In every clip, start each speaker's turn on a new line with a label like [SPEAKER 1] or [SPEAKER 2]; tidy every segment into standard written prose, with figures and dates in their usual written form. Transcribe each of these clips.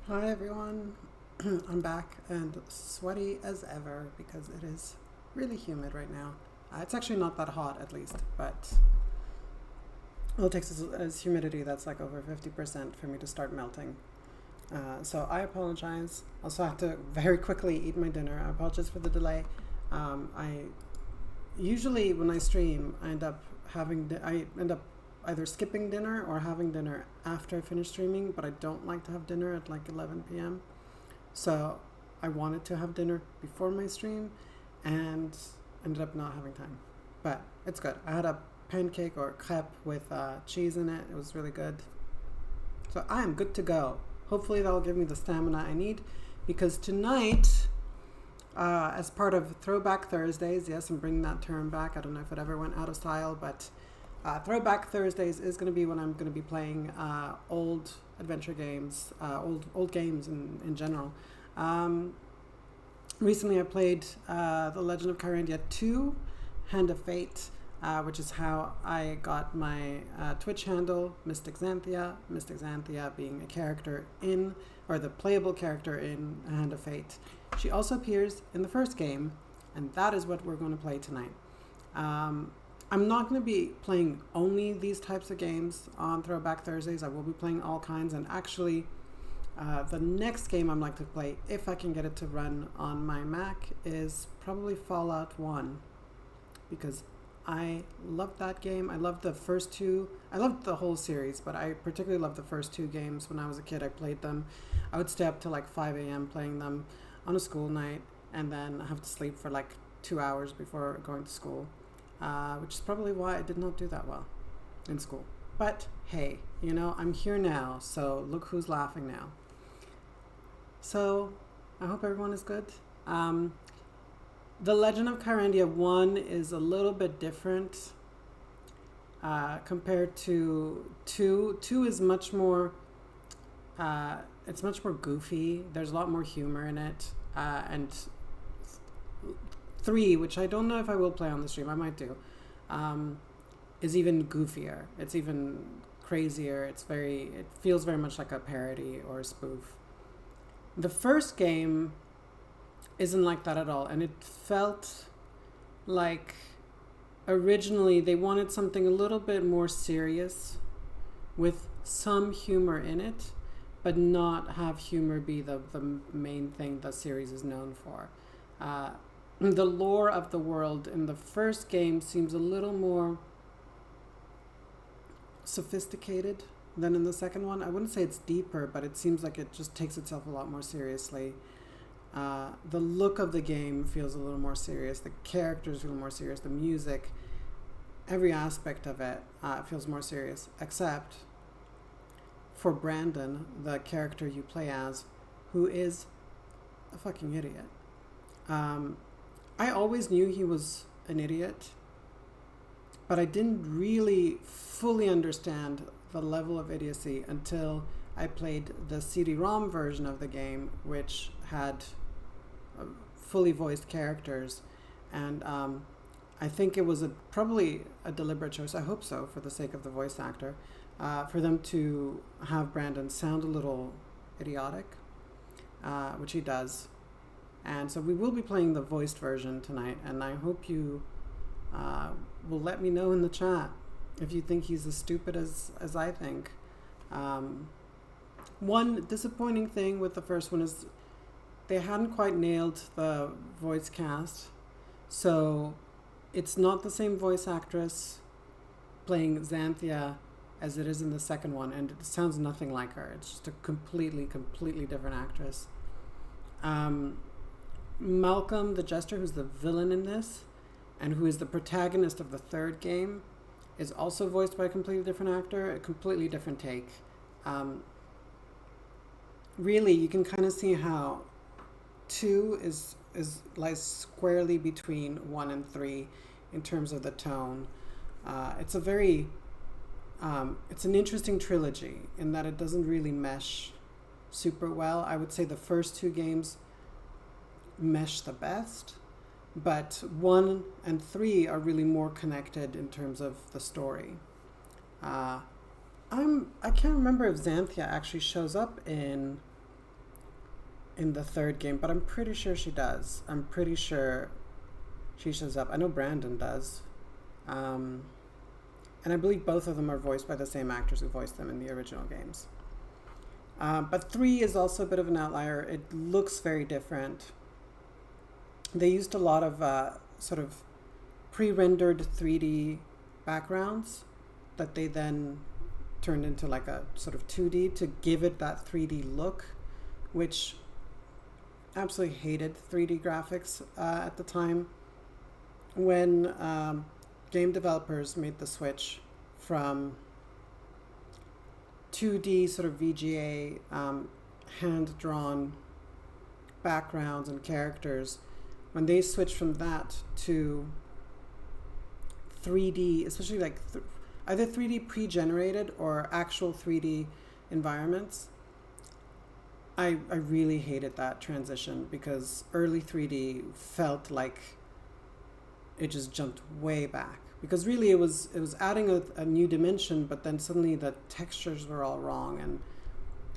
[SPEAKER 1] Hi everyone, I'm back and sweaty as ever because it is really humid right now. It's actually not that hot at least, but all it takes is humidity that's like over 50% for me to start melting. So I apologize. Also, I have to very quickly eat my dinner. I apologize for the delay. I usually when I stream, I end up either skipping dinner or having dinner after I finish streaming, but I don't like to have dinner at like 11 p.m. So I wanted to have dinner before my stream and ended up not having time. But it's good. I had a pancake or crepe with cheese in it. It was really good. So I am good to go. Hopefully that'll give me the stamina I need because tonight, as part of Throwback Thursdays, yes, I'm bringing that term back. I don't know if it ever went out of style, but Throwback Thursdays is going to be when I'm going to be playing old adventure games, old games in general. Um, Recently, I played The Legend of Kyrandia 2, Hand of Fate, which is how I got my Twitch handle, Mystic Xanthia. Mystic Xanthia being a character in, or the playable character in Hand of Fate. She also appears in the first game, and that is what we're going to play tonight. I'm not going to be playing only these types of games on Throwback Thursdays. I will be playing all kinds, and actually, the next game I'm like to play, if I can get it to run on my Mac, is probably Fallout 1, because I loved that game. I loved the first two. I loved the whole series, but I particularly loved the first two games. When I was a kid, I played them. I would stay up till like 5 a.m. playing them on a school night, and then have to sleep for like 2 hours before going to school, which is probably why I did not do that well in school. But hey, I'm here now, so look who's laughing now. So I hope everyone is good. The Legend of Kyrandia 1 is a little bit different compared to 2. 2 is much more, it's much more goofy. There's a lot more humor in it. And 3, which I don't know if I will play on the stream, I might do, is even goofier. It's even crazier. It feels very much like a parody or a spoof. The first game isn't like that at all, and it felt like originally they wanted something a little bit more serious with some humor in it, but not have humor be the main thing the series is known for. The lore of the world in the first game seems a little more sophisticated than in the second one. I wouldn't say it's deeper, but it seems like it just takes itself a lot more seriously. The look of the game feels a little more serious. The characters feel more serious. The music, every aspect of it feels more serious, except for Brandon, the character you play as, who is a fucking idiot. I always knew he was an idiot, but I didn't really fully understand the level of idiocy until I played the CD-ROM version of the game, which had fully voiced characters, and I think it was probably a deliberate choice. I hope so, for the sake of the voice actor, for them to have Brandon sound a little idiotic, which he does. And so we will be playing the voiced version tonight, and I hope you will let me know in the chat if you think he's as stupid as I think. One disappointing thing with the first one is they hadn't quite nailed the voice cast, so it's not the same voice actress playing Xanthia as it is in the second one, and it sounds nothing like her. It's just a completely different actress. Malcolm the Jester, who's the villain in this, and who is the protagonist of the third game, is also voiced by a completely different actor, a completely different take. Really, you can kind of see how 2 lies squarely between 1 and 3 in terms of the tone. It's an interesting trilogy in that it doesn't really mesh super well. I would say the first 2 games mesh the best, but 1 and 3 are really more connected in terms of the story. I can't remember if Xanthia actually shows up in in the third game, but I'm pretty sure she does. I'm pretty sure she shows up. I know Brandon does. And I believe both of them are voiced by the same actors who voiced them in the original games. But 3 is also a bit of an outlier. It looks very different. They used a lot of sort of pre-rendered 3D backgrounds that they then turned into like a sort of 2D to give it that 3D look, which absolutely hated 3D graphics at the time. When game developers made the switch from 2D sort of VGA hand-drawn backgrounds and characters, when they switched from that to 3D, especially like either 3D pre-generated or actual 3D environments, I really hated that transition because early 3D felt like it just jumped way back. Because really it was adding a new dimension, but then suddenly the textures were all wrong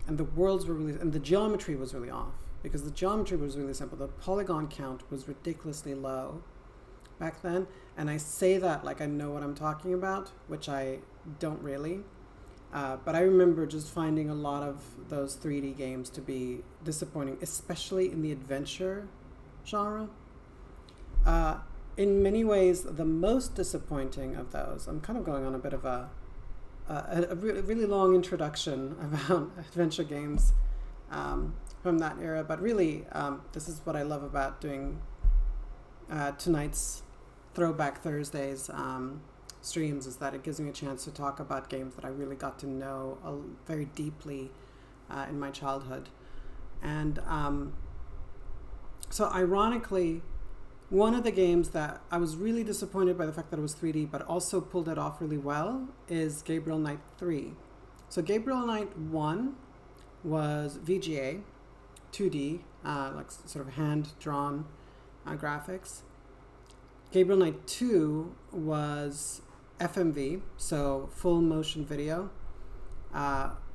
[SPEAKER 1] and the worlds were really, and the geometry was really off because the geometry was really simple. The polygon count was ridiculously low back then. And I say that like I know what I'm talking about, which I don't really. But I remember just finding a lot of those 3D games to be disappointing, especially in the adventure genre. In many ways, the most disappointing of those, I'm kind of going on a bit of a really long introduction about adventure games from that era, but really this is what I love about doing tonight's Throwback Thursdays streams, is that it gives me a chance to talk about games that I really got to know very deeply in my childhood. And so ironically, one of the games that I was really disappointed by the fact that it was 3D, but also pulled it off really well, is Gabriel Knight 3. So Gabriel Knight 1 was VGA, 2D, like sort of hand-drawn graphics. Gabriel Knight 2 was FMV, so full motion video,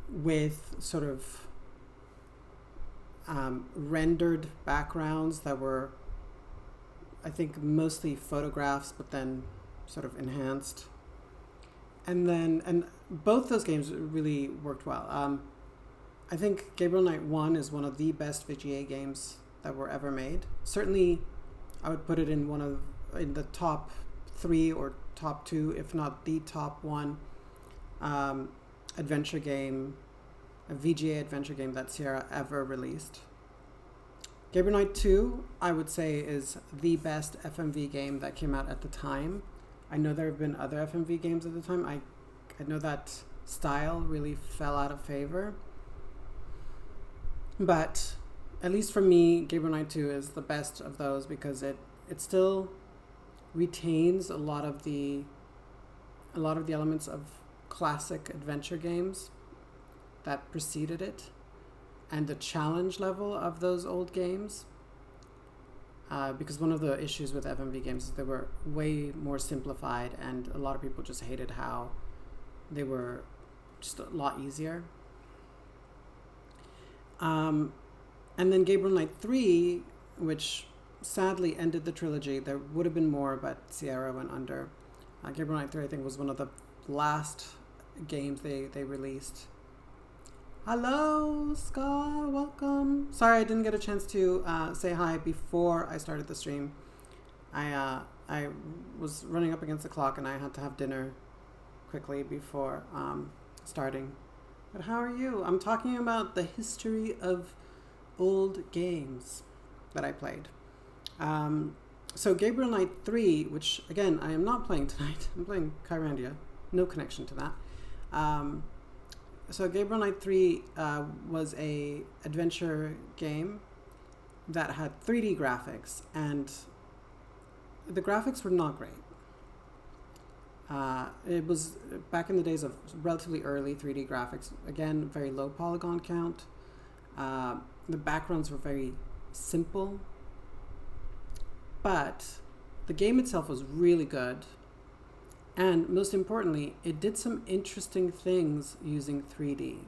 [SPEAKER 1] with sort of rendered backgrounds that were, I think, mostly photographs, but then sort of enhanced. And both those games really worked well. I think Gabriel Knight 1 is one of the best VGA games that were ever made. Certainly, I would put it in in the top 3 or top 2, if not the top 1 adventure game, a VGA adventure game that Sierra ever released. Gabriel Knight 2, I would say, is the best FMV game that came out at the time. I know there have been other FMV games at the time. I know that style really fell out of favor. But at least for me, Gabriel Knight 2 is the best of those because it still retains a lot of the elements of classic adventure games that preceded it, and the challenge level of those old games. Because one of the issues with FMV games is they were way more simplified, and a lot of people just hated how they were just a lot easier. And then Gabriel Knight 3, which sadly ended the trilogy. There would have been more, but Sierra went under. Gabriel Knight 3, I think, was one of the last games they released. Hello, Ska, welcome. Sorry I didn't get a chance to say hi before I started the stream. I was running up against the clock and I had to have dinner quickly before starting. But how are you? I'm talking about the history of old games that I played. So Gabriel Knight 3, which again I am not playing tonight. I'm playing Kyrandia. No connection to that. So Gabriel Knight 3 was a adventure game that had 3D graphics, and the graphics were not great. It was back in the days of relatively early 3D graphics. Again, very low polygon count. The backgrounds were very simple, but the game itself was really good. And most importantly, it did some interesting things using 3D.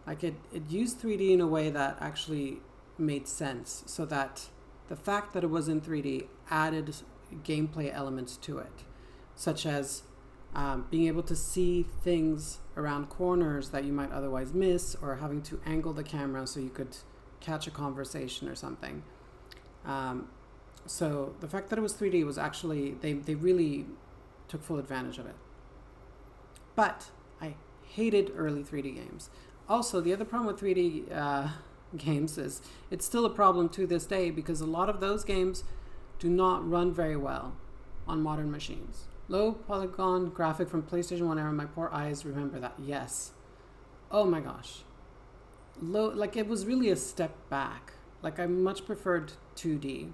[SPEAKER 1] Like it used 3D in a way that actually made sense, so that the fact that it was in 3D added gameplay elements to it, such as being able to see things around corners that you might otherwise miss, or having to angle the camera so you could catch a conversation or something. So the fact that it was 3D was actually, they really took full advantage of it. But I hated early 3D games. Also, the other problem with 3D games is it's still a problem to this day, because a lot of those games do not run very well on modern machines. Low polygon graphic from PlayStation 1 era, my poor eyes remember that. Yes. Oh my gosh. Like, it was really a step back. Like, I much preferred 2D.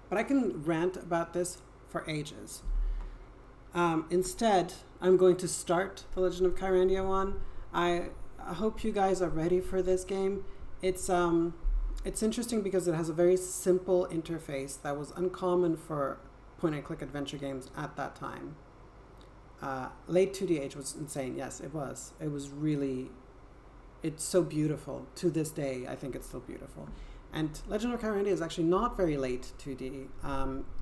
[SPEAKER 1] But I can rant about this for ages. Instead, I'm going to start The Legend of Kyrandia 1. I hope you guys are ready for this game. It's interesting because it has a very simple interface that was uncommon for point-and-click adventure games at that time. Late 2D age was insane. Yes, it was. It was really... It's so beautiful. To this day, I think it's still beautiful. And Legend of Kyrandia is actually not very late 2D.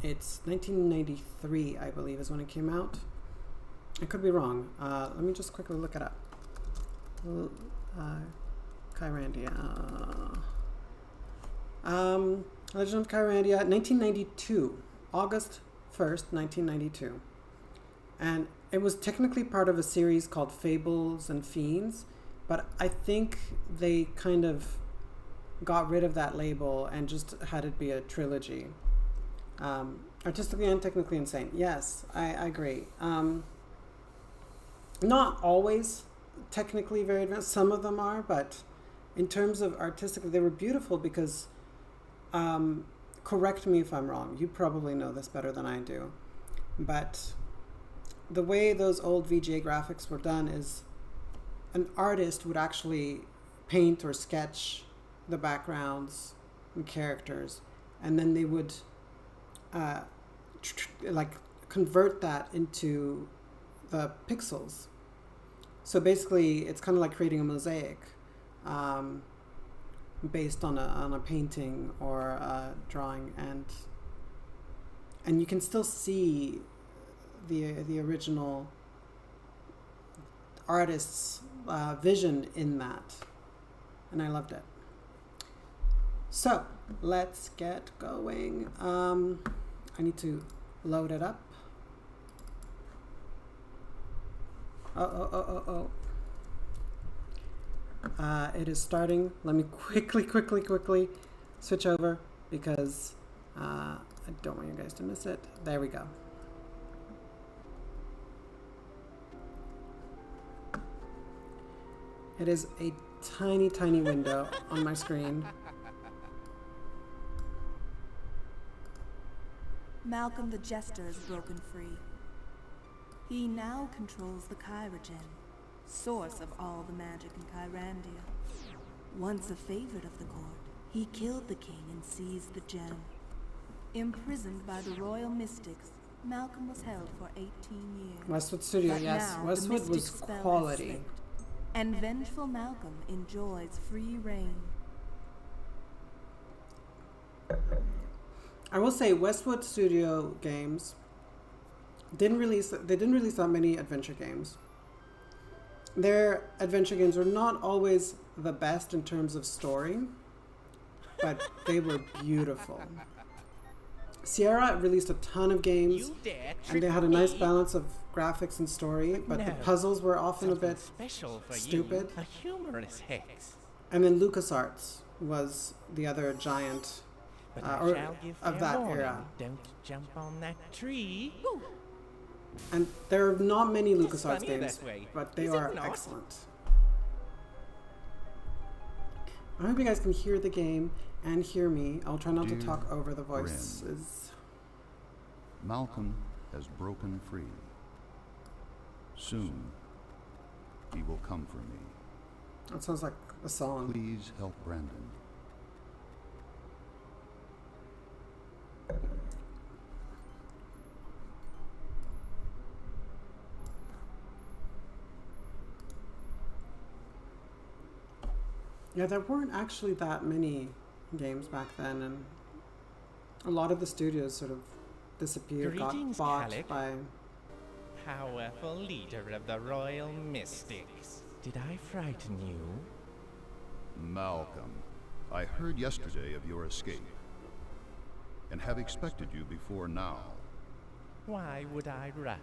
[SPEAKER 1] It's 1993, I believe, is when it came out. I could be wrong. Let me just quickly look it up. Kyrandia. Legend of Kyrandia, 1992. August 1st, 1992. And it was technically part of a series called Fables and Fiends, but I think they kind of got rid of that label and just had it be a trilogy. Artistically and technically insane. Yes, I agree. Not always technically very advanced. Some of them are, but in terms of artistically, they were beautiful because, correct me if I'm wrong, you probably know this better than I do, but the way those old VGA graphics were done is an artist would actually paint or sketch the backgrounds and characters, and then they would like convert that into the pixels. So basically it's kind of like creating a mosaic based on a painting or a drawing, and you can still see the original artist's vision in that, and I loved it. So let's get going. I need to load it up. It is starting. Let me quickly switch over because I don't want you guys to miss it. There we go. It is a tiny window on my screen.
[SPEAKER 2] Malcolm the Jester is broken free. He now controls the Kyrogen, source of all the magic in Kyrandia. Once a favorite of the court, he killed the king and seized the gem. Imprisoned by the royal mystics, Malcolm was held for 18 years.
[SPEAKER 1] Westwood Studio,
[SPEAKER 2] But
[SPEAKER 1] yes.
[SPEAKER 2] now
[SPEAKER 1] Westwood
[SPEAKER 2] the
[SPEAKER 1] was
[SPEAKER 2] mystic spell has
[SPEAKER 1] quality.
[SPEAKER 2] slipped, and vengeful Malcolm enjoys free reign.
[SPEAKER 1] I will say Westwood Studio games didn't release that many adventure games. Their adventure games were not always the best in terms of story, but they were beautiful. Sierra released a ton of games, and they had a nice balance of graphics and story, but the puzzles were often a bit stupid.
[SPEAKER 3] A humorous hex.
[SPEAKER 1] And then LucasArts was the other giant
[SPEAKER 3] But
[SPEAKER 1] or
[SPEAKER 3] I shall give
[SPEAKER 1] of
[SPEAKER 3] fair
[SPEAKER 1] that
[SPEAKER 3] warning.
[SPEAKER 1] era.
[SPEAKER 3] Don't jump on that tree.
[SPEAKER 1] And there are not many
[SPEAKER 3] It's
[SPEAKER 1] LucasArts
[SPEAKER 3] funnier
[SPEAKER 1] games,
[SPEAKER 3] that way,
[SPEAKER 1] but they
[SPEAKER 3] is it
[SPEAKER 1] are
[SPEAKER 3] not?
[SPEAKER 1] excellent. I hope you guys can hear the game and hear me. I'll try not to
[SPEAKER 4] Dear
[SPEAKER 1] talk over the
[SPEAKER 4] Bryn,
[SPEAKER 1] voices.
[SPEAKER 4] Malcolm has broken free. Soon, he will come for me.
[SPEAKER 1] That sounds like a song.
[SPEAKER 4] Please help Brandon.
[SPEAKER 1] Yeah, there weren't actually that many games back then, and a lot of the studios sort of disappeared,
[SPEAKER 3] Greetings,
[SPEAKER 1] got bought
[SPEAKER 3] Calic.
[SPEAKER 1] by...
[SPEAKER 3] Powerful leader of the Royal Mystics. Did I frighten you?
[SPEAKER 4] Malcolm, I heard yesterday of your escape, and have expected you before now.
[SPEAKER 3] Why would I rush?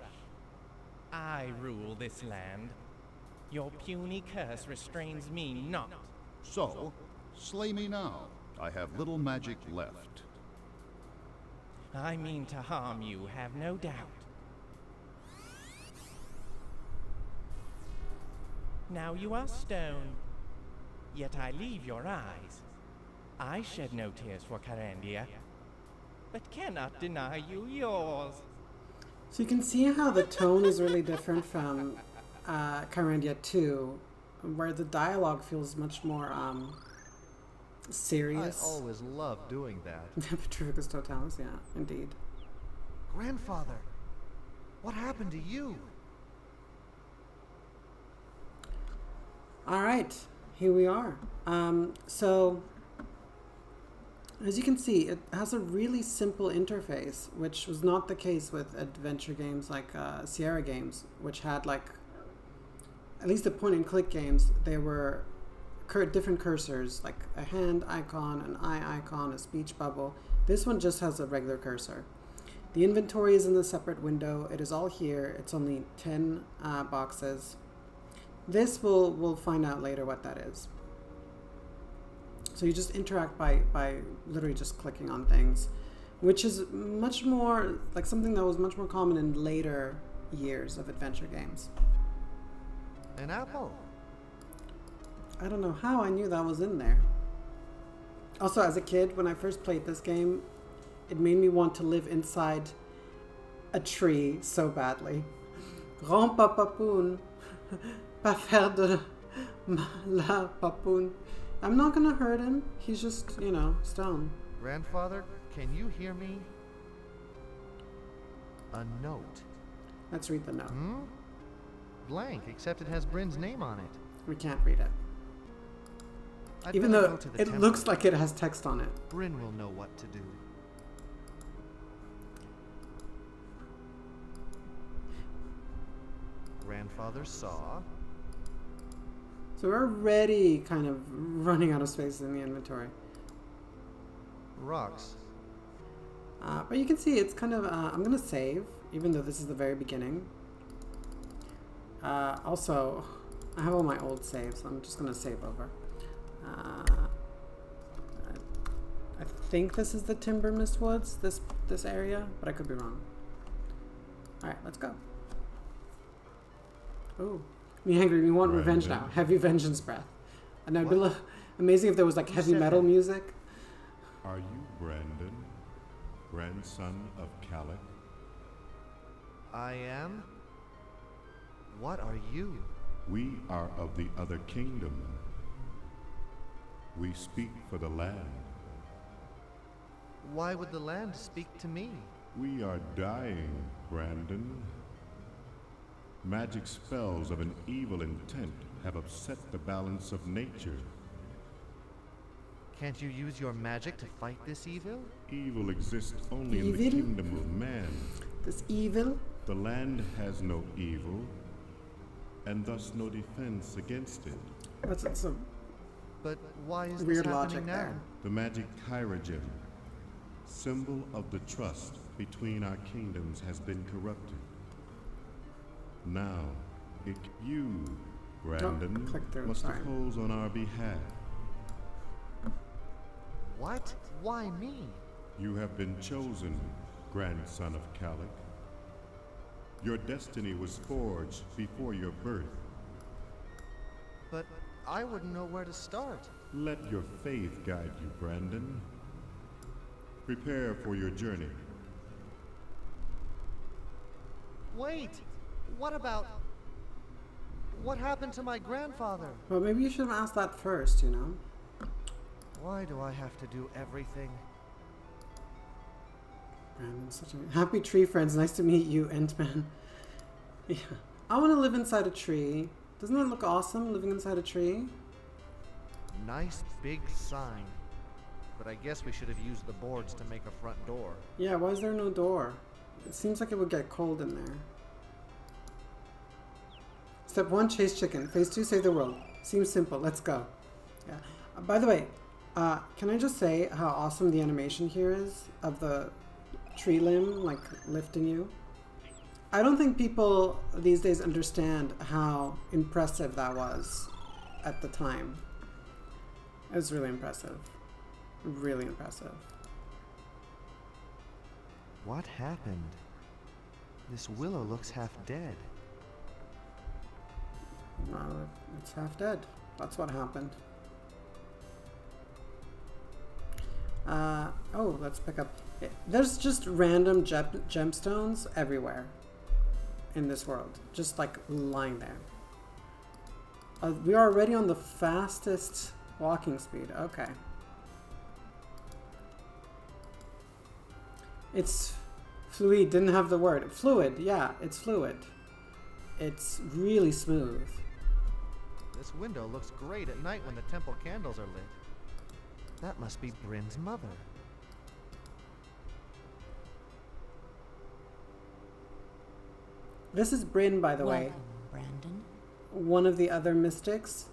[SPEAKER 3] I rule this land. Your puny curse restrains me not.
[SPEAKER 4] So, slay me now. I have little magic left.
[SPEAKER 3] I mean to harm you, have no doubt. Now you are stone, yet I leave your eyes. I shed no tears for Kyrandia, but cannot deny you yours.
[SPEAKER 1] So you can see how the tone is really different from Kyrandia 2, where the dialogue feels much more serious.
[SPEAKER 5] I always loved doing that.
[SPEAKER 1] Petrificus Totalis, yeah, indeed.
[SPEAKER 5] Grandfather, what happened to you?
[SPEAKER 1] All right, here we are. So, as you can see, it has a really simple interface, which was not the case with adventure games like Sierra games, which had like, at least the point-and-click games, they were different cursors, like a hand icon, an eye icon, a speech bubble. This one just has a regular cursor. The inventory is in a separate window. It is all here. It's only 10 boxes. This we'll find out later what that is. So you just interact by literally just clicking on things, which is much more like something that was much more common in later years of adventure games.
[SPEAKER 5] An apple.
[SPEAKER 1] I don't know how I knew that was in there. Also, as a kid, when I first played this game, it made me want to live inside a tree so badly. Grand-papa Poon. Pas faire de la papoun. I'm not gonna hurt him. He's just, stone.
[SPEAKER 5] Grandfather, can you hear me? A note.
[SPEAKER 1] Let's read the note.
[SPEAKER 5] Blank, except it has Bryn's name on it.
[SPEAKER 1] We can't read it.
[SPEAKER 5] I'd
[SPEAKER 1] Even
[SPEAKER 5] better
[SPEAKER 1] though
[SPEAKER 5] go to the
[SPEAKER 1] it
[SPEAKER 5] temple.
[SPEAKER 1] looks like it has text on it.
[SPEAKER 5] Bryn will know what to do. Grandfather saw.
[SPEAKER 1] So we're already kind of running out of space in the inventory.
[SPEAKER 5] Rocks.
[SPEAKER 1] But you can see it's kind of, I'm going to save, even though this is the very beginning. Also, I have all my old saves, so I'm just going to save over. I think this is the Timber Mist Woods, this area, but I could be wrong. Alright, let's go. Ooh. Me angry, we want revenge now. Heavy vengeance breath. And it'd be amazing if there was like heavy metal music.
[SPEAKER 6] Are you Brandon, grandson of Calic?
[SPEAKER 5] I am? What are you?
[SPEAKER 6] We are of the other kingdom. We speak for the land.
[SPEAKER 5] Why would the land speak to me?
[SPEAKER 6] We are dying, Brandon. Magic spells of an evil intent have upset the balance of nature.
[SPEAKER 5] Can't you use your magic to fight this evil?
[SPEAKER 6] Evil exists only in the
[SPEAKER 1] Evil?
[SPEAKER 6] kingdom of man.
[SPEAKER 1] This evil.
[SPEAKER 6] The land has no evil, and thus no defense against it.
[SPEAKER 1] That's a
[SPEAKER 5] But why is
[SPEAKER 1] weird
[SPEAKER 5] this
[SPEAKER 1] logic
[SPEAKER 5] happening now?
[SPEAKER 1] there.
[SPEAKER 6] The magic Kyrandia, symbol of the trust between our kingdoms, has been corrupted. Now, you, Brandon,
[SPEAKER 1] click through,
[SPEAKER 6] must
[SPEAKER 1] sorry.
[SPEAKER 6] oppose on our behalf.
[SPEAKER 5] What? Why me?
[SPEAKER 6] You have been chosen, grandson of Calic. Your destiny was forged before your birth.
[SPEAKER 5] But I wouldn't know where to start.
[SPEAKER 6] Let your faith guide you, Brandon. Prepare for your journey.
[SPEAKER 5] Wait! What about... What happened to my grandfather?
[SPEAKER 1] Well, maybe you should have asked that first,
[SPEAKER 5] Why do I have to do everything?
[SPEAKER 1] Brandon, such a happy tree friends. Nice to meet you, Entman. Yeah. I want to live inside a tree. Doesn't that look awesome, living inside a tree?
[SPEAKER 5] Nice big sign. But I guess we should have used the boards to make a front door.
[SPEAKER 1] Yeah, why is there no door? It seems like it would get cold in there. Step 1, chase chicken. Phase 2, save the world. Seems simple. Let's go. Yeah. By the way, can I just say how awesome the animation here is of the tree limb, like, lifting you? I don't think people these days understand how impressive that was at the time. It was really impressive. Really impressive.
[SPEAKER 5] What happened? This willow looks half dead.
[SPEAKER 1] Well, it's half dead. That's what happened. Oh, let's pick up. There's just random gemstones everywhere in this world, just like lying there. We are already on the fastest walking speed. Okay. It's fluid. Didn't have the word. Fluid. Yeah, it's fluid. It's really smooth.
[SPEAKER 5] This window looks great at night when the temple candles are lit. That must be Bryn's mother.
[SPEAKER 1] This is Bryn, by the way.
[SPEAKER 7] Welcome, Brandon.
[SPEAKER 1] One of the other mystics.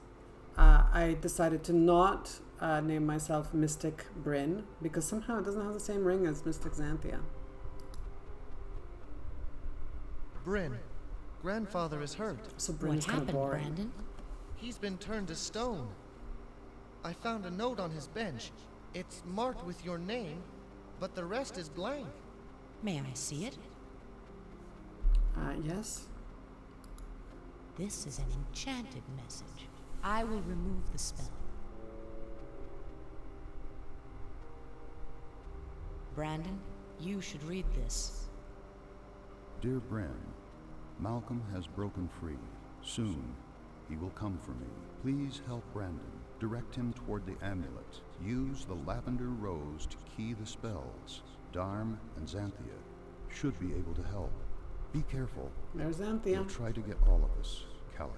[SPEAKER 1] I decided to not name myself Mystic Bryn because somehow it doesn't have the same ring as Mystic Xanthia.
[SPEAKER 5] Bryn, grandfather is hurt.
[SPEAKER 1] So Bryn
[SPEAKER 7] What
[SPEAKER 1] is kind of
[SPEAKER 7] happened,
[SPEAKER 1] boring.
[SPEAKER 7] Brandon?
[SPEAKER 5] He's been turned to stone. I found a note on his bench. It's marked with your name, but the rest is blank.
[SPEAKER 7] May I see it?
[SPEAKER 1] Yes.
[SPEAKER 7] This is an enchanted message. I will remove the spell. Brandon, you should read this.
[SPEAKER 4] Dear Bran, Malcolm has broken free. Soon, he will come for me. Please help Brandon. Direct him toward the amulet. Use the lavender rose to key the spells. Darm and Xanthia should be able to help. Be careful.
[SPEAKER 1] There's
[SPEAKER 4] He'll
[SPEAKER 1] Xanthia.
[SPEAKER 4] try to get all of us, Calic.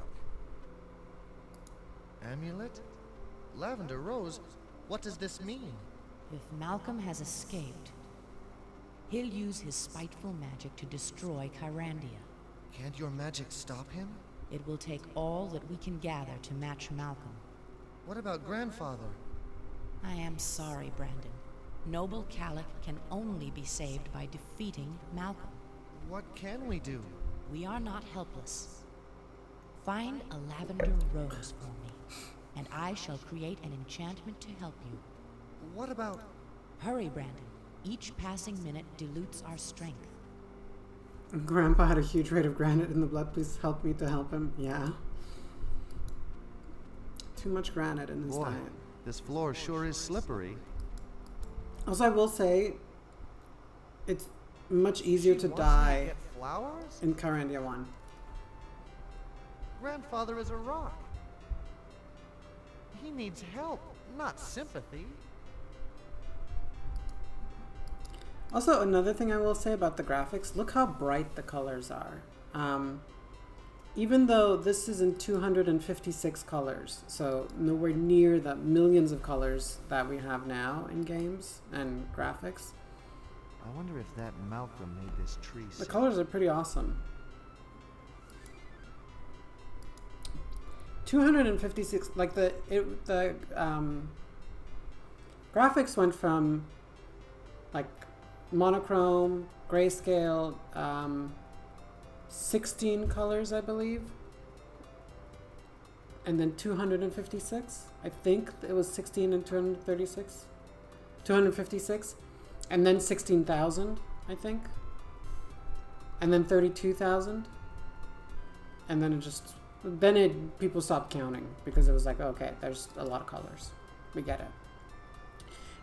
[SPEAKER 5] Amulet? Lavender Rose? What does this mean?
[SPEAKER 7] If Malcolm has escaped, he'll use his spiteful magic to destroy Kyrandia.
[SPEAKER 5] Can't your magic stop him?
[SPEAKER 7] It will take all that we can gather to match Malcolm.
[SPEAKER 5] What about grandfather?
[SPEAKER 7] I am sorry, Brandon. Noble Calic can only be saved by defeating Malcolm.
[SPEAKER 5] What can we do?
[SPEAKER 7] We are not helpless. Find a lavender rose for me, and I shall create an enchantment to help you.
[SPEAKER 5] What about...
[SPEAKER 7] Hurry, Brandon. Each passing minute dilutes our strength.
[SPEAKER 1] Grandpa had a huge rate of granite in the blood. Please help me to help him. Yeah. Too much granite in his
[SPEAKER 5] Boy,
[SPEAKER 1] diet.
[SPEAKER 5] this floor sure is slippery.
[SPEAKER 1] Also, I will say, it's much easier
[SPEAKER 5] She
[SPEAKER 1] to
[SPEAKER 5] wants me
[SPEAKER 1] die
[SPEAKER 5] get flowers?
[SPEAKER 1] in Kyrandia 1.
[SPEAKER 5] Grandfather is a rock. He needs help, not sympathy.
[SPEAKER 1] Also, another thing I will say about the graphics, look how bright the colors are. Even though this is in 256 colors, so nowhere near the millions of colors that we have now in games and graphics,
[SPEAKER 5] I wonder if that Malcolm made this tree
[SPEAKER 1] the
[SPEAKER 5] sick.
[SPEAKER 1] colors are pretty awesome. 256, like the graphics went from like monochrome, grayscale, 16 colors, I believe, and then 256. I think it was 16 and 236, 256, and then 16,000, I think, and then 32,000, and then it just people stopped counting because it was like, okay, there's a lot of colors, we get it.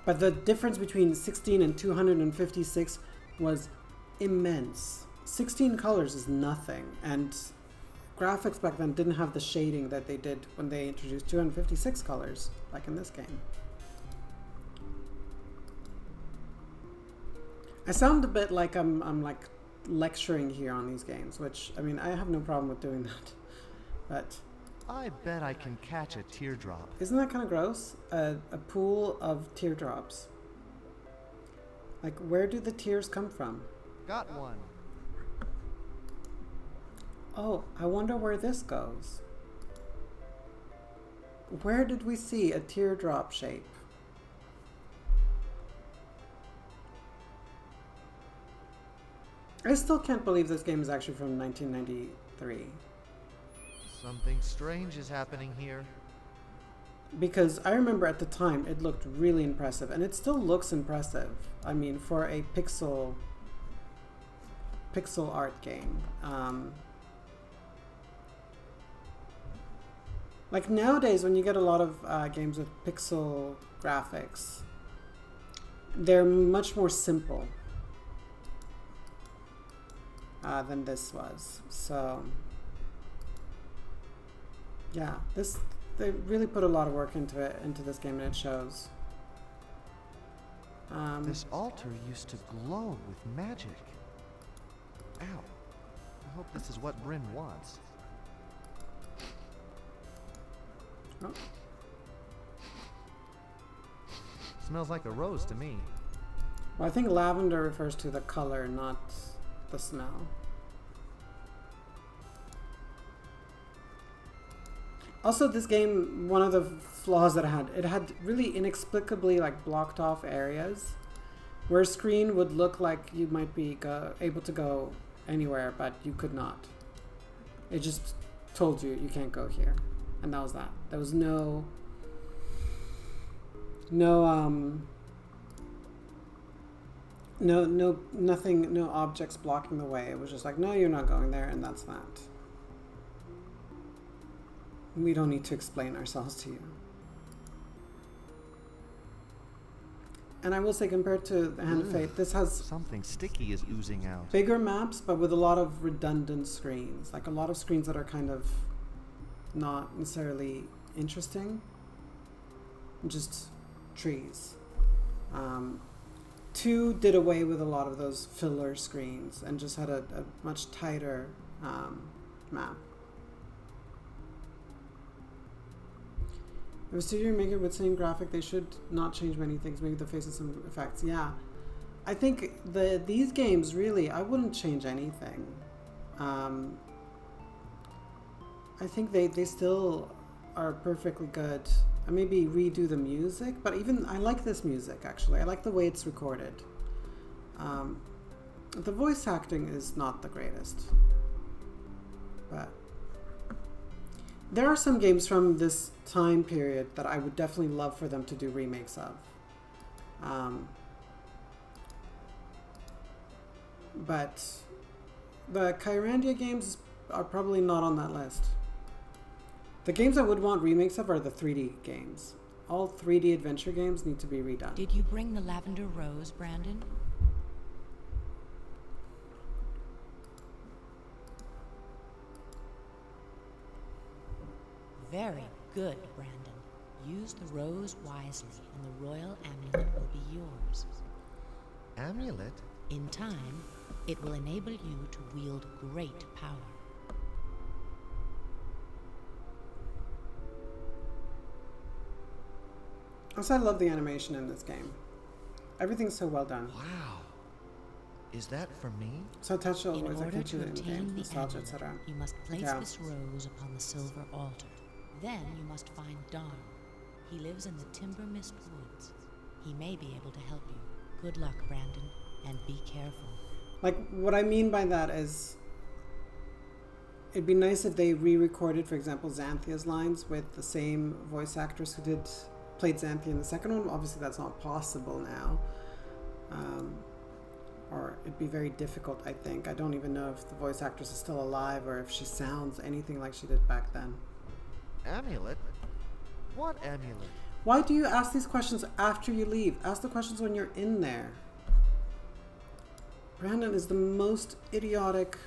[SPEAKER 1] But the difference between 16 and 256 was immense. 16 colors is nothing, and graphics back then didn't have the shading that they did when they introduced 256 colors, like in this game. I sound a bit like I'm like lecturing here on these games, which, I mean, I have no problem with doing that. But
[SPEAKER 5] I bet I can catch a teardrop.
[SPEAKER 1] Isn't that kind of gross? A pool of teardrops. Like, where do the tears come from?
[SPEAKER 5] Got one.
[SPEAKER 1] Oh, I wonder where this goes. Where did we see a teardrop shape? I still can't believe this game is actually from 1993.
[SPEAKER 5] Something strange is happening here.
[SPEAKER 1] Because I remember at the time it looked really impressive, and it still looks impressive. I mean, for a pixel art game. Like nowadays, when you get a lot of games with pixel graphics, they're much more simple than this was. So, yeah, they really put a lot of work into this game, and it shows.
[SPEAKER 5] This altar used to glow with magic. Ow. I hope this is what Bryn wants.
[SPEAKER 1] Oh.
[SPEAKER 5] Smells like a rose to me.
[SPEAKER 1] Well, I think lavender refers to the color, not the smell. Also, this game, one of the flaws that it had really inexplicably like blocked off areas where a screen would look like you might be able to go anywhere, but you could not. It just told you you can't go here, and that was that. There was nothing, no objects blocking the way. It was just like, no, you're not going there, and that's that. We don't need to explain ourselves to you. And I will say, compared to the Hand of Fate, this has
[SPEAKER 5] something sticky is oozing out.
[SPEAKER 1] Bigger maps, but with a lot of redundant screens. Like a lot of screens that are kind of not necessarily interesting. Just trees. 2 did away with a lot of those filler screens and just had a much tighter map. If a studio make it with same graphic, they should not change many things. Maybe the faces, some effects. Yeah, I think these games really, I wouldn't change anything. I think they still are perfectly good. I maybe redo the music, but even I like this music actually. I like the way it's recorded. The voice acting is not the greatest, but there are some games from this time period that I would definitely love for them to do remakes of. But the Kyrandia games are probably not on that list. The games I would want remakes of are the 3D games. All 3D adventure games need to be redone.
[SPEAKER 7] Did you bring the lavender rose, Brandon? Very good, Brandon. Use the rose wisely, and the royal amulet will be yours.
[SPEAKER 5] Amulet?
[SPEAKER 7] In time, it will enable you to wield great power.
[SPEAKER 1] Also, I love the animation in this game. Everything's so well done.
[SPEAKER 5] Wow. Is that for me?
[SPEAKER 1] So attached to
[SPEAKER 7] In
[SPEAKER 1] voice
[SPEAKER 7] order
[SPEAKER 1] acting
[SPEAKER 7] to
[SPEAKER 1] to the
[SPEAKER 7] obtain
[SPEAKER 1] games,
[SPEAKER 7] the
[SPEAKER 1] nostalgia,
[SPEAKER 7] amulet,
[SPEAKER 1] etc.
[SPEAKER 7] you must place
[SPEAKER 1] Yeah.
[SPEAKER 7] this rose upon the silver altar. Then you must find Darn. He lives in the Timber Mist Woods. He may be able to help you. Good luck, Brandon, and be careful.
[SPEAKER 1] Like, what I mean by that is, it'd be nice if they re-recorded, for example, Xanthia's lines with the same voice actress who played Xanthia in the second one. Obviously, that's not possible now. Or it'd be very difficult, I think. I don't even know if the voice actress is still alive or if she sounds anything like she did back then.
[SPEAKER 5] Amulet? What amulet?
[SPEAKER 1] Why do you ask these questions after you leave? Ask the questions when you're in there. Brandon is the most idiotic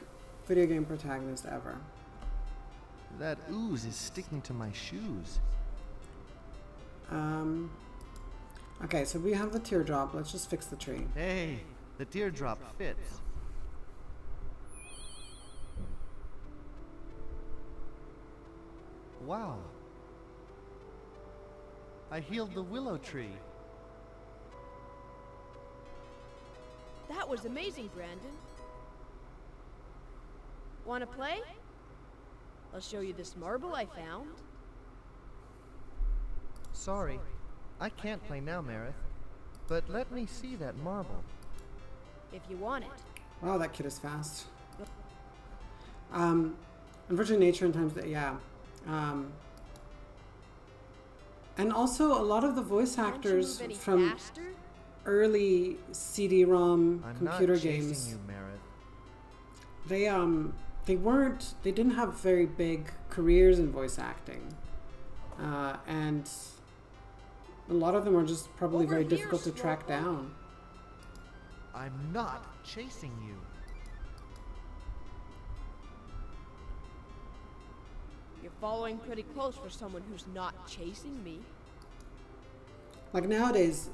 [SPEAKER 1] video game protagonist ever.
[SPEAKER 5] That ooze is sticking to my shoes.
[SPEAKER 1] Okay, so we have the teardrop. Let's just fix the tree.
[SPEAKER 5] Hey, the teardrop fits. wow. I healed the willow tree.
[SPEAKER 8] That was amazing, Brandon. Want to play? I'll show you this marble I found.
[SPEAKER 5] Sorry, I can't play now, Marith. But let me see that marble.
[SPEAKER 8] If you want it.
[SPEAKER 1] Wow, that kid is fast. Unfortunately, nature and times, yeah. And also, a lot of the voice actors
[SPEAKER 8] Can't you move any
[SPEAKER 1] from
[SPEAKER 8] faster?
[SPEAKER 1] early CD-ROM
[SPEAKER 5] I'm
[SPEAKER 1] computer
[SPEAKER 5] not chasing
[SPEAKER 1] games,
[SPEAKER 5] you, Marith.
[SPEAKER 1] they didn't have very big careers in voice acting, and a lot of them are just probably
[SPEAKER 8] Over
[SPEAKER 1] very
[SPEAKER 8] here,
[SPEAKER 1] difficult to track
[SPEAKER 8] Slowpoke.
[SPEAKER 1] down.
[SPEAKER 5] I'm not chasing you.
[SPEAKER 8] You're following pretty close for someone who's not chasing me.
[SPEAKER 1] Like nowadays,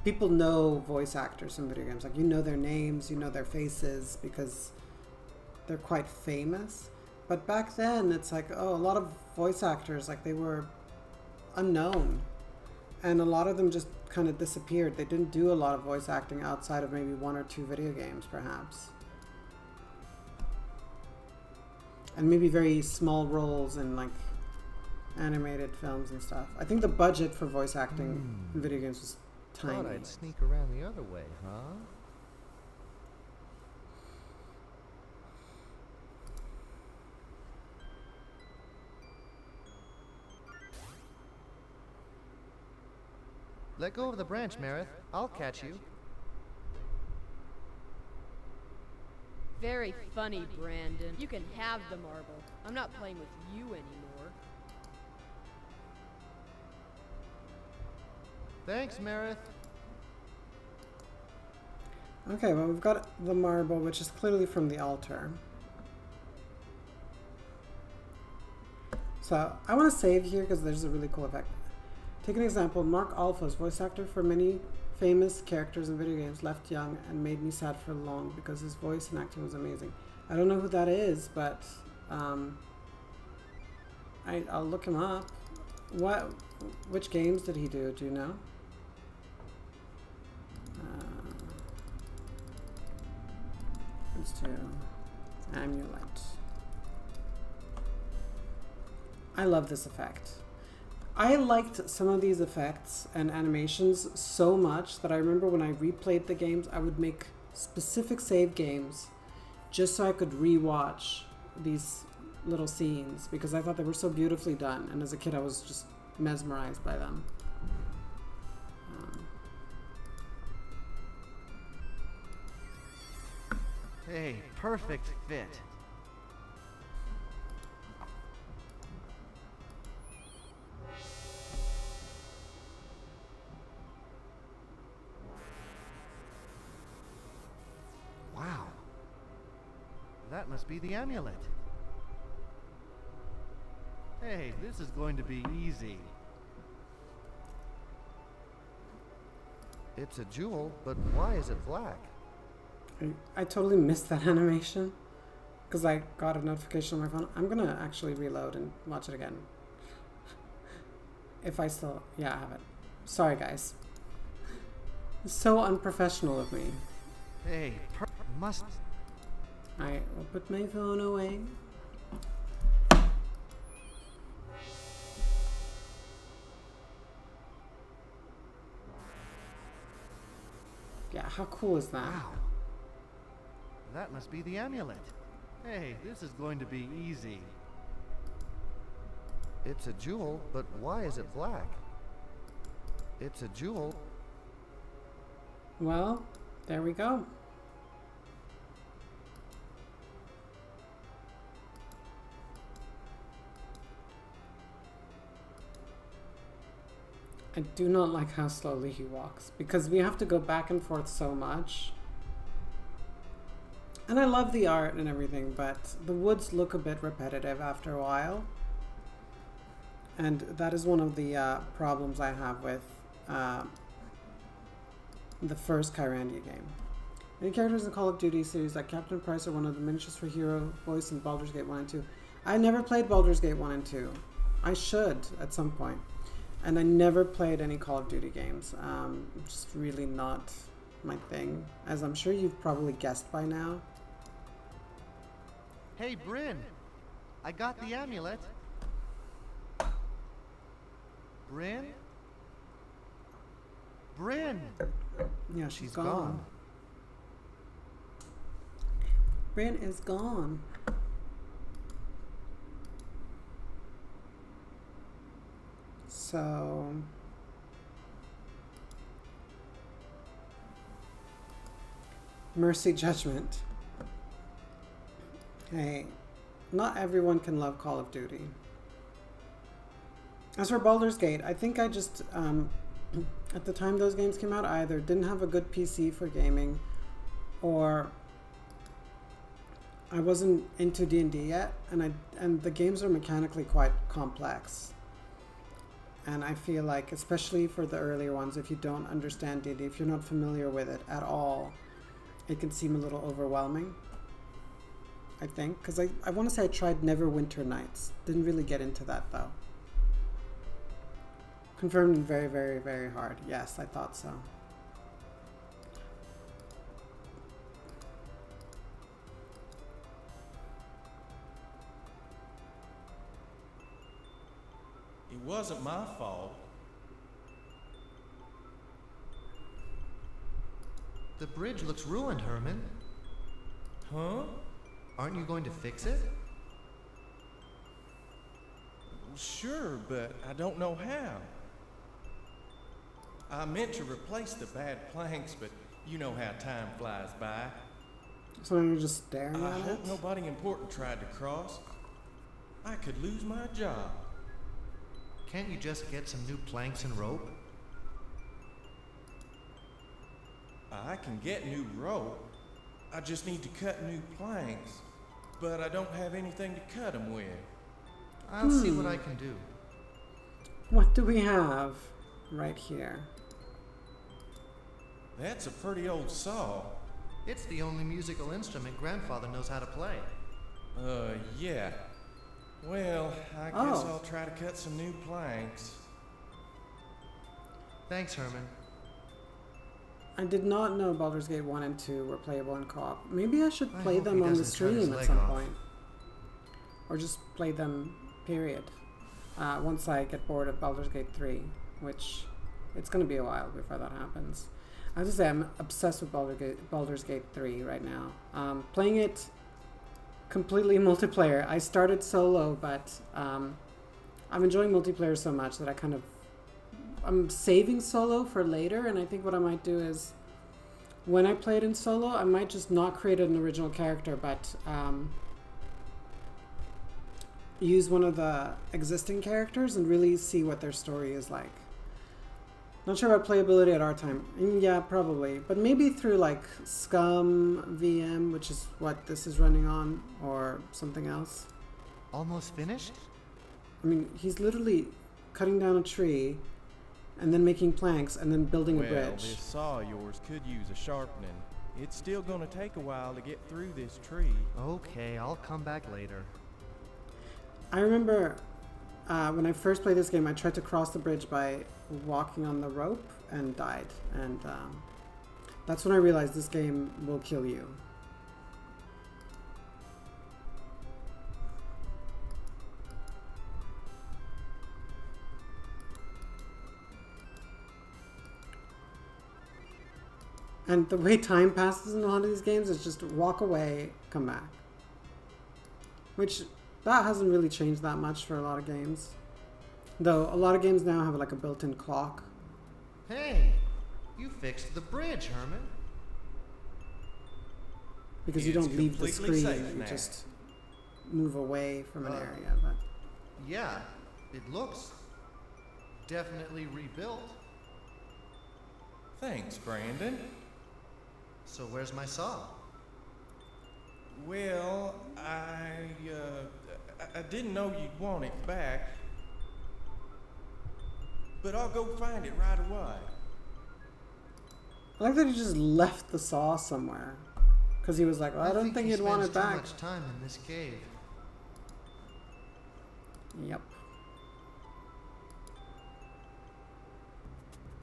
[SPEAKER 1] people know voice actors in video games. Like you know their names, you know their faces because they're quite famous. But back then, it's like, oh, a lot of voice actors, like they were unknown. And a lot of them just kind of disappeared. They didn't do a lot of voice acting outside of maybe 1 or 2 video games, perhaps. And maybe very small roles in like animated films and stuff. I think the budget for voice acting in video games was tiny.
[SPEAKER 5] Thought I'd sneak around the other way, huh? Let go of the branch, Marith. I'll catch you.
[SPEAKER 8] Very funny, Brandon. You can have the marble. I'm not playing with you anymore.
[SPEAKER 5] Thanks, Marith.
[SPEAKER 1] Okay, well, we've got the marble, which is clearly from the altar. So I want to save here because there's a really cool effect. Take an example. Mark Alpha's voice actor for many famous characters in video games left young and made me sad for long because his voice and acting was amazing. I don't know who that is, but I'll look him up. Which games did he do? Do you know? Let's do Amulet. I love this effect. I liked some of these effects and animations so much that I remember when I replayed the games, I would make specific save games just so I could rewatch these little scenes because I thought they were so beautifully done. And as a kid, I was just mesmerized by them.
[SPEAKER 5] Hey, perfect fit. Wow. That must be the amulet. Hey, this is going to be easy. It's a jewel, but why is it black?
[SPEAKER 1] I totally missed that animation because I got a notification on my phone. I'm going to actually reload and watch it again. If I still... Yeah, I have it. Sorry, guys. It's so unprofessional of me.
[SPEAKER 5] Hey, must...
[SPEAKER 1] I will put my phone away. Yeah, how cool is that?
[SPEAKER 5] Wow. That must be the amulet. Hey, this is going to be easy. It's a jewel, but why is it black? It's a jewel.
[SPEAKER 1] Well, there we go. I do not like how slowly he walks because we have to go back and forth so much. And I love the art and everything, but the woods look a bit repetitive after a while. And that is one of the problems I have with the first Kyrandia game. Many characters in Call of Duty series like Captain Price are one of the miniatures for hero voice in Baldur's Gate 1 and 2. I never played Baldur's Gate 1 and 2. I should at some point. And I never played any Call of Duty games. Just really not my thing, as I'm sure you've probably guessed by now.
[SPEAKER 5] Hey, Bryn. I got the amulet. Bryn? Bryn!
[SPEAKER 1] Yeah,
[SPEAKER 5] She's
[SPEAKER 1] gone.
[SPEAKER 5] gone.
[SPEAKER 1] Bryn is gone. So mercy judgment. Hey, not everyone can love Call of Duty. As for Baldur's Gate, I think I just at the time those games came out, I either didn't have a good PC for gaming, or I wasn't into D&D yet, and the games are mechanically quite complex. And I feel like, especially for the earlier ones, if you don't understand D&D, if you're not familiar with it at all, it can seem a little overwhelming, I think. Because I want to say I tried Neverwinter Nights. Didn't really get into that, though. Confirmed very, very, very hard. Yes, I thought so.
[SPEAKER 3] It wasn't my fault.
[SPEAKER 5] The bridge looks ruined, Herman.
[SPEAKER 3] Huh?
[SPEAKER 5] Aren't you going to fix it?
[SPEAKER 3] Sure, but I don't know how. I meant to replace the bad planks, but you know how time flies by.
[SPEAKER 1] So you're just staring
[SPEAKER 3] I
[SPEAKER 1] at
[SPEAKER 3] hope
[SPEAKER 1] it?
[SPEAKER 3] nobody important tried to cross. I could lose my job.
[SPEAKER 5] Can't you just get some new planks and rope?
[SPEAKER 3] I can get new rope. I just need to cut new planks. But I don't have anything to cut them with.
[SPEAKER 5] I'll see what I can do.
[SPEAKER 1] What do we have right here?
[SPEAKER 3] That's a pretty old saw.
[SPEAKER 5] It's the only musical instrument Grandfather knows how to play.
[SPEAKER 3] Yeah. Well, I guess I'll try to cut some new planks.
[SPEAKER 5] Thanks, Herman.
[SPEAKER 1] I did not know Baldur's Gate 1 and 2 were playable in co-op. Maybe I should
[SPEAKER 5] I
[SPEAKER 1] play
[SPEAKER 5] hope
[SPEAKER 1] them
[SPEAKER 5] he
[SPEAKER 1] on the
[SPEAKER 5] doesn't turn his
[SPEAKER 1] stream at
[SPEAKER 5] leg
[SPEAKER 1] some
[SPEAKER 5] off.
[SPEAKER 1] point. Or just play them, period. Once I get bored of Baldur's Gate 3, which it's going to be a while before that happens. I have to say, I'm obsessed with Baldur's Gate 3 right now. Playing it completely multiplayer. I started solo, but I'm enjoying multiplayer so much that I'm saving solo for later, and I think what I might do is, when I play it in solo, I might just not create an original character, but use one of the existing characters and really see what their story is like. Not sure about playability at our time. Yeah, probably. But maybe through like Scum VM, which is what this is running on, or something else.
[SPEAKER 5] Almost finished?
[SPEAKER 1] I mean, he's literally cutting down a tree and then making planks and then building a
[SPEAKER 3] Well,
[SPEAKER 1] bridge.
[SPEAKER 3] this saw of yours could use a sharpening. It's still gonna take a while to get through this tree.
[SPEAKER 5] Okay, I'll come back later.
[SPEAKER 1] I remember when I first played this game, I tried to cross the bridge by walking on the rope and died. And that's when I realized this game will kill you. And the way time passes in a lot of these games is just walk away, come back. Which, that hasn't really changed that much for a lot of games. Though, a lot of games now have like a built-in clock.
[SPEAKER 5] Hey, you fixed the bridge, Herman.
[SPEAKER 1] Because you
[SPEAKER 3] It's
[SPEAKER 1] don't leave the
[SPEAKER 3] completely
[SPEAKER 1] screen,
[SPEAKER 3] safe
[SPEAKER 1] you
[SPEAKER 3] now.
[SPEAKER 1] just move away from an area. But
[SPEAKER 5] Yeah, it looks definitely rebuilt.
[SPEAKER 3] Thanks, Brandon.
[SPEAKER 5] So where's my saw?
[SPEAKER 3] Well, I didn't know you'd want it back. But I'll go find it right away.
[SPEAKER 1] I like that he just left the saw somewhere. Because he was like, well, I don't think
[SPEAKER 5] he
[SPEAKER 1] he'd want
[SPEAKER 5] spends
[SPEAKER 1] it back.
[SPEAKER 5] too much time in this cave.
[SPEAKER 1] Yep.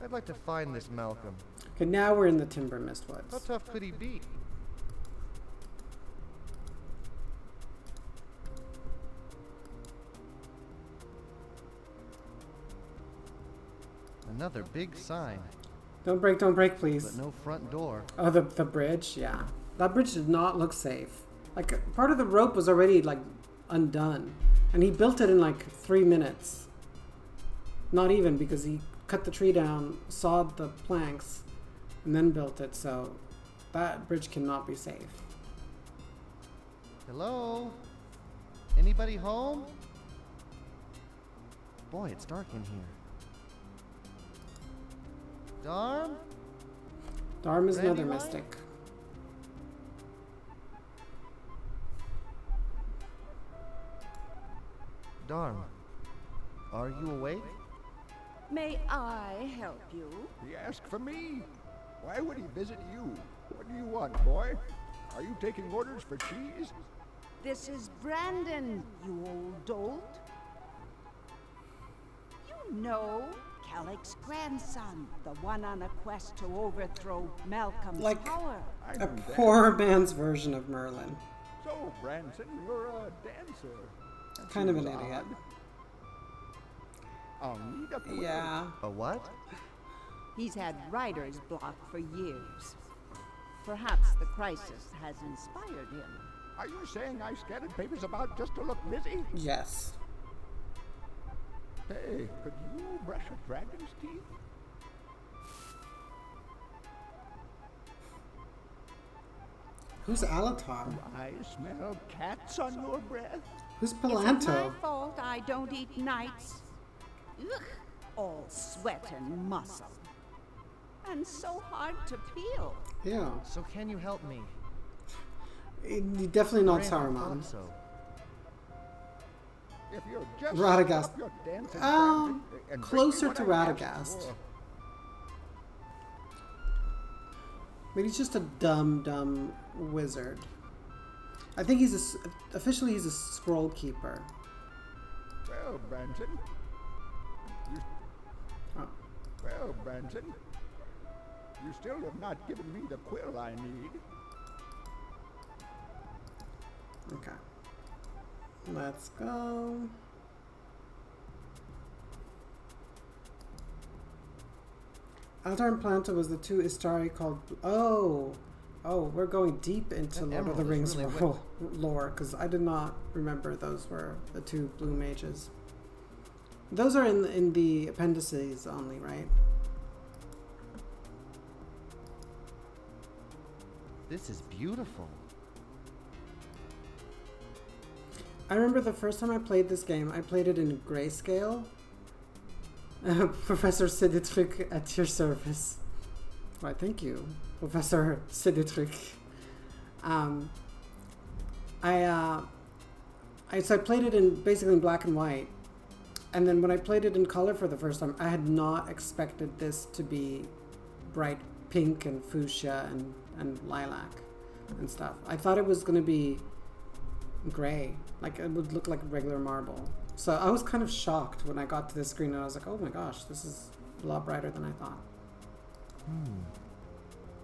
[SPEAKER 5] I'd like to find this Malcolm.
[SPEAKER 1] Okay, now we're in the Timber Mist
[SPEAKER 5] How
[SPEAKER 1] Woods.
[SPEAKER 5] tough could he be? Another big sign,
[SPEAKER 1] Don't break, please.
[SPEAKER 5] but no front door.
[SPEAKER 1] Oh, the bridge? Yeah. That bridge did not look safe. Like, part of the rope was already, like, undone. And he built it in, like, 3 minutes. Not even, because he cut the tree down, sawed the planks, and then built it. So, that bridge cannot be safe.
[SPEAKER 5] Hello? Anybody home? Boy, it's dark in here. Darm?
[SPEAKER 1] Darm is another
[SPEAKER 5] Brandywine?
[SPEAKER 1] mystic.
[SPEAKER 5] Darm, are you awake?
[SPEAKER 9] May I help you?
[SPEAKER 10] He asked for me. Why would he visit you? What do you want, boy? Are you taking orders for cheese?
[SPEAKER 9] This is Brandon, you old dolt. You know, Kellick's grandson, the one on a quest to overthrow Malcolm's
[SPEAKER 1] Like-
[SPEAKER 9] power.
[SPEAKER 10] I
[SPEAKER 1] A
[SPEAKER 10] knew that.
[SPEAKER 1] poor man's version of Merlin.
[SPEAKER 10] So, Branson, you're a dancer. That
[SPEAKER 1] Kind of an
[SPEAKER 10] seems
[SPEAKER 1] idiot.
[SPEAKER 10] odd. I'll need a quill.
[SPEAKER 1] Yeah.
[SPEAKER 5] A what?
[SPEAKER 9] He's had writer's block for years. Perhaps the crisis has inspired him.
[SPEAKER 10] Are you saying I scattered papers about just to look busy?
[SPEAKER 1] Yes.
[SPEAKER 10] Hey, could you brush a dragon's teeth?
[SPEAKER 1] Who's Alatar?
[SPEAKER 10] I smell cats on your breath.
[SPEAKER 1] Who's
[SPEAKER 9] Is it my
[SPEAKER 1] Palanto?
[SPEAKER 9] fault I don't eat nights? Ugh, all sweat and muscle. And so hard to peel.
[SPEAKER 1] Yeah.
[SPEAKER 5] So can you help me?
[SPEAKER 1] Definitely not
[SPEAKER 5] Brandon
[SPEAKER 1] Saruman.
[SPEAKER 5] thought so.
[SPEAKER 10] If you're just
[SPEAKER 1] Radagast.
[SPEAKER 10] up your dancing
[SPEAKER 1] Um,
[SPEAKER 10] practice and
[SPEAKER 1] closer
[SPEAKER 10] bring
[SPEAKER 1] to
[SPEAKER 10] me what I asked
[SPEAKER 1] Radagast.
[SPEAKER 10] for.
[SPEAKER 1] But he's just a dumb wizard. I think he's officially he's a scroll keeper.
[SPEAKER 10] Well, Branson.
[SPEAKER 1] Oh.
[SPEAKER 10] Well, Branson. You still have not given me the quill I need.
[SPEAKER 1] Okay. Let's go. Alatar and Planta was the two Istari called. Oh, we're going deep into
[SPEAKER 5] That
[SPEAKER 1] Lord of the
[SPEAKER 5] emerald
[SPEAKER 1] Rings
[SPEAKER 5] is really
[SPEAKER 1] lore because I did not remember those were the two blue mages. Those are in the appendices only, right?
[SPEAKER 5] This is beautiful.
[SPEAKER 1] I remember the first time I played this game, I played it in grayscale. Professor Siditrik at your service. Why, thank you, Professor Siditrik. So I played it in basically in black and white. And then when I played it in color for the first time, I had not expected this to be bright pink and fuchsia and lilac and stuff. I thought it was going to be gray, like it would look like regular marble. So I was kind of shocked when I got to this screen and I was like, oh my gosh, this is a lot brighter than I thought.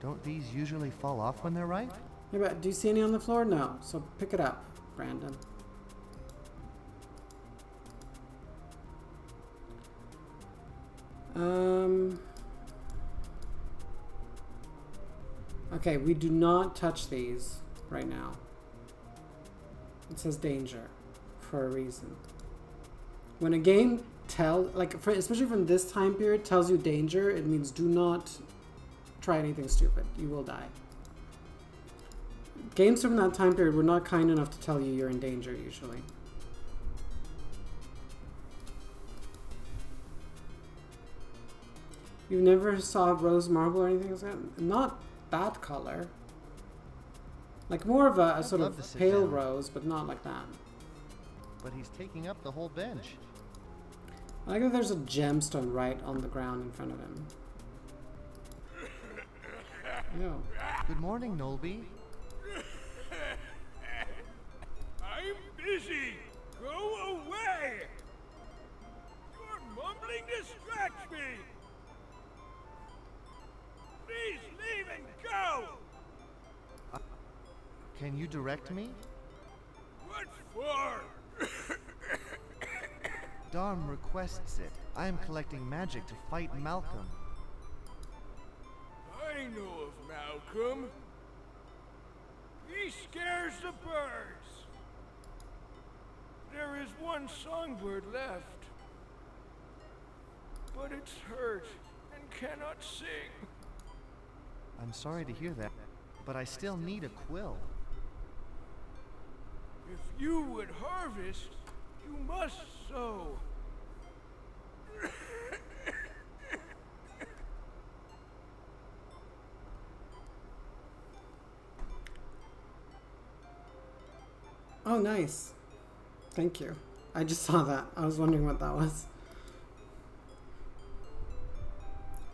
[SPEAKER 5] Don't these usually fall off when they're ripe?
[SPEAKER 1] Yeah, but do you see any on the floor? No. So pick it up, Brandon. Okay, we do not touch these right now. It says danger for a reason. When a game especially from this time period, tells you danger, it means do not try anything stupid. You will die. Games from that time period were not kind enough to tell you you're in danger usually. You never saw rose marble or anything like that? Not that color. Like more of a sort
[SPEAKER 5] love to
[SPEAKER 1] of
[SPEAKER 5] sit
[SPEAKER 1] pale
[SPEAKER 5] down.
[SPEAKER 1] rose, but not like that.
[SPEAKER 5] But he's taking up the whole bench.
[SPEAKER 1] I like that there's a gemstone right on the ground in front of him. Ew.
[SPEAKER 5] Good morning, Nolby.
[SPEAKER 11] I'm busy. Go away. Your mumbling distracts me.
[SPEAKER 5] Can you direct me?
[SPEAKER 11] What for?
[SPEAKER 5] Darm requests it. I am collecting magic to fight Malcolm.
[SPEAKER 11] I know of Malcolm. He scares the birds. There is one songbird left, but it's hurt and cannot sing.
[SPEAKER 5] I'm sorry to hear that, but I still need a quill.
[SPEAKER 11] If you would harvest, you must sow.
[SPEAKER 1] Oh, nice. Thank you. I just saw that. I was wondering what that was.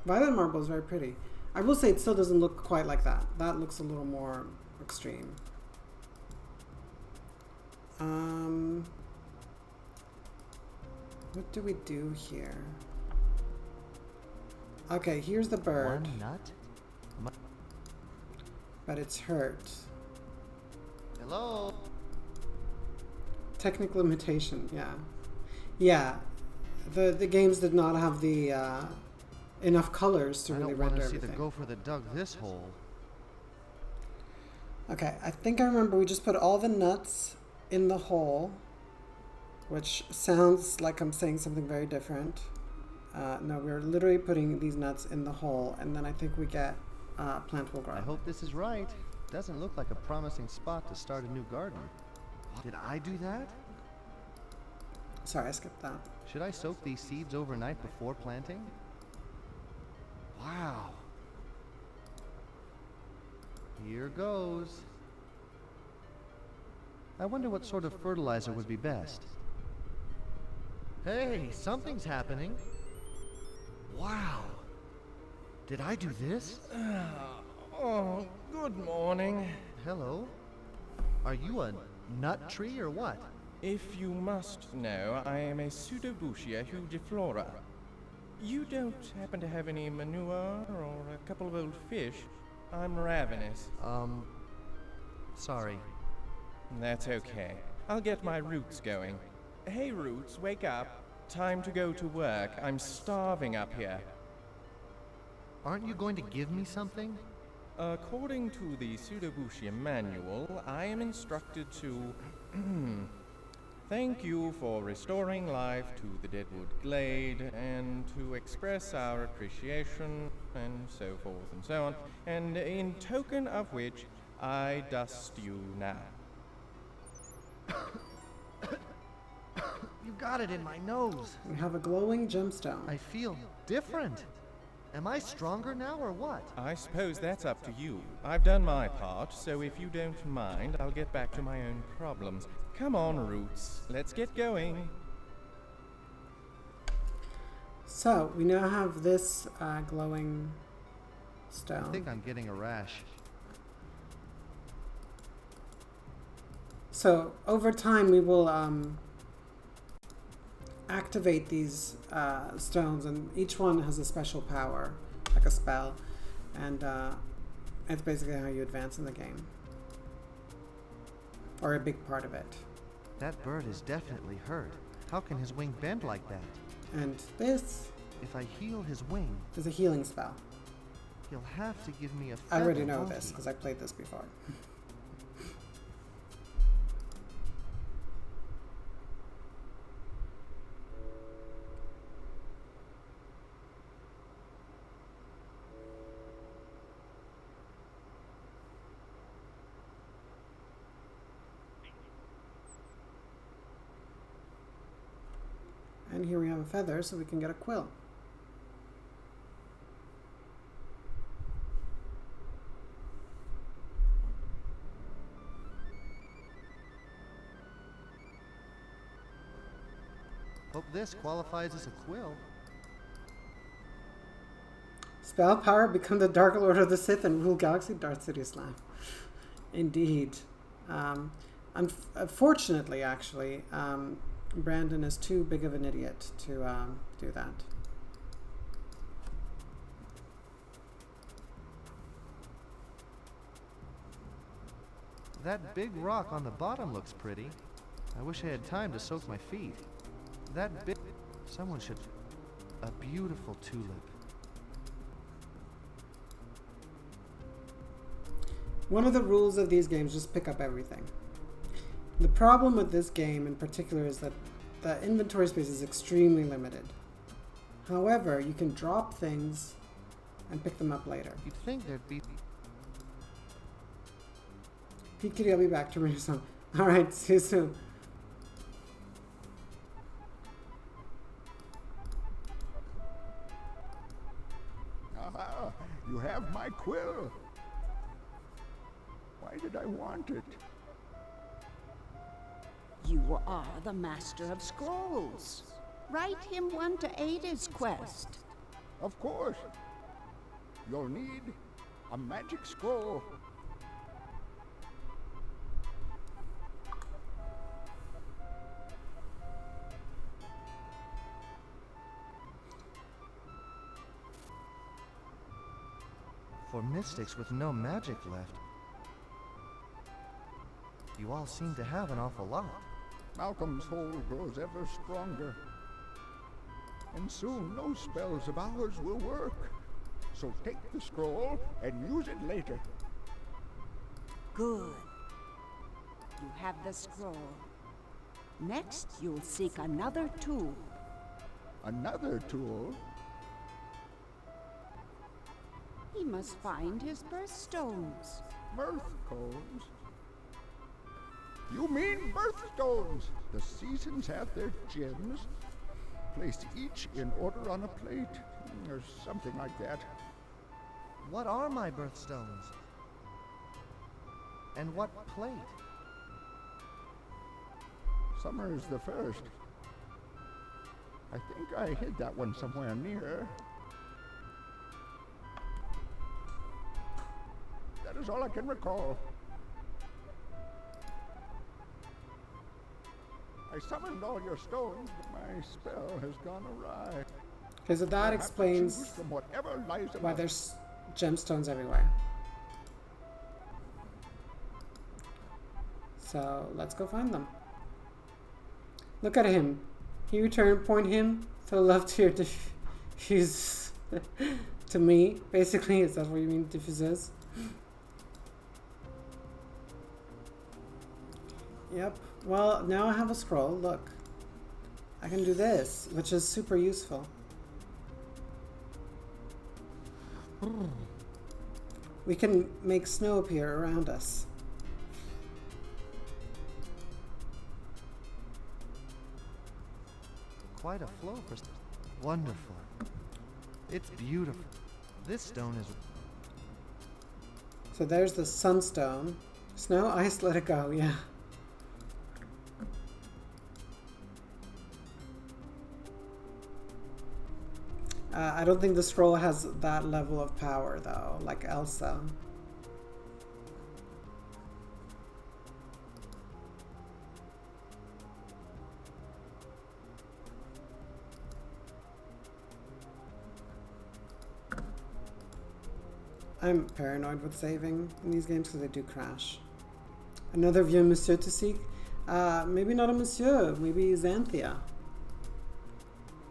[SPEAKER 1] Violet marble is very pretty. I will say it still doesn't look quite like that. That looks a little more extreme. What do we do here? Okay, here's the bird.
[SPEAKER 5] One nut?
[SPEAKER 1] But it's hurt.
[SPEAKER 5] Hello?
[SPEAKER 1] Technical limitation, yeah. Yeah, the games did not have the enough colors to really render everything.
[SPEAKER 5] I don't want to see the gopher that dug this hole.
[SPEAKER 1] Okay, I think I remember we just put all the nuts in the hole, which sounds like I'm saying something very different. No, we're literally putting these nuts in the hole, and then I think we get plant will grow.
[SPEAKER 5] I hope this is right. Doesn't look like a promising spot to start a new garden. Did I do that?
[SPEAKER 1] Sorry, I skipped that.
[SPEAKER 5] Should I soak these seeds overnight before planting? Wow. Here goes. I wonder what sort of fertilizer would be best. Hey, something's happening. Wow. Did I do this?
[SPEAKER 3] Oh, good morning.
[SPEAKER 5] Hello. Are you a nut tree or what?
[SPEAKER 3] If you must know, I am a Pseudobutia hugiflora. You don't happen to have any manure or a couple of old fish? I'm ravenous.
[SPEAKER 5] Sorry.
[SPEAKER 3] That's okay. I'll get my roots going. Hey, Roots, wake up. Time to go to work. I'm starving up here.
[SPEAKER 5] Aren't you going to give me something?
[SPEAKER 3] According to the Pseudobutia manual, I am instructed to thank you for restoring life to the Deadwood Glade, and to express our appreciation, and so forth and so on, and in token of which, I dust you now.
[SPEAKER 5] You got it in my nose.
[SPEAKER 1] We have a glowing gemstone.
[SPEAKER 5] I feel different. Am I stronger now or what?
[SPEAKER 3] I suppose that's up to you. I've done my part, so if you don't mind, I'll get back to my own problems. Come on, Roots. Let's get going.
[SPEAKER 1] So, we now have this glowing stone.
[SPEAKER 5] I think I'm getting a rash.
[SPEAKER 1] So, over time, we will activate these stones, and each one has a special power, like a spell, and it's basically how you advance in the game, or a big part of it.
[SPEAKER 5] That bird is definitely hurt. How can his wing bend like that?
[SPEAKER 1] And this,
[SPEAKER 5] if I heal his wing,
[SPEAKER 1] is a healing spell.
[SPEAKER 5] He'll have to give me a feather.
[SPEAKER 1] I already know this because I played this before. And here we have a feather, so we can get a quill.
[SPEAKER 5] Hope this qualifies as a quill.
[SPEAKER 1] Spell power, become the Dark Lord of the Sith and rule Galaxy Darth Sidious Slam. Indeed. Unfortunately, actually, Brandon is too big of an idiot to do that.
[SPEAKER 5] That big rock on the bottom looks pretty. I wish I had time to soak my feet. That big... Someone should... A beautiful tulip.
[SPEAKER 1] One of the rules of these games, just pick up everything. The problem with this game in particular is that the inventory space is extremely limited. However, you can drop things and pick them up later.
[SPEAKER 5] You'd think there'd be...
[SPEAKER 1] Pete Kitty, I'll be back to read your song. Alright, see you soon.
[SPEAKER 10] Aha! You have my quill. Why did I want it?
[SPEAKER 9] You are the Master of Scrolls. Write him one to aid his quest.
[SPEAKER 10] Of course. You'll need a magic scroll.
[SPEAKER 5] For mystics with no magic left, you all seem to have an awful lot.
[SPEAKER 10] Malcolm's hold grows ever stronger. And soon no spells of ours will work. So take the scroll and use it later.
[SPEAKER 9] Good. You have the scroll. Next, you'll seek another tool.
[SPEAKER 10] Another tool?
[SPEAKER 9] He must find his birthstones.
[SPEAKER 10] Birthstones? You mean birthstones! The seasons have their gems. Place each in order on a plate, or something like that.
[SPEAKER 5] What are my birthstones? And what plate?
[SPEAKER 10] Summer's the first. I think I hid that one somewhere near. That is all I can recall. I summoned all your stones, but my spell has gone awry.
[SPEAKER 1] Okay, so that explains
[SPEAKER 10] From whatever lies
[SPEAKER 1] why
[SPEAKER 10] above.
[SPEAKER 1] there's gemstones everywhere. So let's go find them. Look at him. He returned, point him to love to your diffuse to me. Basically, is that what you mean diffuses? Yep. Well, now I have a scroll. Look. I can do this, which is super useful. We can make snow appear around us.
[SPEAKER 5] Quite a flow for... Wonderful. It's beautiful. This stone is...
[SPEAKER 1] So there's the sunstone. Snow, ice, let it go, yeah. I don't think the scroll has that level of power, though, like Elsa. I'm paranoid with saving in these games because they do crash. Another vieux monsieur to seek? Maybe not a monsieur, maybe Xanthia.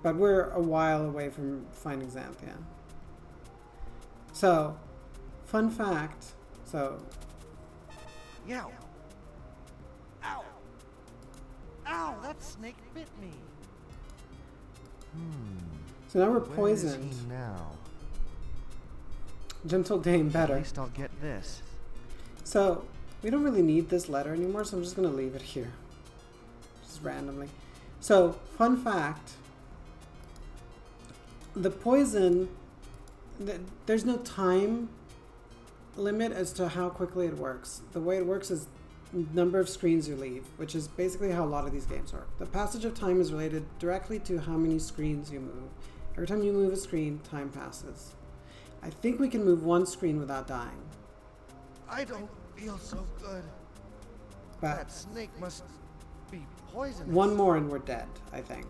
[SPEAKER 1] But we're a while away from finding Xanthia. So, fun fact. So,
[SPEAKER 5] Yow! Ow! Ow! That snake bit me!
[SPEAKER 1] so now we're
[SPEAKER 5] Where is
[SPEAKER 1] poisoned.
[SPEAKER 5] he now?
[SPEAKER 1] Gentle Dame
[SPEAKER 5] At
[SPEAKER 1] better.
[SPEAKER 5] least I'll get this.
[SPEAKER 1] So, we don't really need this letter anymore, so I'm just going to leave it here. Just randomly. So, fun fact. The poison, there's no time limit as to how quickly it works. The way it works is number of screens you leave, which is basically how a lot of these games work. The passage of time is related directly to how many screens you move. Every time you move a screen, time passes. I think we can move one screen without dying.
[SPEAKER 5] I don't feel so good.
[SPEAKER 1] But
[SPEAKER 5] That snake must be poisonous.
[SPEAKER 1] one more and we're dead, I think.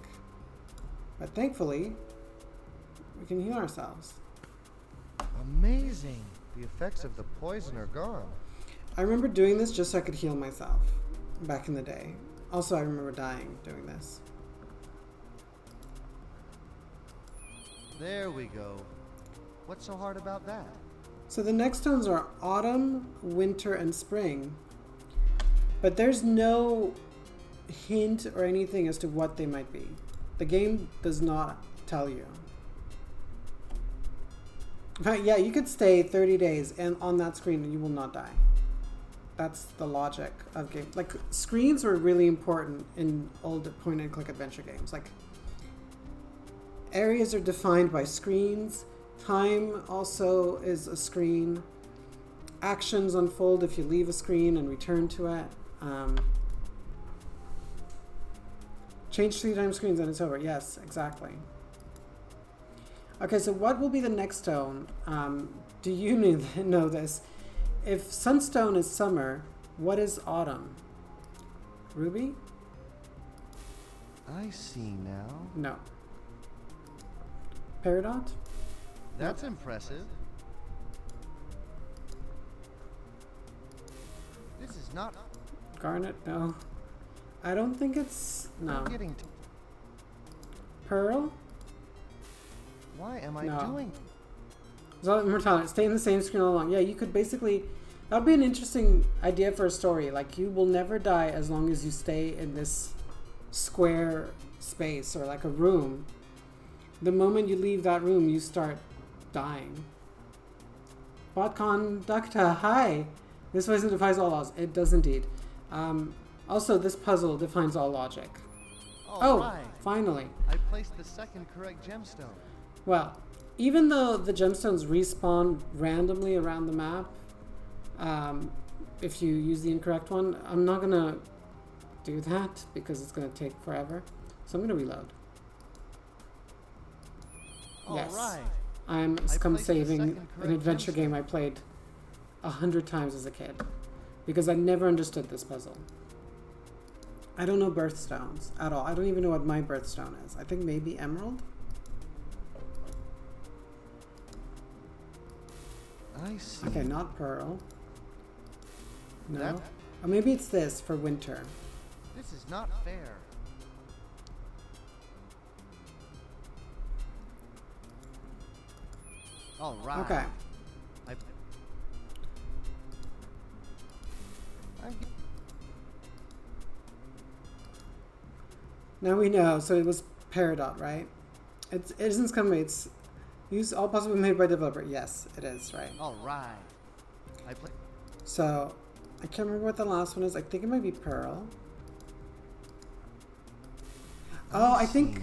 [SPEAKER 1] But thankfully, we can heal ourselves.
[SPEAKER 5] Amazing. The effects of the poison are gone.
[SPEAKER 1] I remember doing this just so I could heal myself back in the day. Also, I remember dying doing this.
[SPEAKER 5] There we go. What's so hard about that?
[SPEAKER 1] So the next tones are autumn, winter, and spring. But there's no hint or anything as to what they might be. The game does not tell you. Yeah, you could stay 30 days and on that screen and you will not die. That's the logic of game. Like, screens were really important in old point-and-click adventure games. Like, areas are defined by screens. Time also is a screen. Actions unfold if you leave a screen and return to it. Change 3 times screens and it's over. Yes, exactly. Okay, so what will be the next stone? Do you know this? If sunstone is summer, what is autumn? Ruby?
[SPEAKER 5] I see now.
[SPEAKER 1] No. Peridot?
[SPEAKER 5] That's impressive. This is not...
[SPEAKER 1] Garnet? No. I don't think it's... No.
[SPEAKER 5] Getting
[SPEAKER 1] Pearl?
[SPEAKER 5] Why am I
[SPEAKER 1] No.
[SPEAKER 5] doing...
[SPEAKER 1] Immortality. Stay in the same screen all along. Yeah, you could basically... That would be an interesting idea for a story. Like, you will never die as long as you stay in this square space or like a room. The moment you leave that room, you start dying. Bot conducta, hi! This poison defies all laws. It does indeed. Also, this puzzle defines all logic.
[SPEAKER 5] All right.
[SPEAKER 1] Finally.
[SPEAKER 5] I placed the second correct gemstone.
[SPEAKER 1] Well, even though the gemstones respawn randomly around the map, if you use the incorrect one, I'm not gonna do that because it's gonna take forever. So I'm gonna reload. Yes.
[SPEAKER 5] Alright.
[SPEAKER 1] I'm scum saving an adventure game I played 100 times as a kid because I never understood this puzzle. I don't know birthstones at all. I don't even know what my birthstone is. I think maybe emerald?
[SPEAKER 5] I see.
[SPEAKER 1] Okay, not pearl. No.
[SPEAKER 5] That-
[SPEAKER 1] Or maybe it's this for winter.
[SPEAKER 5] This is not fair. All right.
[SPEAKER 1] Okay. Now we know. So it was Peridot, right? It isn't scummy. It's use all possibly made by developer. Yes, it is, right?
[SPEAKER 5] All right.
[SPEAKER 1] So I can't remember what the last one is. I think it might be pearl. Oh, I think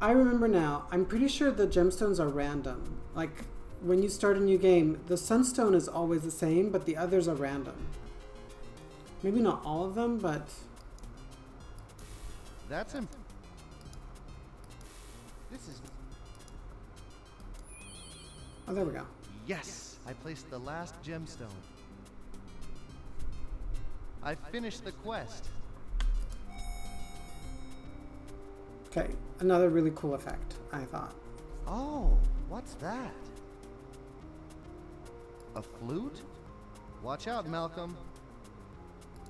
[SPEAKER 1] I remember now. I'm pretty sure the gemstones are random. Like when you start a new game, the sunstone is always the same, but the others are random. Maybe not all of them, but
[SPEAKER 5] That's This is...
[SPEAKER 1] oh, there we go.
[SPEAKER 5] Yes! I placed the last gemstone. I finished the quest.
[SPEAKER 1] Okay, another really cool effect, I thought.
[SPEAKER 5] Oh, what's that? A flute? Watch out, Malcolm.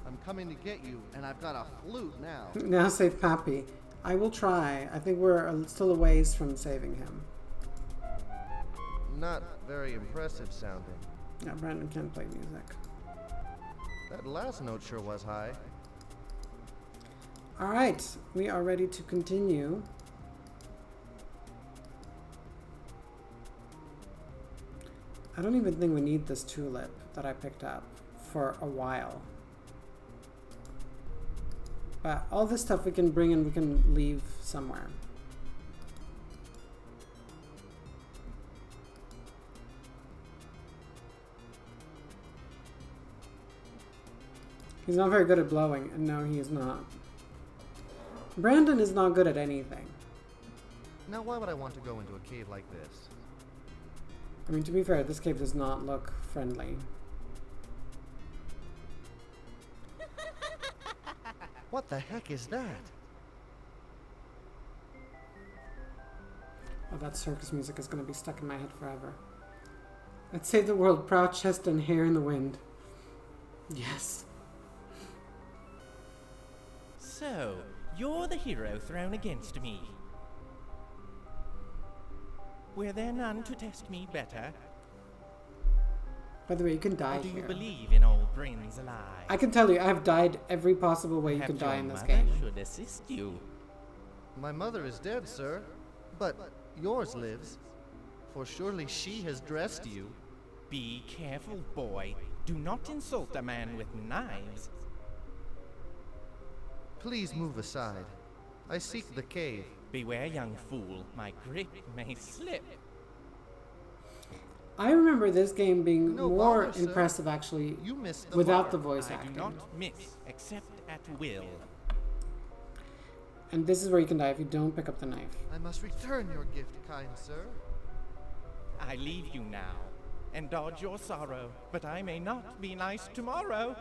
[SPEAKER 5] I'm coming to get you, and I've got a flute now.
[SPEAKER 1] Now save Pappy. I will try. I think we're still a ways from saving him.
[SPEAKER 5] Not very impressive sounding.
[SPEAKER 1] Yeah, Brandon can't play music.
[SPEAKER 5] That last note sure was high.
[SPEAKER 1] All right, we are ready to continue. I don't even think we need this tulip that I picked up for a while. But all this stuff we can bring and we can leave somewhere. He's not very good at blowing, and no, he is not. Brandon is not good at anything.
[SPEAKER 5] Now, why would I want to go into a cave like this?
[SPEAKER 1] I mean, to be fair, this cave does not look friendly.
[SPEAKER 5] What the heck is that?
[SPEAKER 1] Oh, that circus music is going to be stuck in my head forever. Let's save the world, proud chest and hair in the wind. Yes.
[SPEAKER 3] So, you're the hero thrown against me. Were there none to test me better?
[SPEAKER 1] By the way, you can die
[SPEAKER 3] Or do you
[SPEAKER 1] here.
[SPEAKER 3] believe in old Bryn's lie?
[SPEAKER 1] I can tell you, I have died every possible way you can
[SPEAKER 3] Perhaps
[SPEAKER 1] die
[SPEAKER 3] your
[SPEAKER 1] in this
[SPEAKER 3] mother
[SPEAKER 1] game.
[SPEAKER 3] should assist you.
[SPEAKER 5] My mother is dead, sir, but yours lives. For surely she has dressed you.
[SPEAKER 3] Be careful, boy. Do not insult a man with knives.
[SPEAKER 5] Please move aside. I seek the cave.
[SPEAKER 3] Beware, young fool. My grip may slip.
[SPEAKER 1] I remember this game being
[SPEAKER 5] No
[SPEAKER 1] more
[SPEAKER 5] bother, sir.
[SPEAKER 1] impressive, actually,
[SPEAKER 5] You missed the
[SPEAKER 1] without
[SPEAKER 5] mark.
[SPEAKER 1] the voice
[SPEAKER 3] I
[SPEAKER 1] acting.
[SPEAKER 3] do not miss, except at will.
[SPEAKER 1] And this is where you can die if you don't pick up the knife.
[SPEAKER 5] I must return your gift, kind sir.
[SPEAKER 3] I leave you now, and dodge your sorrow, but I may not be nice tomorrow.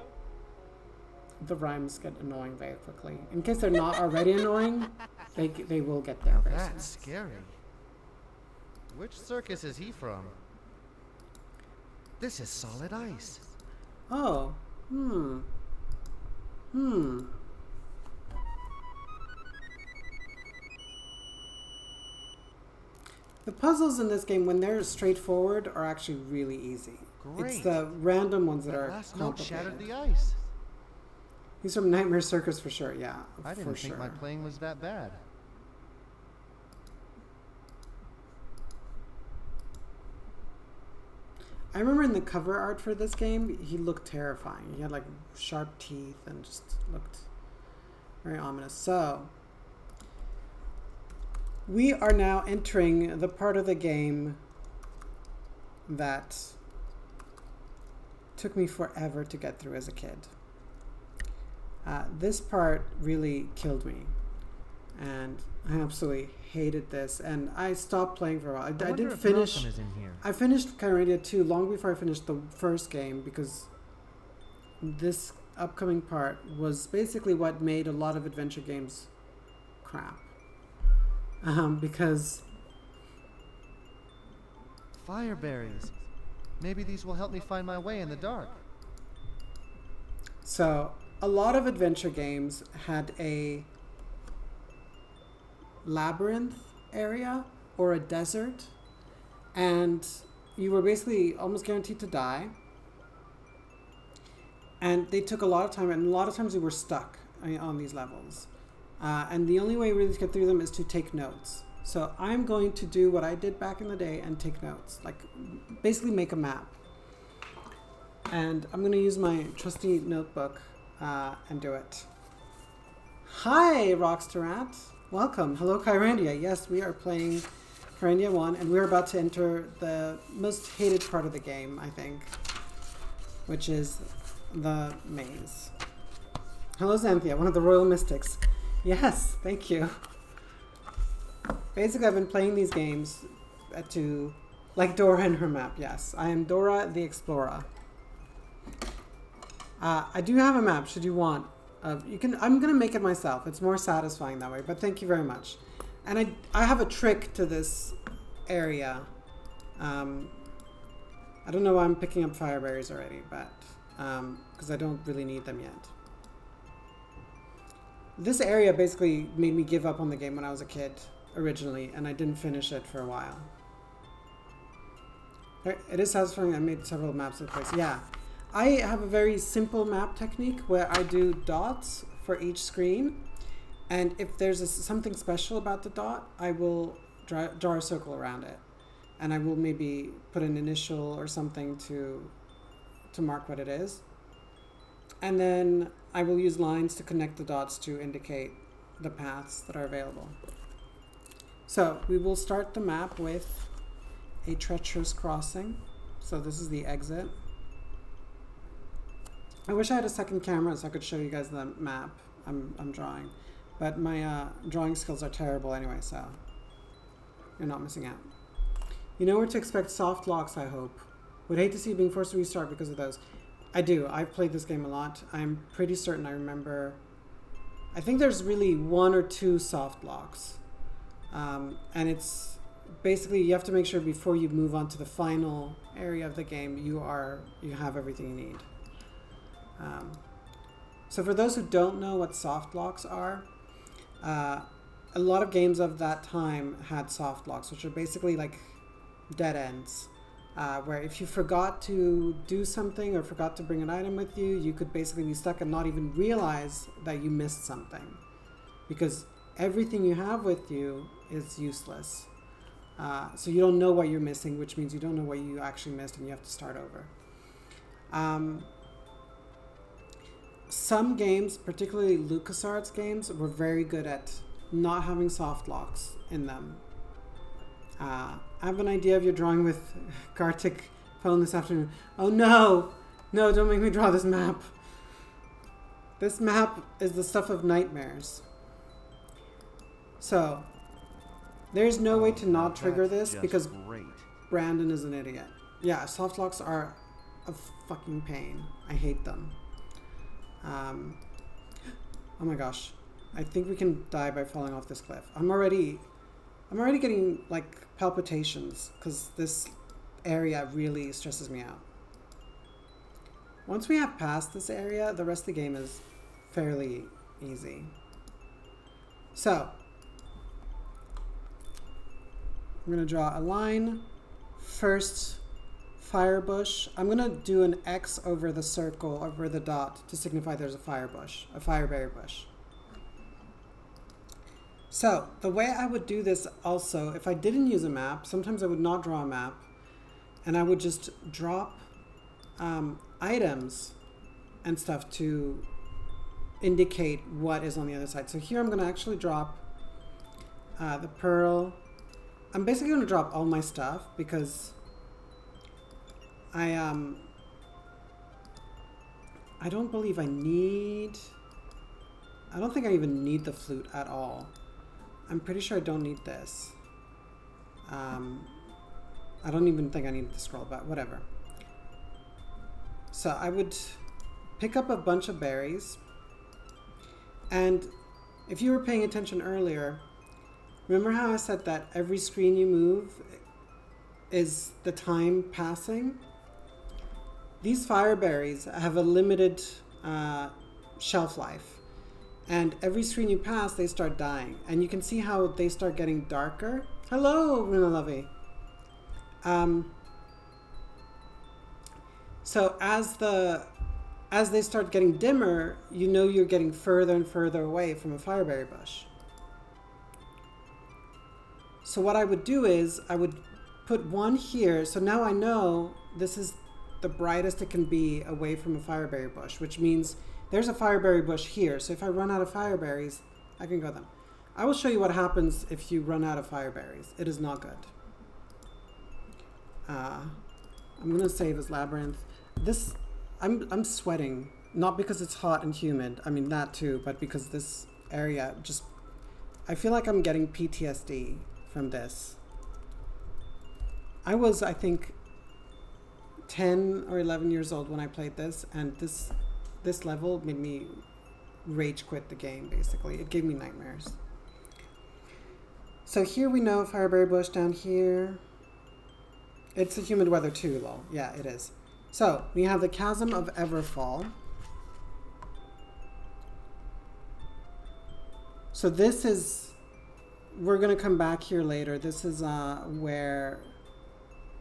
[SPEAKER 1] The rhymes get annoying very quickly. In case they're not already annoying, they will get there very soon.
[SPEAKER 5] That's scary. Which circus is he from? This is solid ice.
[SPEAKER 1] Oh. The puzzles in this game, when they're straightforward, are actually really easy.
[SPEAKER 5] Great.
[SPEAKER 1] It's the random ones that
[SPEAKER 5] That
[SPEAKER 1] are
[SPEAKER 5] last note shattered
[SPEAKER 1] complicated.
[SPEAKER 5] the ice.
[SPEAKER 1] He's from Nightmare Circus for sure, yeah.
[SPEAKER 5] I
[SPEAKER 1] for
[SPEAKER 5] didn't
[SPEAKER 1] sure.
[SPEAKER 5] think my playing was that bad.
[SPEAKER 1] I remember in the cover art for this game, he looked terrifying. He had like sharp teeth and just looked very ominous. So, we are now entering the part of the game that took me forever to get through as a kid. This part really killed me, and I absolutely hated this, and I stopped playing for a while. I didn't finish.
[SPEAKER 5] Malcolm is in here.
[SPEAKER 1] I finished Kyrandia 2 long before I finished the first game, because this upcoming part was basically what made a lot of adventure games crap. Because
[SPEAKER 5] Fireberries. Maybe these will help me find my way in the dark.
[SPEAKER 1] so a lot of adventure games had a labyrinth area or a desert, and you were basically almost guaranteed to die, and they took a lot of time, and a lot of times you were stuck on these levels, and the only way really to get through them is to take notes. So I'm going to do what I did back in the day and take notes, like basically make a map, and I'm going to use my trusty notebook and do it. Hi, Roxterat. Welcome. Hello, Kyrandia. Yes, we are playing Kyrandia 1, and we're about to enter the most hated part of the game, I think, which is the maze. Hello, Xanthia, one of the Royal Mystics. Yes, thank you. Basically, I've been playing these games to, like Dora and her map, yes. I am Dora the Explorer. I do have a map, should you want. I'm going to make it myself. It's more satisfying that way, but thank you very much. And I have a trick to this area. I don't know why I'm picking up fireberries already, but because I don't really need them yet. This area basically made me give up on the game when I was a kid originally, and I didn't finish it for a while. It is satisfying. I made several maps of the place. Yeah. I have a very simple map technique where I do dots for each screen, and if there's something special about the dot, I will draw a circle around it, and I will maybe put an initial or something to mark what it is, and then I will use lines to connect the dots to indicate the paths that are available. So we will start the map with a treacherous crossing. So this is the exit. I wish I had a second camera so I could show you guys the map I'm drawing. But my drawing skills are terrible anyway, so you're not missing out. You know where to expect soft locks, I hope. Would hate to see you being forced to restart because of those. I do. I've played this game a lot. I'm pretty certain I remember. I think there's really 1 or 2 soft locks. And it's basically you have to make sure before you move on to the final area of the game you have everything you need. So for those who don't know what soft locks are, a lot of games of that time had soft locks, which are basically like dead ends, where if you forgot to do something or forgot to bring an item with you, you could basically be stuck and not even realize that you missed something, because everything you have with you is useless. So you don't know what you're missing, which means you don't know what you actually missed and you have to start over. Some games, particularly LucasArts games, were very good at not having soft locks in them. I have an idea of your drawing with Kartik phone this afternoon. Oh no! No, don't make me draw this map. This map is the stuff of nightmares. So, there's no way to not trigger this because Brandon is an idiot. Yeah, soft locks are a fucking pain. I hate them. Oh my gosh. I think we can die by falling off this cliff. I'm already getting like palpitations because this area really stresses me out. Once we have passed this area, the rest of the game is fairly easy. So, I'm going to draw a line. First, fire bush. I'm going to do an X over the circle, over the dot, to signify there's a fire bush, a fireberry bush. So, the way I would do this also, if I didn't use a map, sometimes I would not draw a map, and I would just drop items and stuff to indicate what is on the other side. So here I'm going to actually drop the pearl. I'm basically going to drop all my stuff because I don't believe I don't think I even need the flute at all. I'm pretty sure I don't need this. I don't even think I need the scroll, but whatever. So I would pick up a bunch of berries, and if you were paying attention earlier, remember how I said that every screen you move is the time passing? These fire berries have a limited shelf life, and every screen you pass, they start dying, and you can see how they start getting darker. Hello, Runa Lovey. So as they start getting dimmer, you know you're getting further and further away from a fireberry bush. So what I would do is I would put one here. So now I know this is the brightest it can be away from a fireberry bush, which means there's a fireberry bush here. So if I run out of fireberries, I can go them. I will show you what happens if you run out of fireberries. It is not good. I'm gonna save as labyrinth. I'm sweating, not because it's hot and humid. I mean that too, but because this area just, I feel like I'm getting PTSD from this. I was, I think, 10 or 11 years old when I played this, and this level made me rage quit the game, basically. It gave me nightmares. So here we know fireberry bush down here. It's a humid weather too, lol. Yeah, it is. So we have the chasm of Everfall. So this is, we're gonna come back here later. This is where,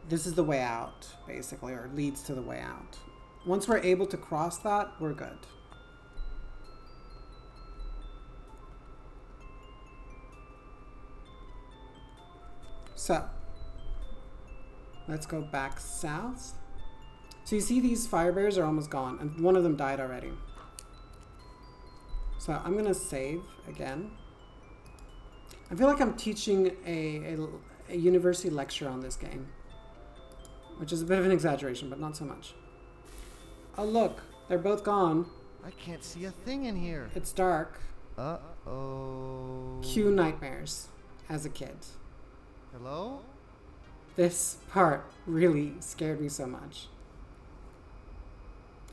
[SPEAKER 1] this is the way out, basically, or leads to the way out. Once we're able to cross that, we're good. So, let's go back south. So you see these fire bears are almost gone, and one of them died already. So I'm gonna save again. I feel like I'm teaching a university lecture on this game, which is a bit of an exaggeration, but not so much. Oh look, they're both gone.
[SPEAKER 5] I can't see a thing in here.
[SPEAKER 1] It's dark.
[SPEAKER 5] Uh-oh.
[SPEAKER 1] Cue nightmares as a kid.
[SPEAKER 5] Hello?
[SPEAKER 1] This part really scared me so much.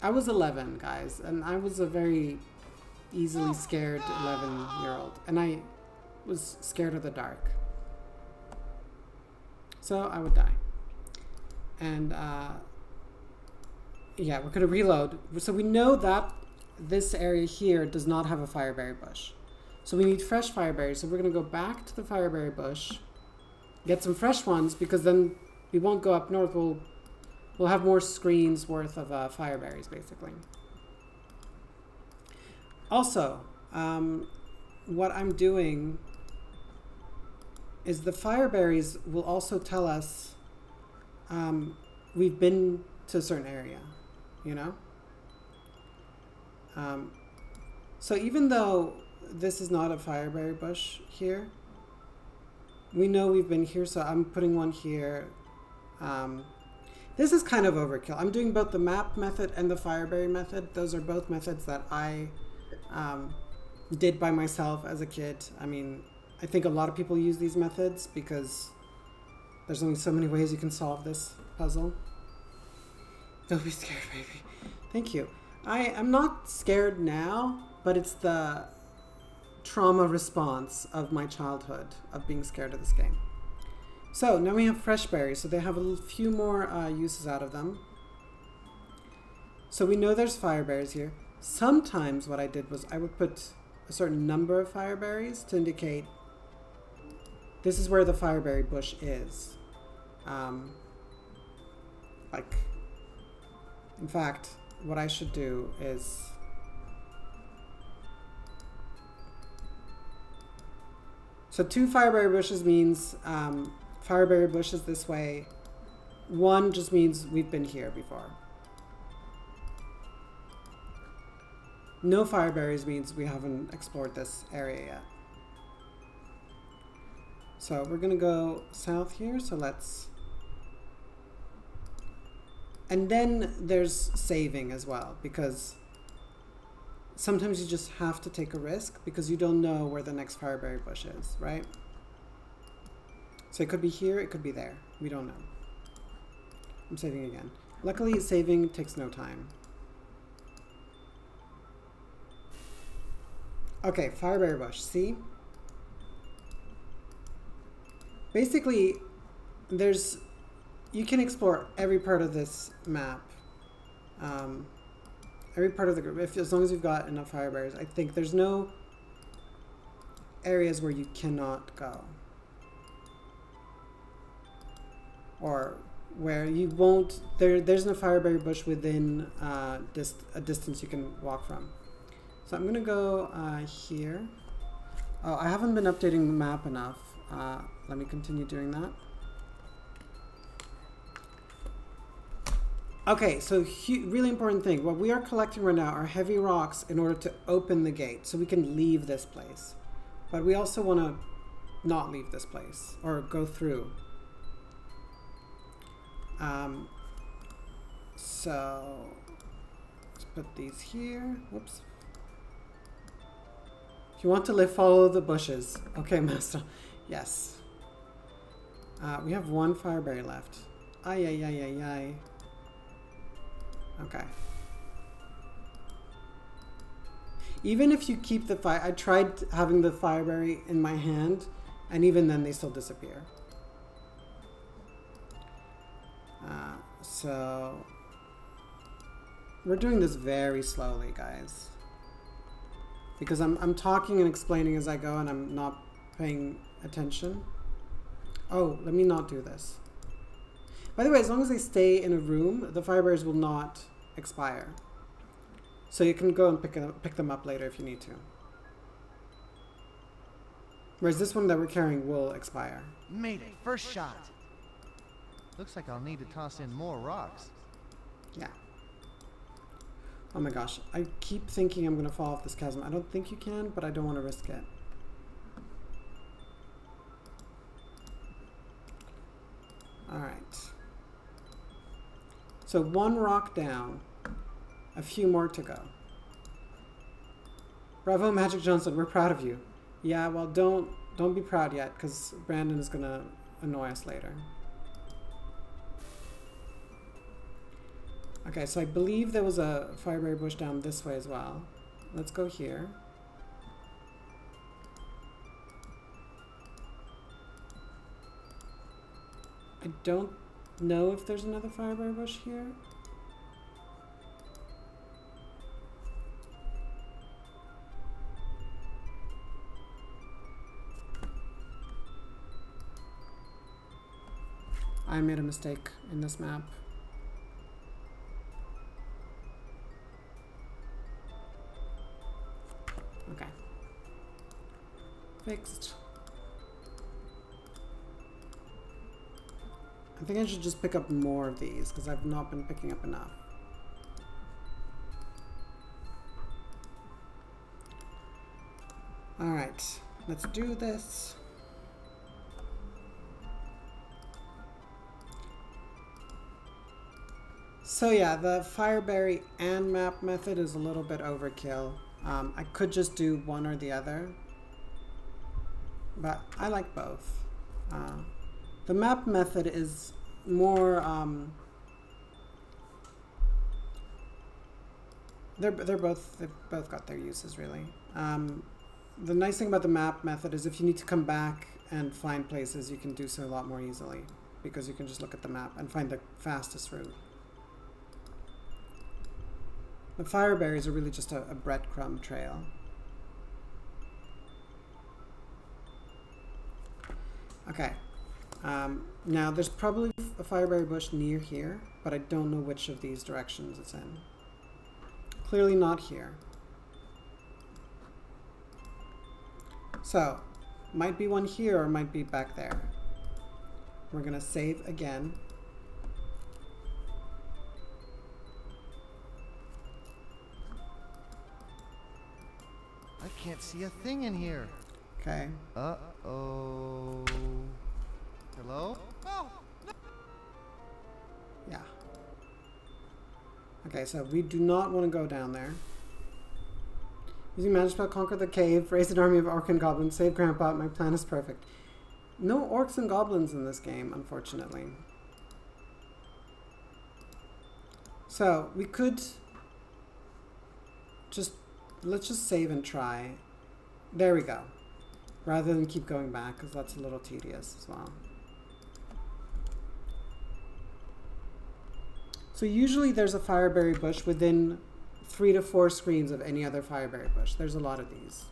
[SPEAKER 1] I was 11, guys, and I was a very easily scared 11-year-old, and I was scared of the dark. So I would die. And yeah, we're gonna reload. So we know that this area here does not have a fireberry bush. So we need fresh fireberries. So we're gonna go back to the fireberry bush, get some fresh ones, because then we won't go up north. We'll have more screens worth of fireberries, basically. Also, what I'm doing is the fireberries will also tell us we've been to a certain area, you know? So even though this is not a fireberry bush here, we know we've been here, so I'm putting one here. This is kind of overkill. I'm doing both the map method and the fireberry method. Those are both methods that I did by myself as a kid. I mean, I think a lot of people use these methods because there's only so many ways you can solve this puzzle. Don't be scared, baby. Thank you. I'm not scared now, but it's the trauma response of my childhood of being scared of this game. So now we have fresh berries, so they have a few more uses out of them. So we know there's fireberries here. Sometimes what I did was I would put a certain number of fireberries to indicate this is where the fireberry bush is. Like, in fact, what I should do is so 2 fireberry bushes means fireberry bush is this way. 1 just means we've been here before. No fireberries means we haven't explored this area yet. So we're gonna go south here, so let's... And then there's saving as well, because sometimes you just have to take a risk because you don't know where the next fireberry bush is, right? So it could be here, it could be there. We don't know. I'm saving again. Luckily, saving takes no time. Okay, fireberry bush, see? Basically, you can explore every part of this map. Every part of the group, as long as you've got enough fireberries. I think there's no areas where you cannot go. Or where you won't, there's no fireberry bush within a distance you can walk from. So I'm gonna go here. Oh, I haven't been updating the map enough. Let me continue doing that. Okay, so really important thing. What we are collecting right now are heavy rocks in order to open the gate so we can leave this place. But we also want to not leave this place or go through. So let's put these here. Whoops. If you want to live, follow the bushes. Okay, master. Yes. We have 1 fireberry left. Ay, ay, ay, ay, ay. Okay. Even if you keep the fire, I tried having the fireberry in my hand, and even then they still disappear. So we're doing this very slowly, guys, because I'm talking and explaining as I go, and I'm not paying attention. Oh, let me not do this. By the way, as long as they stay in a room, the fireberries will not expire. So you can go and pick them up later if you need to. Whereas this one that we're carrying will expire.
[SPEAKER 5] Made it. First shot. Looks like I'll need to toss in more rocks.
[SPEAKER 1] Yeah. Oh my gosh. I keep thinking I'm going to fall off this chasm. I don't think you can, but I don't want to risk it. Alright. So 1 rock down. A few more to go. Bravo, Magic Johnson. We're proud of you. Yeah, well, don't be proud yet, because Brandon is going to annoy us later. Okay, so I believe there was a fireberry bush down this way as well. Let's go here. I don't know if there's another fireberry bush here. I made a mistake in this map. Okay. Fixed. I think I should just pick up more of these because I've not been picking up enough. Alright, let's do this. So yeah, the Fireberry and map method is a little bit overkill. I could just do one or the other, but I like both. The map method is more, they've both got their uses really. The nice thing about the map method is if you need to come back and find places, you can do so a lot more easily because you can just look at the map and find the fastest route. The Fireberries are really just a breadcrumb trail. Okay. Now there's probably a Fireberry bush near here, but I don't know which of these directions it's in. Clearly not here. So, might be one here or might be back there. We're gonna save again.
[SPEAKER 5] I can't see a thing in here.
[SPEAKER 1] Okay.
[SPEAKER 5] Uh-oh. Hello? Oh, no.
[SPEAKER 1] Yeah. Okay, so we do not want to go down there. Using magic spell, conquer the cave, raise an army of orc and goblins, save Grandpa, my plan is perfect. No orcs and goblins in this game, unfortunately. So, we could just, let's just save and try. There we go. Rather than keep going back, because that's a little tedious as well. So usually there's a Fireberry bush within 3 to 4 screens of any other Fireberry bush. There's a lot of these.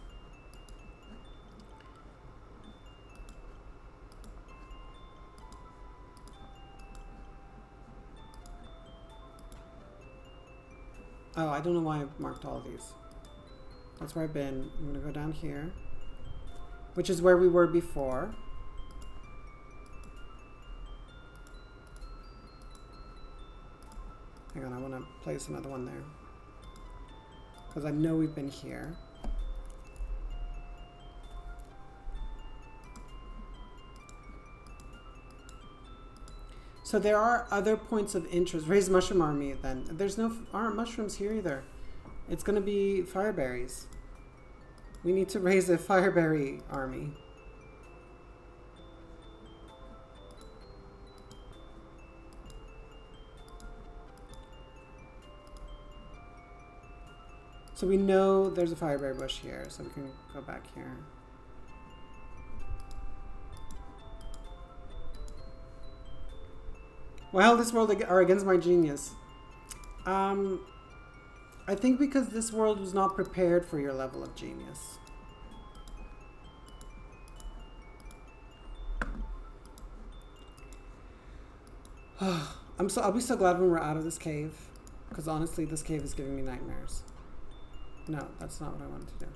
[SPEAKER 1] Oh, I don't know why I've marked all of these. That's where I've been. I'm going to go down here, which is where we were before. Hang on, I want to place another one there. Because I know we've been here. So there are other points of interest. Raise mushroom army then. There's aren't mushrooms here either. It's going to be fireberries. We need to raise a fireberry army. So we know there's a fireberry bush here, so we can go back here. Well, this world are against my genius. I think because this world was not prepared for your level of genius. I'll be so glad when we're out of this cave, because honestly, this cave is giving me nightmares. No, that's not what I wanted to do.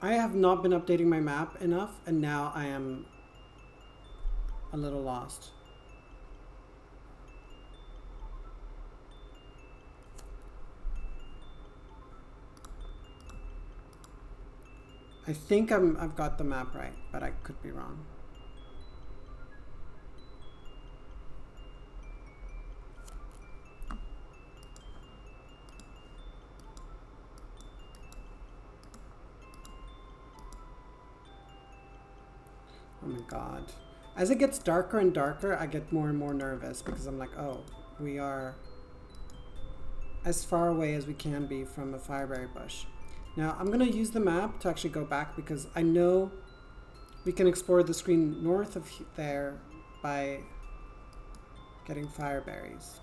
[SPEAKER 1] I have not been updating my map enough, and now I am a little lost. I think I've got the map right, but I could be wrong. Oh my god. As it gets darker and darker, I get more and more nervous because I'm like, oh, we are as far away as we can be from a fireberry bush. Now, I'm going to use the map to actually go back because I know we can explore the screen north of there by getting fireberries.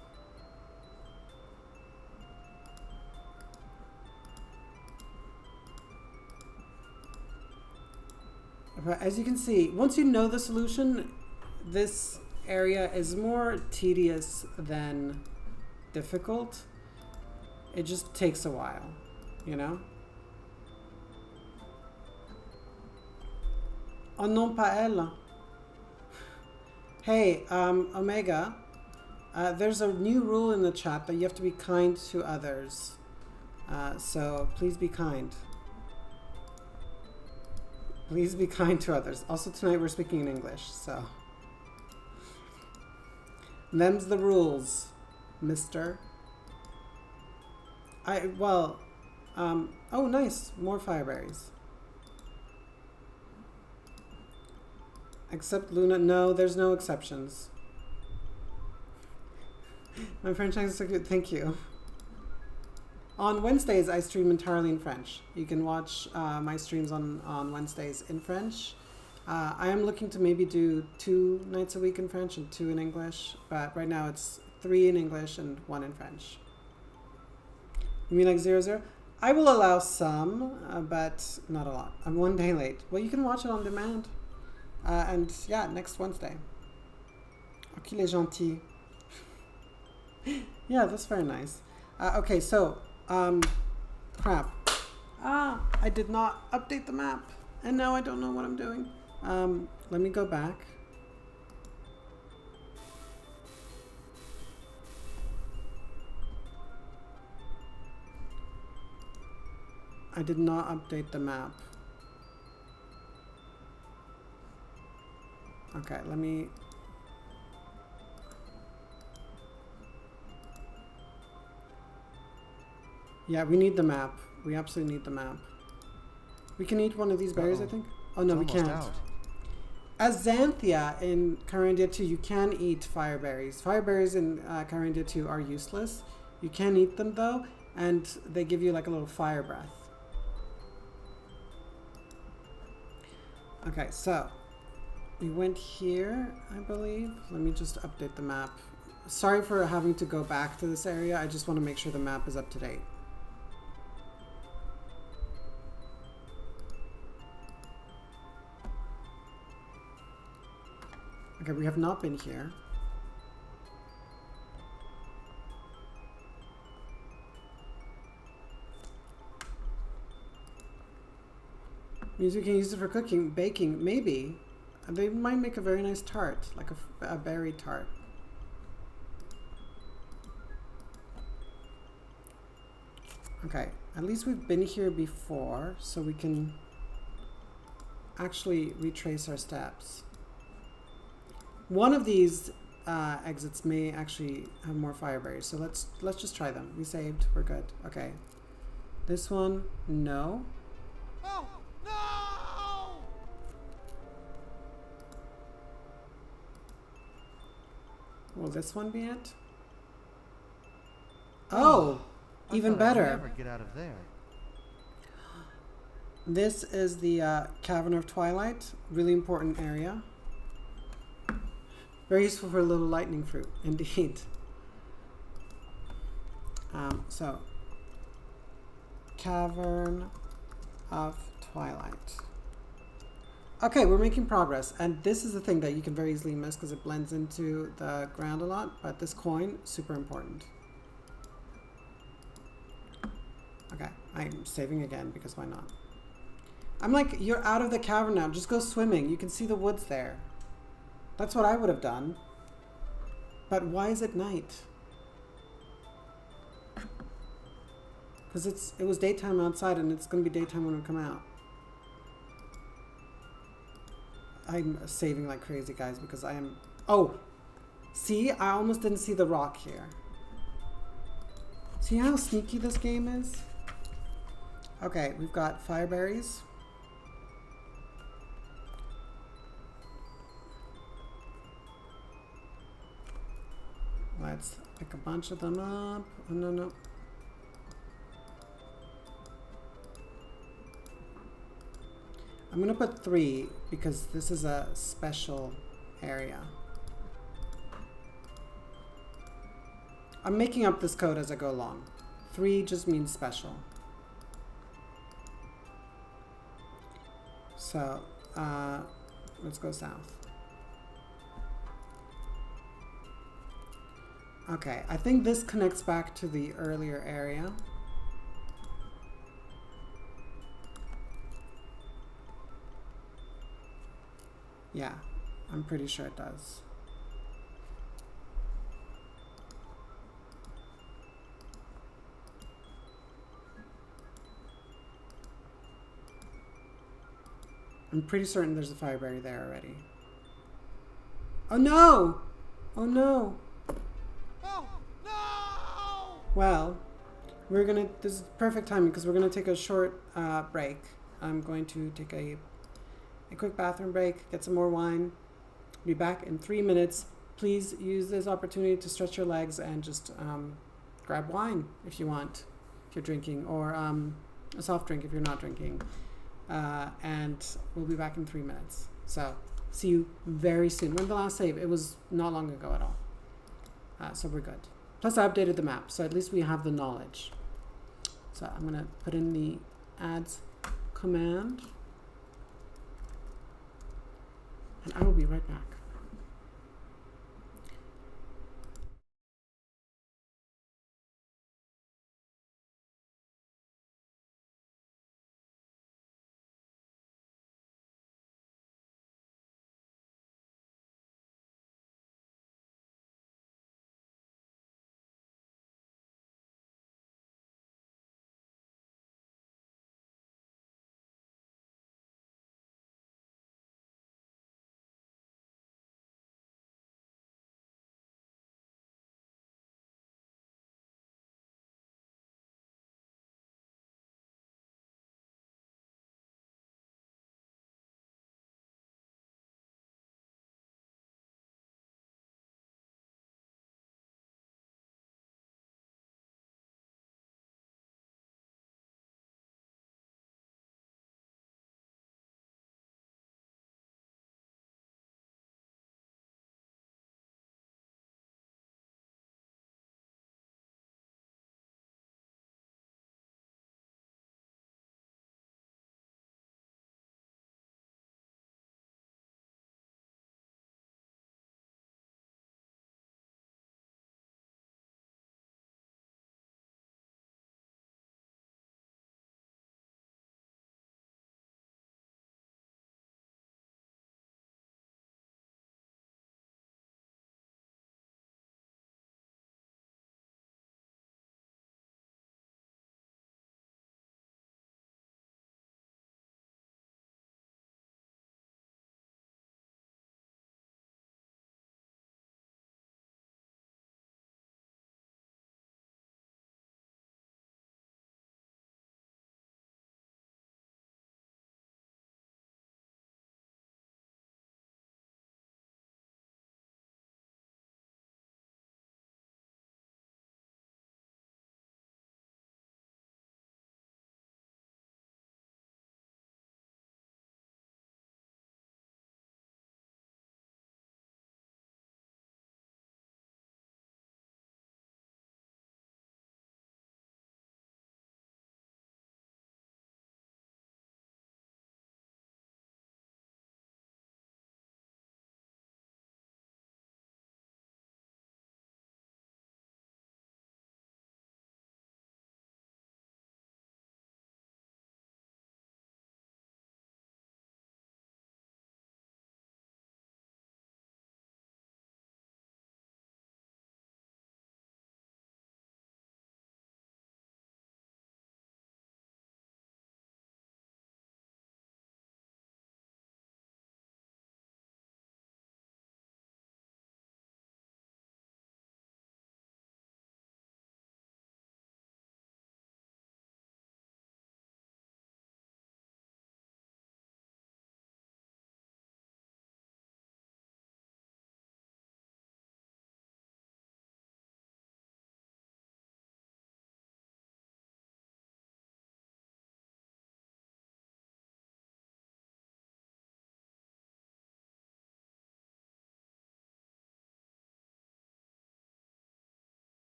[SPEAKER 1] But as you can see, once you know the solution, this area is more tedious than difficult. It just takes a while, you know? Oh non pas elle. Hey, Omega, there's a new rule in the chat that you have to be kind to others. So please be kind. Please be kind to others. Also tonight we're speaking in English, so. Them's the rules, mister. Oh nice, more fireberries. Except Luna, no, there's no exceptions. My French accent is so good, thank you. On Wednesdays, I stream entirely in French. You can watch my streams on Wednesdays in French. I am looking to maybe do 2 nights a week in French and 2 in English, but right now it's 3 in English and 1 in French. You mean like 00? I will allow some, but not a lot. I'm 1 day late. Well, you can watch it on demand. And yeah, next Wednesday. Oh, qu'il est gentil. Yeah, that's very nice. Okay, so, crap. I did not update the map. And now I don't know what I'm doing. Let me go back. I did not update the map. Okay, let me... Yeah, we need the map. We absolutely need the map. We can eat one of these berries, I think. Oh, no, we can't. Out. As Xanthia in Kyrandia 2, you can eat fireberries. Fireberries in Kyrandia 2 are useless. You can eat them, though, and they give you like a little fire breath. Okay, so we went here, I believe. Let me just update the map. Sorry for having to go back to this area. I just want to make sure the map is up to date. Okay, we have not been here. Means we can use it for cooking, baking, maybe. They might make a very nice tart, like a berry tart. Okay, at least we've been here before, so we can actually retrace our steps. One of these exits may actually have more fireberries, so let's just try them. We saved, we're good. Okay, this one, no.
[SPEAKER 5] Oh, no!
[SPEAKER 1] Will this one be it? Oh, even better.
[SPEAKER 5] I'd never get out of there.
[SPEAKER 1] This is the Cavern of Twilight, really important area. Very useful for a little lightning fruit, indeed. So, Cavern of Twilight. Okay, we're making progress, and this is the thing that you can very easily miss because it blends into the ground a lot, but this coin, super important. Okay, I'm saving again because why not? I'm like, you're out of the cavern now, just go swimming. You can see the woods there. That's what I would have done. But why is it night? Because it was daytime outside and it's going to be daytime when we come out. I'm saving like crazy, guys, because I am... Oh! See? I almost didn't see the rock here. See how sneaky this game is? Okay, we've got fireberries. Let's pick a bunch of them up. Oh, no. I'm gonna put 3 because this is a special area. I'm making up this code as I go along. 3 just means special. So let's go south. Okay, I think this connects back to the earlier area. Yeah, I'm pretty sure it does. I'm pretty certain there's a fire barrier there already. Oh no! Oh no!
[SPEAKER 5] Oh, no!
[SPEAKER 1] Well, this is perfect timing because we're gonna take a short break. I'm going to take a quick bathroom break, get some more wine, be back in 3 minutes. Please use this opportunity to stretch your legs and just grab wine if you want, if you're drinking, or a soft drink if you're not drinking. And we'll be back in 3 minutes. So, see you very soon. When the last save? It was not long ago at all. So we're good. Plus I updated the map, so at least we have the knowledge. So I'm going to put in the adds command. And I will be right back.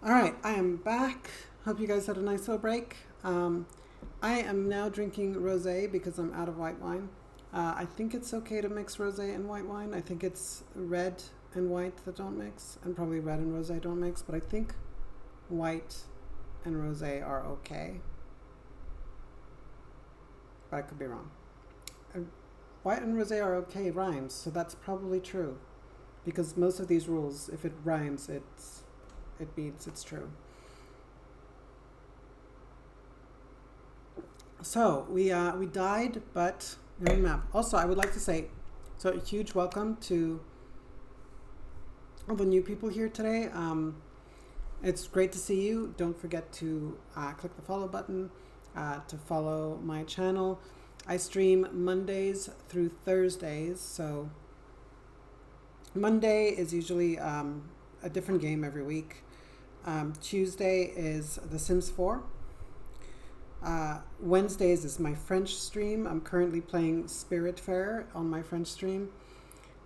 [SPEAKER 1] All right, I am back. Hope you guys had a nice little break. I am now drinking rosé because I'm out of white wine. I think it's okay to mix rosé and white wine. I think it's red and white that don't mix, and probably red and rosé don't mix, but I think white and rosé are okay. But I could be wrong. White and rosé are okay rhymes, so that's probably true. Because most of these rules, if it rhymes, it means it's true. So we died, but we're on the map. Also, I would like to say, so a huge welcome to all the new people here today. It's great to see you. Don't forget to click the follow button to follow my channel. I stream Mondays through Thursdays, so Monday is usually a different game every week. Tuesday is The Sims 4. Wednesdays is my French stream. I'm currently playing Spiritfarer on my French stream,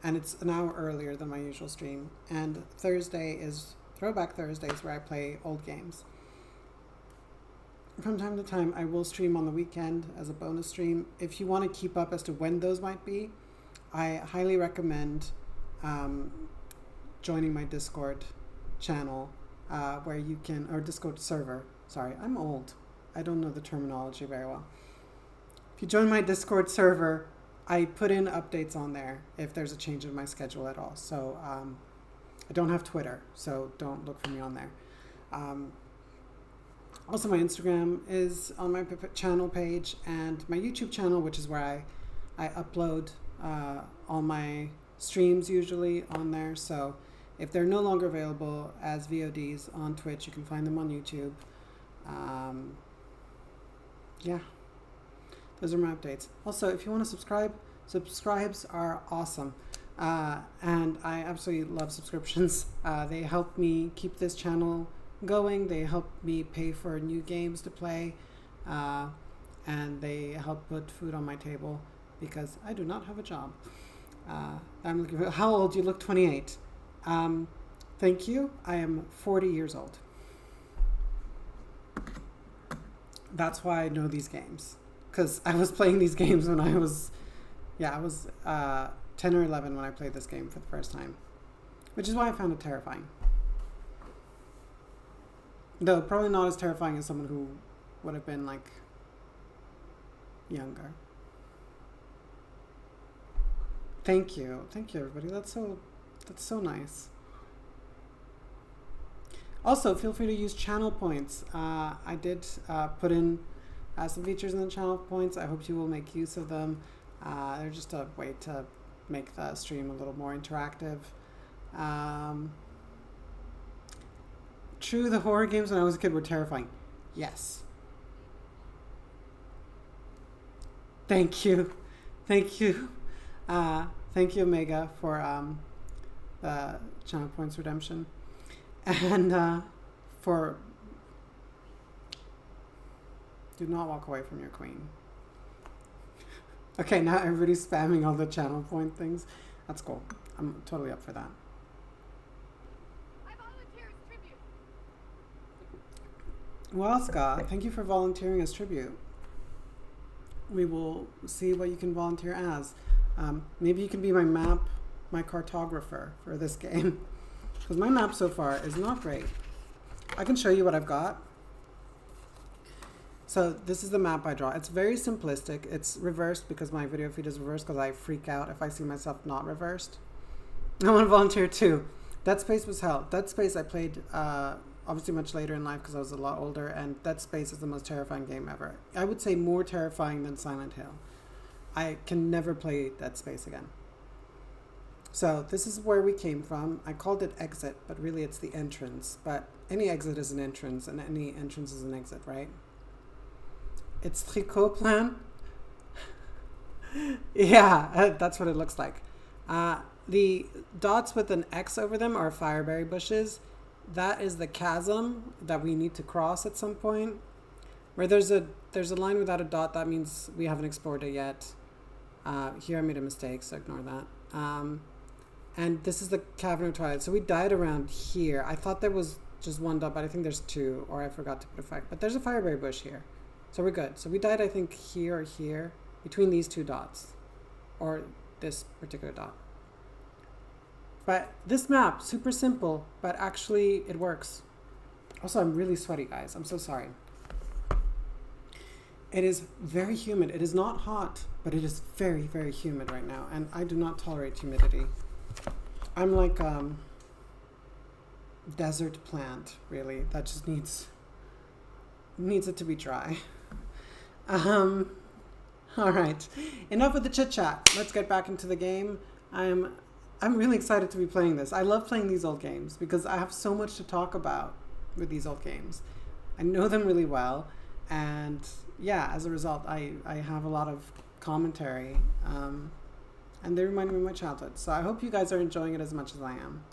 [SPEAKER 1] and it's an hour earlier than my usual stream. And Thursday is Throwback Thursdays, where I play old games. From time to time, I will stream on the weekend as a bonus stream. If you want to keep up as to when those might be, I highly recommend joining my Discord channel, where you can, or Discord server. Sorry, I'm old. I don't know the terminology very well. If you join my Discord server, I put in updates on there if there's a change in my schedule at all. So I don't have Twitter, so don't look for me on there. Also, my Instagram is on my channel page, and my YouTube channel, which is where I upload all my streams usually on there. So if they're no longer available as VODs on Twitch, you can find them on YouTube. Yeah, those are my updates. Also, if you want to subscribe, subscribes are awesome. And I absolutely love subscriptions. They help me keep this channel going. They help me pay for new games to play. And they help put food on my table because I do not have a job. I'm looking for, how old? You look 28. Thank you. I am 40 years old. That's why I know these games, because I was playing these games when I was 10 or 11 when I played this game for the first time, which is why I found it terrifying. Though probably not as terrifying as someone who would have been like younger. Thank you everybody. That's so nice. Also, feel free to use channel points. I did put in some features in the channel points. I hope you will make use of them. They're just a way to make the stream a little more interactive. True, the horror games when I was a kid were terrifying. Yes. Thank you. Thank you, Omega, for the channel points redemption. And for do not walk away from your queen. Okay, now everybody's spamming all the channel point things. That's cool. I'm totally up for that.
[SPEAKER 8] I volunteer as tribute.
[SPEAKER 1] Well, Scott, thank you for volunteering as tribute. We will see what you can volunteer as. Maybe you can be my cartographer for this game. Because my map so far is not great. I can show you what I've got. So this is the map I draw. It's very simplistic. It's reversed because my video feed is reversed because I freak out if I see myself not reversed. I want to volunteer too. Dead Space was hell. Dead Space I played obviously much later in life because I was a lot older, and Dead Space is the most terrifying game ever. I would say more terrifying than Silent Hill. I can never play Dead Space again. So this is where we came from. I called it exit, but really it's the entrance. But any exit is an entrance, and any entrance is an exit, right? It's tricot plan. Yeah, that's what it looks like. The dots with an X over them are fireberry bushes. That is the chasm that we need to cross at some point. Where there's a line without a dot, that means we haven't explored it yet. Here I made a mistake, so ignore that. And this is the Cavern of Twilight. So we died around here. I thought there was just one dot, but I think there's two, or I forgot to put a fire. But there's a fireberry bush here. So we're good. So we died, I think, here or here, between these two dots, or this particular dot. But this map, super simple, but actually it works. Also, I'm really sweaty, guys. I'm so sorry. It is very humid. It is not hot, but it is very, very humid right now, and I do not tolerate humidity. I'm like desert plant, really, that just needs it to be dry. All right, enough with the chit chat. Let's get back into the game. I'm really excited to be playing this. I love playing these old games because I have so much to talk about with these old games. I know them really well, and yeah, as a result, I have a lot of commentary, and they remind me of my childhood. So I hope you guys are enjoying it as much as I am.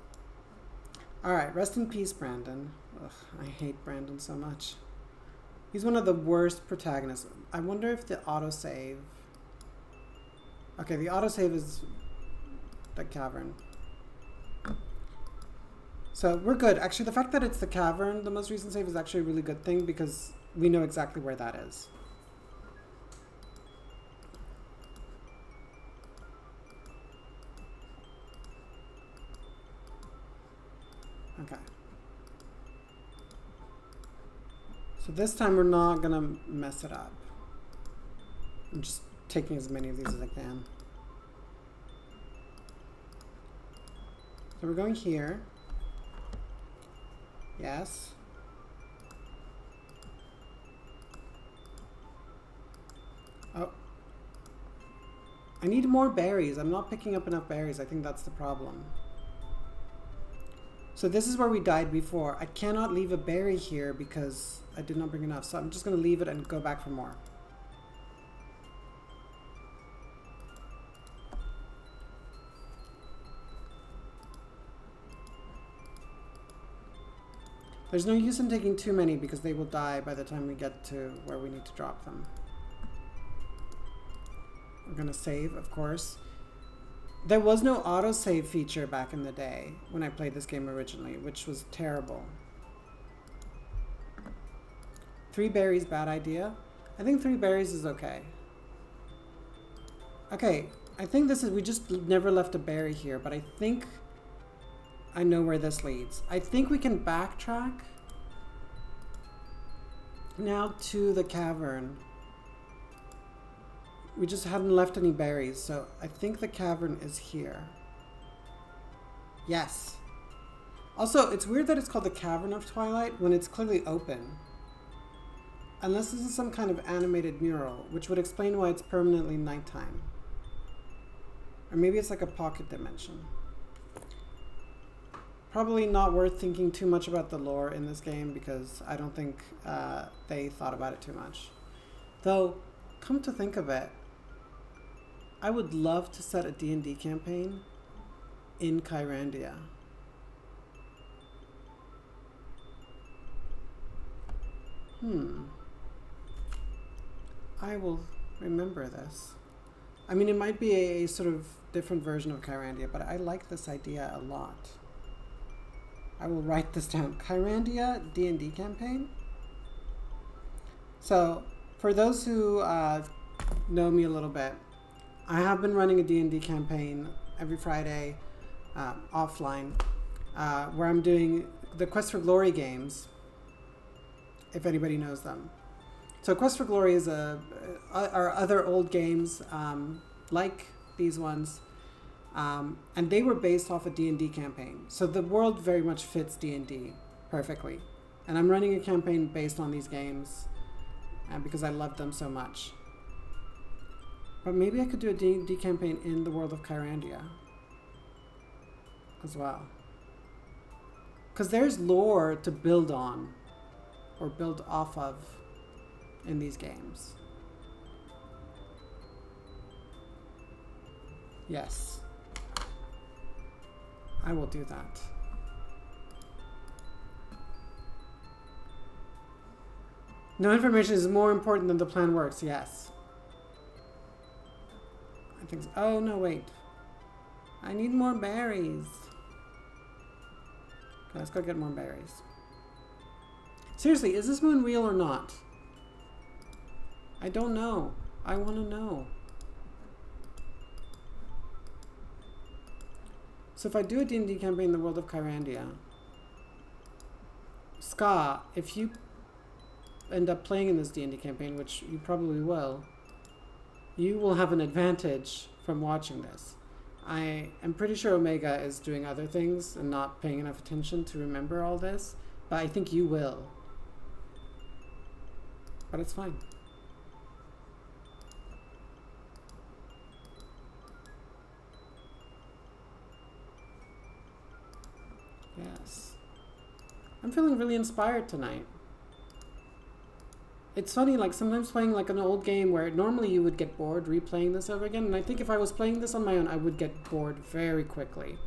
[SPEAKER 1] All right, rest in peace, Brandon. Ugh, I hate Brandon so much. He's one of the worst protagonists. I wonder if the autosave... Okay, the autosave is the cavern. So we're good. Actually, the fact that it's the cavern, the most recent save, is actually a really good thing because we know exactly where that is. Okay. So this time we're not gonna mess it up. I'm just taking as many of these as I can. So we're going here. Yes. Oh. I need more berries. I'm not picking up enough berries. I think that's the problem. So this is where we died before. I cannot leave a berry here because I did not bring enough. So I'm just going to leave it and go back for more. There's no use in taking too many because they will die by the time we get to where we need to drop them. We're going to save, of course. There was no autosave feature back in the day when I played this game originally, which was terrible. 3 berries, bad idea. I think 3 berries is okay. Okay, I think this is, we just never left a berry here, but I think I know where this leads. I think we can backtrack now to the cavern. We just hadn't left any berries, so I think the cavern is here. Yes. Also, it's weird that it's called the Cavern of Twilight when it's clearly open. Unless this is some kind of animated mural, which would explain why it's permanently nighttime. Or maybe it's like a pocket dimension. Probably not worth thinking too much about the lore in this game because I don't think they thought about it too much. Though, come to think of it, I would love to set a D&D campaign in Kyrandia. I will remember this. I mean, it might be a sort of different version of Kyrandia, but I like this idea a lot. I will write this down. Kyrandia D&D campaign. So, for those who know me a little bit, I have been running a D&D campaign every Friday offline where I'm doing the Quest for Glory games, if anybody knows them. So Quest for Glory is are other old games like these ones, and they were based off a D&D campaign. So the world very much fits D&D perfectly. And I'm running a campaign based on these games because I love them so much. But maybe I could do a D&D campaign in the world of Kyrandia as well. Because there's lore to build on or build off of in these games. Yes. I will do that. No information is more important than the plan works, yes. I think so. Oh, no, wait. I need more berries. Okay, let's go get more berries. Seriously, is this moon real or not? I don't know. I want to know. So if I do a D&D campaign in the world of Kyrandia, Ska, if you end up playing in this D&D campaign, which you probably will, you will have an advantage from watching this. I am pretty sure Omega is doing other things and not paying enough attention to remember all this, but I think you will. But it's fine. Yes. I'm feeling really inspired tonight. It's funny, like sometimes playing like an old game where normally you would get bored replaying this over again, and I think if I was playing this on my own, I would get bored very quickly.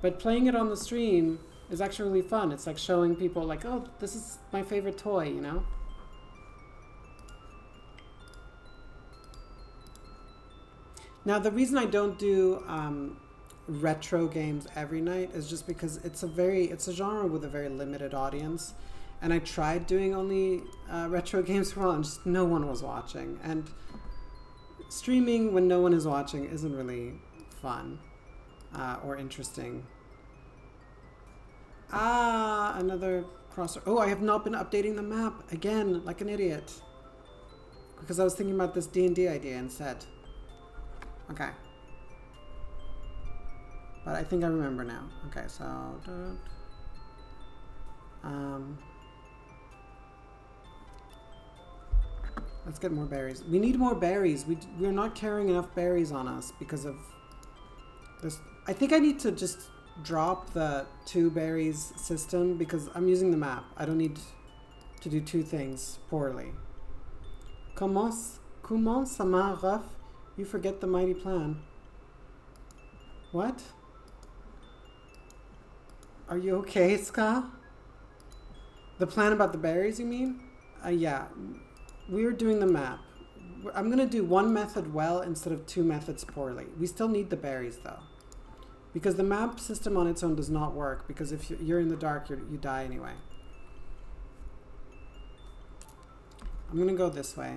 [SPEAKER 1] But playing it on the stream is actually really fun. It's like showing people like, oh, this is my favorite toy, you know? Now, the reason I don't do retro games every night is just because it's a genre with a very limited audience. And I tried doing only retro games for a while, and just no one was watching. And streaming when no one is watching isn't really fun or interesting. Another crosser. Oh, I have not been updating the map again, like an idiot. Because I was thinking about this D&D idea instead. Okay. But I think I remember now. Okay, so... let's get more berries. We need more berries. We're not carrying enough berries on us because of this. I think I need to just drop the 2 berries system because I'm using the map. I don't need to do 2 things poorly. Comment ça marche? You forget the mighty plan. What? Are you okay, Ska? The plan about the berries, you mean? Yeah. We're doing the map. I'm going to do 1 method well instead of 2 methods poorly. We still need the berries, though. Because the map system on its own does not work, because if you're in the dark, you die anyway. I'm going to go this way.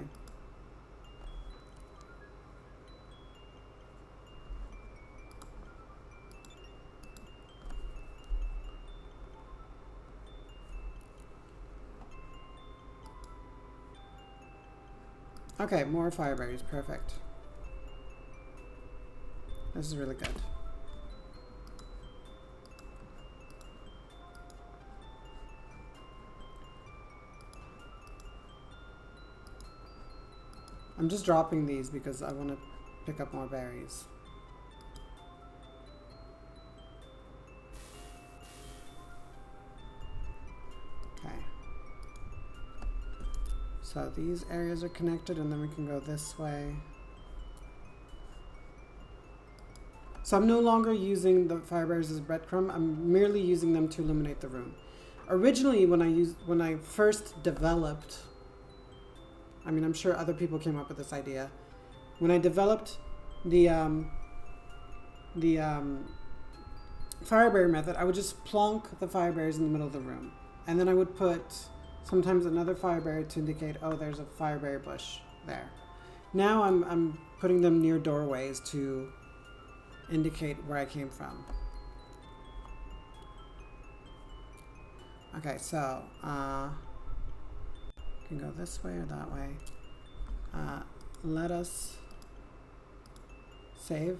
[SPEAKER 1] Okay, more fireberries. Perfect. This is really good. I'm just dropping these because I want to pick up more berries. Okay. So these areas are connected, and then we can go this way. So I'm no longer using the fireberries as breadcrumb. I'm merely using them to illuminate the room. Originally, when I first developed, I mean, I'm sure other people came up with this idea. When I developed the fireberry method, I would just plonk the fireberries in the middle of the room, and then I would put sometimes another fireberry to indicate, oh, there's a fireberry bush there. Now I'm putting them near doorways to indicate where I came from. Okay, so can go this way or that way. Let us save.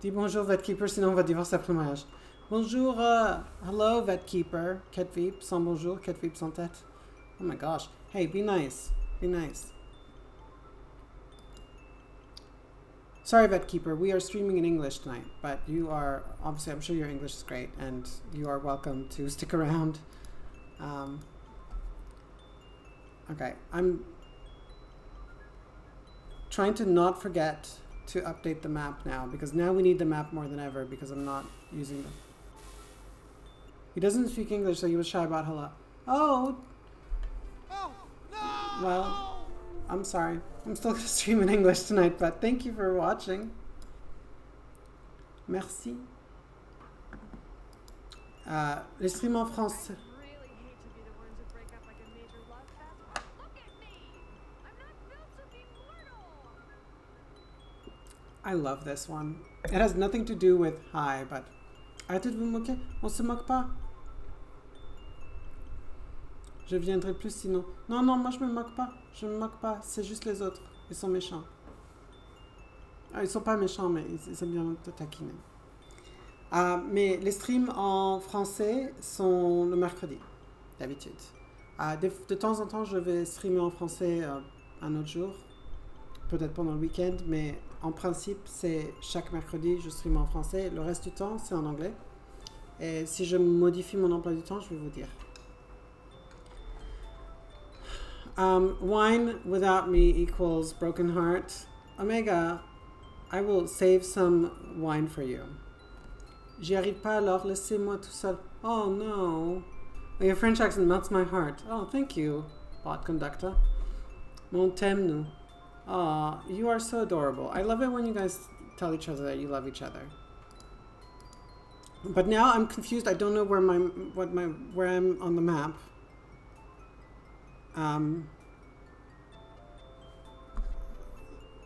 [SPEAKER 1] Dis bonjour, Vetkeeper, sinon on va divorcer après le mariage. Bonjour, hello, Vetkeeper. Ketvip, sans bonjour, Ketvip sans tête. Oh my gosh. Hey, be nice. Be nice. Sorry, Vetkeeper, we are streaming in English tonight, but you are, obviously, I'm sure your English is great, and you are welcome to stick around. Okay, I'm trying to not forget to update the map now, because now we need the map more than ever, because I'm not using them. He doesn't speak English, so he was shy about hello. Oh!
[SPEAKER 5] Oh, no!
[SPEAKER 1] Well, I'm sorry. I'm still going to stream in English tonight, but thank you for watching. Merci. Les streams en français.
[SPEAKER 8] really hate to be the ones who break up a
[SPEAKER 1] I love this one. It has nothing to do with hi, but arrêtez de vous moquer. On se moque pas. Je viendrai plus sinon. Non, non, moi je me moque pas. Je me moque pas. C'est juste les autres. Ils sont méchants. Ah, ils sont pas méchants, mais ils aiment bien te taquiner. Mais les streams en français sont le mercredi, d'habitude. De temps en temps, je vais streamer en français un autre jour, peut-être pendant le week-end, mais en principe, c'est chaque mercredi, je stream en français. Le reste du temps, c'est en anglais. Et si je modifie mon emploi du temps, je vais vous dire. Wine without me equals broken heart. Omega, I will save some wine for you. J'y arrive pas, alors laissez-moi tout seul. Oh no. Your French accent melts my heart. Oh, thank you, bot conductor. Mon t'aime nous. Oh, you are so adorable. I love it when you guys tell each other that you love each other. But now I'm confused. I don't know where where I'm on the map.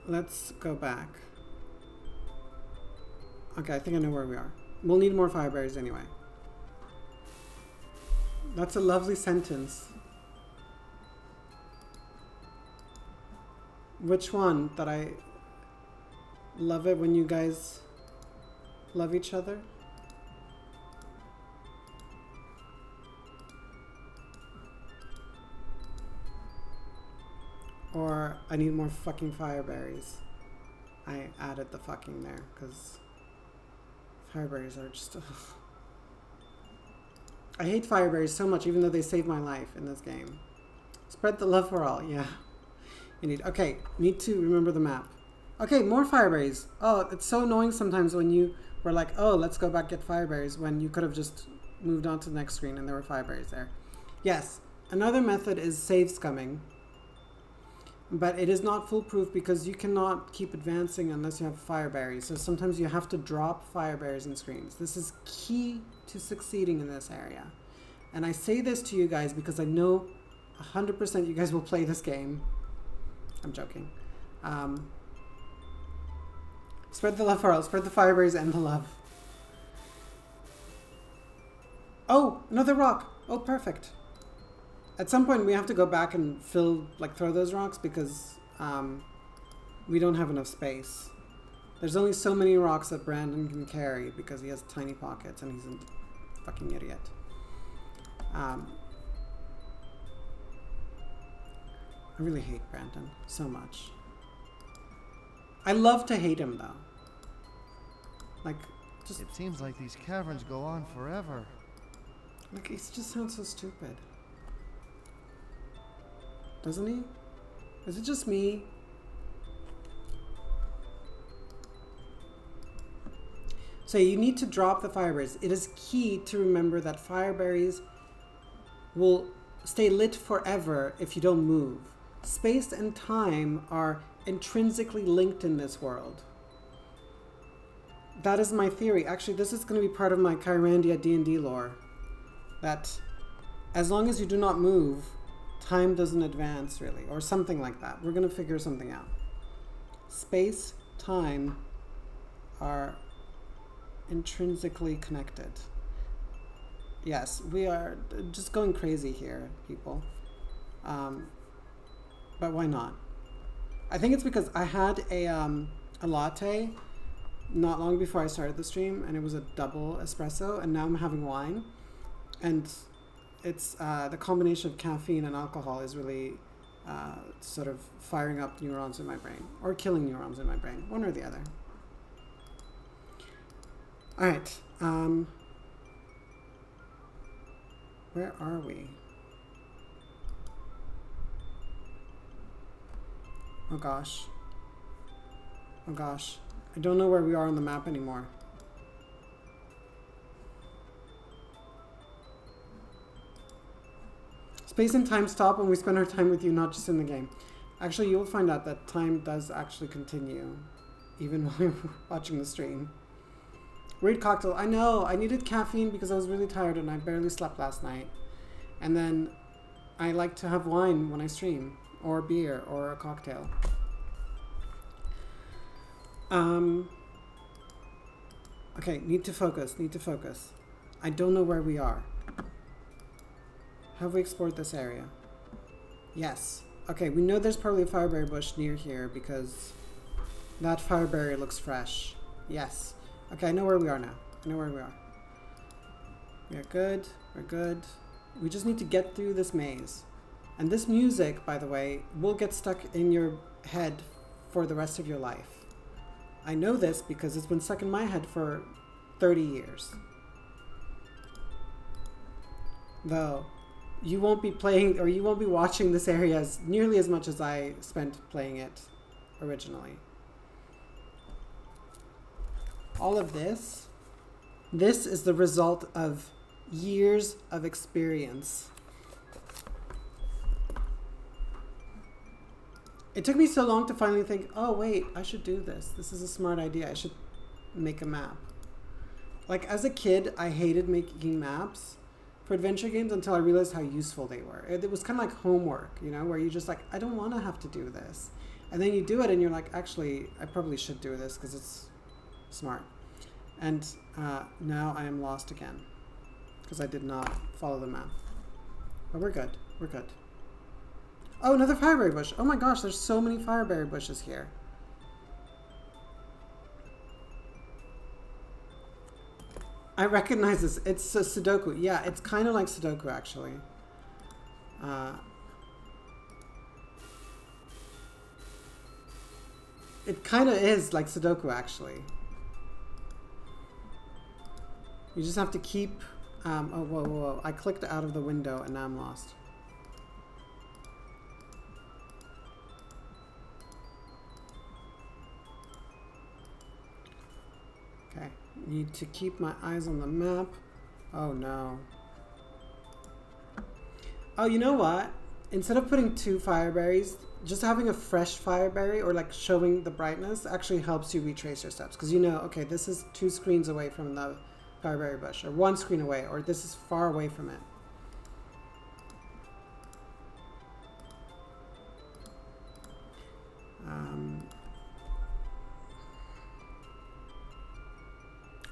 [SPEAKER 1] Let's go back. Okay, I think I know where we are. We'll need more fireberries anyway. That's a lovely sentence. Which one? That I love it when you guys love each other? Or I need more fucking fireberries. I added the fucking there because fireberries are just... I hate fireberries so much, even though they save my life in this game. Spread the love for all, yeah. Indeed. Okay, need to remember the map. Okay, more fireberries. Oh, it's so annoying sometimes when you were like, oh, let's go back get fireberries, when you could have just moved on to the next screen and there were fireberries there. Yes, another method is save scumming. But it is not foolproof because you cannot keep advancing unless you have fireberries. So sometimes you have to drop fireberries in screens. This is key to succeeding in this area. And I say this to you guys because I know 100% you guys will play this game. I'm joking. Spread the love for all. Spread the fireberries and the love. Oh, another rock. Oh, perfect. At some point, we have to go back and throw those rocks because we don't have enough space. There's only so many rocks that Brandon can carry because he has tiny pockets and he's a fucking idiot. I really hate Brandon so much. I love to hate him though. Like, just...
[SPEAKER 5] It seems like these caverns go on forever.
[SPEAKER 1] Like, he just sounds so stupid. Doesn't he? Is it just me? So you need to drop the fireberries. It is key to remember that fireberries will stay lit forever if you don't move. Space and time are intrinsically linked in this world. That is my theory. Actually, this is going to be part of my Kyrandia D&D lore. That as long as you do not move, time doesn't advance, really, or something like that. We're going to figure something out. Space, time are intrinsically connected. Yes, we are just going crazy here, people. But why not? I think it's because I had a latte not long before I started the stream, and it was a double espresso, and now I'm having wine. And it's the combination of caffeine and alcohol is really sort of firing up neurons in my brain, or killing neurons in my brain, one or the other. All right, where are we? Oh gosh. Oh gosh. I don't know where we are on the map anymore. Space and time stop when we spend our time with you, not just in the game. Actually, you will find out that time does actually continue, even while you're watching the stream. Weird cocktail. I know, I needed caffeine because I was really tired and I barely slept last night. And then I like to have wine when I stream, or beer, or a cocktail. Okay, need to focus, need to focus. I don't know where we are. Have we explored this area? Yes. Okay, we know there's probably a fireberry bush near here because that fireberry looks fresh. Yes. Okay, I know where we are now. I know where we are. We are good. We're good. We just need to get through this maze. And this music, by the way, will get stuck in your head for the rest of your life. I know this because it's been stuck in my head for 30 years. Though, you won't be playing, or you won't be watching this area as nearly as much as I spent playing it originally. All of this is the result of years of experience. It took me so long to finally think, oh wait, I should do this. This is a smart idea. I should make a map. Like as a kid, I hated making maps for adventure games until I realized how useful they were. It was kind of like homework, you know, where you just like, I don't want to have to do this. And then you do it and you're like, actually, I probably should do this because it's smart. And now I am lost again because I did not follow the map. But we're good. We're good. Oh, another fireberry bush. Oh my gosh, there's so many fireberry bushes here. I recognize this. It's a Sudoku. Yeah, it's kind of like Sudoku, actually. It kind of is like Sudoku, actually. You just have to keep... oh, whoa, whoa, whoa. I clicked out of the window and now I'm lost. Okay. Need to keep my eyes on the map. Oh, no. Oh, you know what? Instead of putting 2 fireberries, just having a fresh fireberry or like showing the brightness actually helps you retrace your steps. Because you know, okay, this is 2 screens away from the fireberry bush, or 1 screen away, or this is far away from it.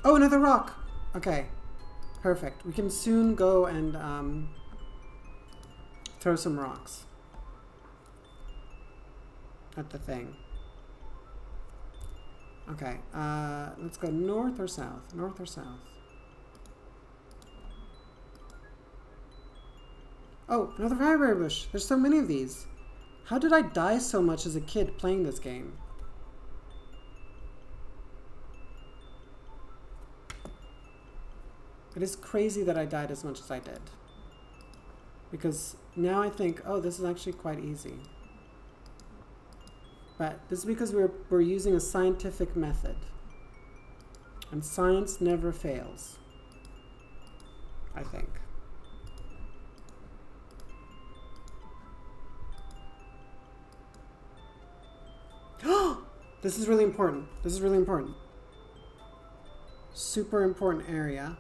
[SPEAKER 1] Oh, another rock! Okay, perfect. We can soon go and throw some rocks at the thing. Okay, let's go north or south? North or south? Oh, another fireberry bush. There's so many of these. How did I die so much as a kid playing this game? It is crazy that I died as much as I did. Because now I think, oh, this is actually quite easy. But this is because we're using a scientific method. And science never fails. I think. This is really important. This is really important. Super important area.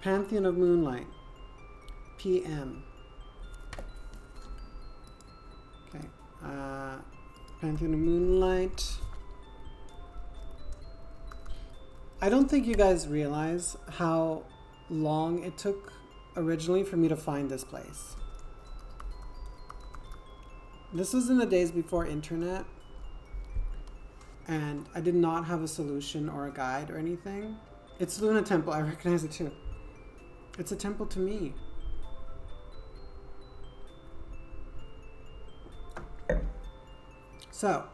[SPEAKER 1] Pantheon of Moonlight. PM. Okay. Pantheon of Moonlight. I don't think you guys realize how long it took originally for me to find this place. This was in the days before internet, and I did not have a solution or a guide or anything. It's Luna Temple, I recognize it too. It's a temple to me. So,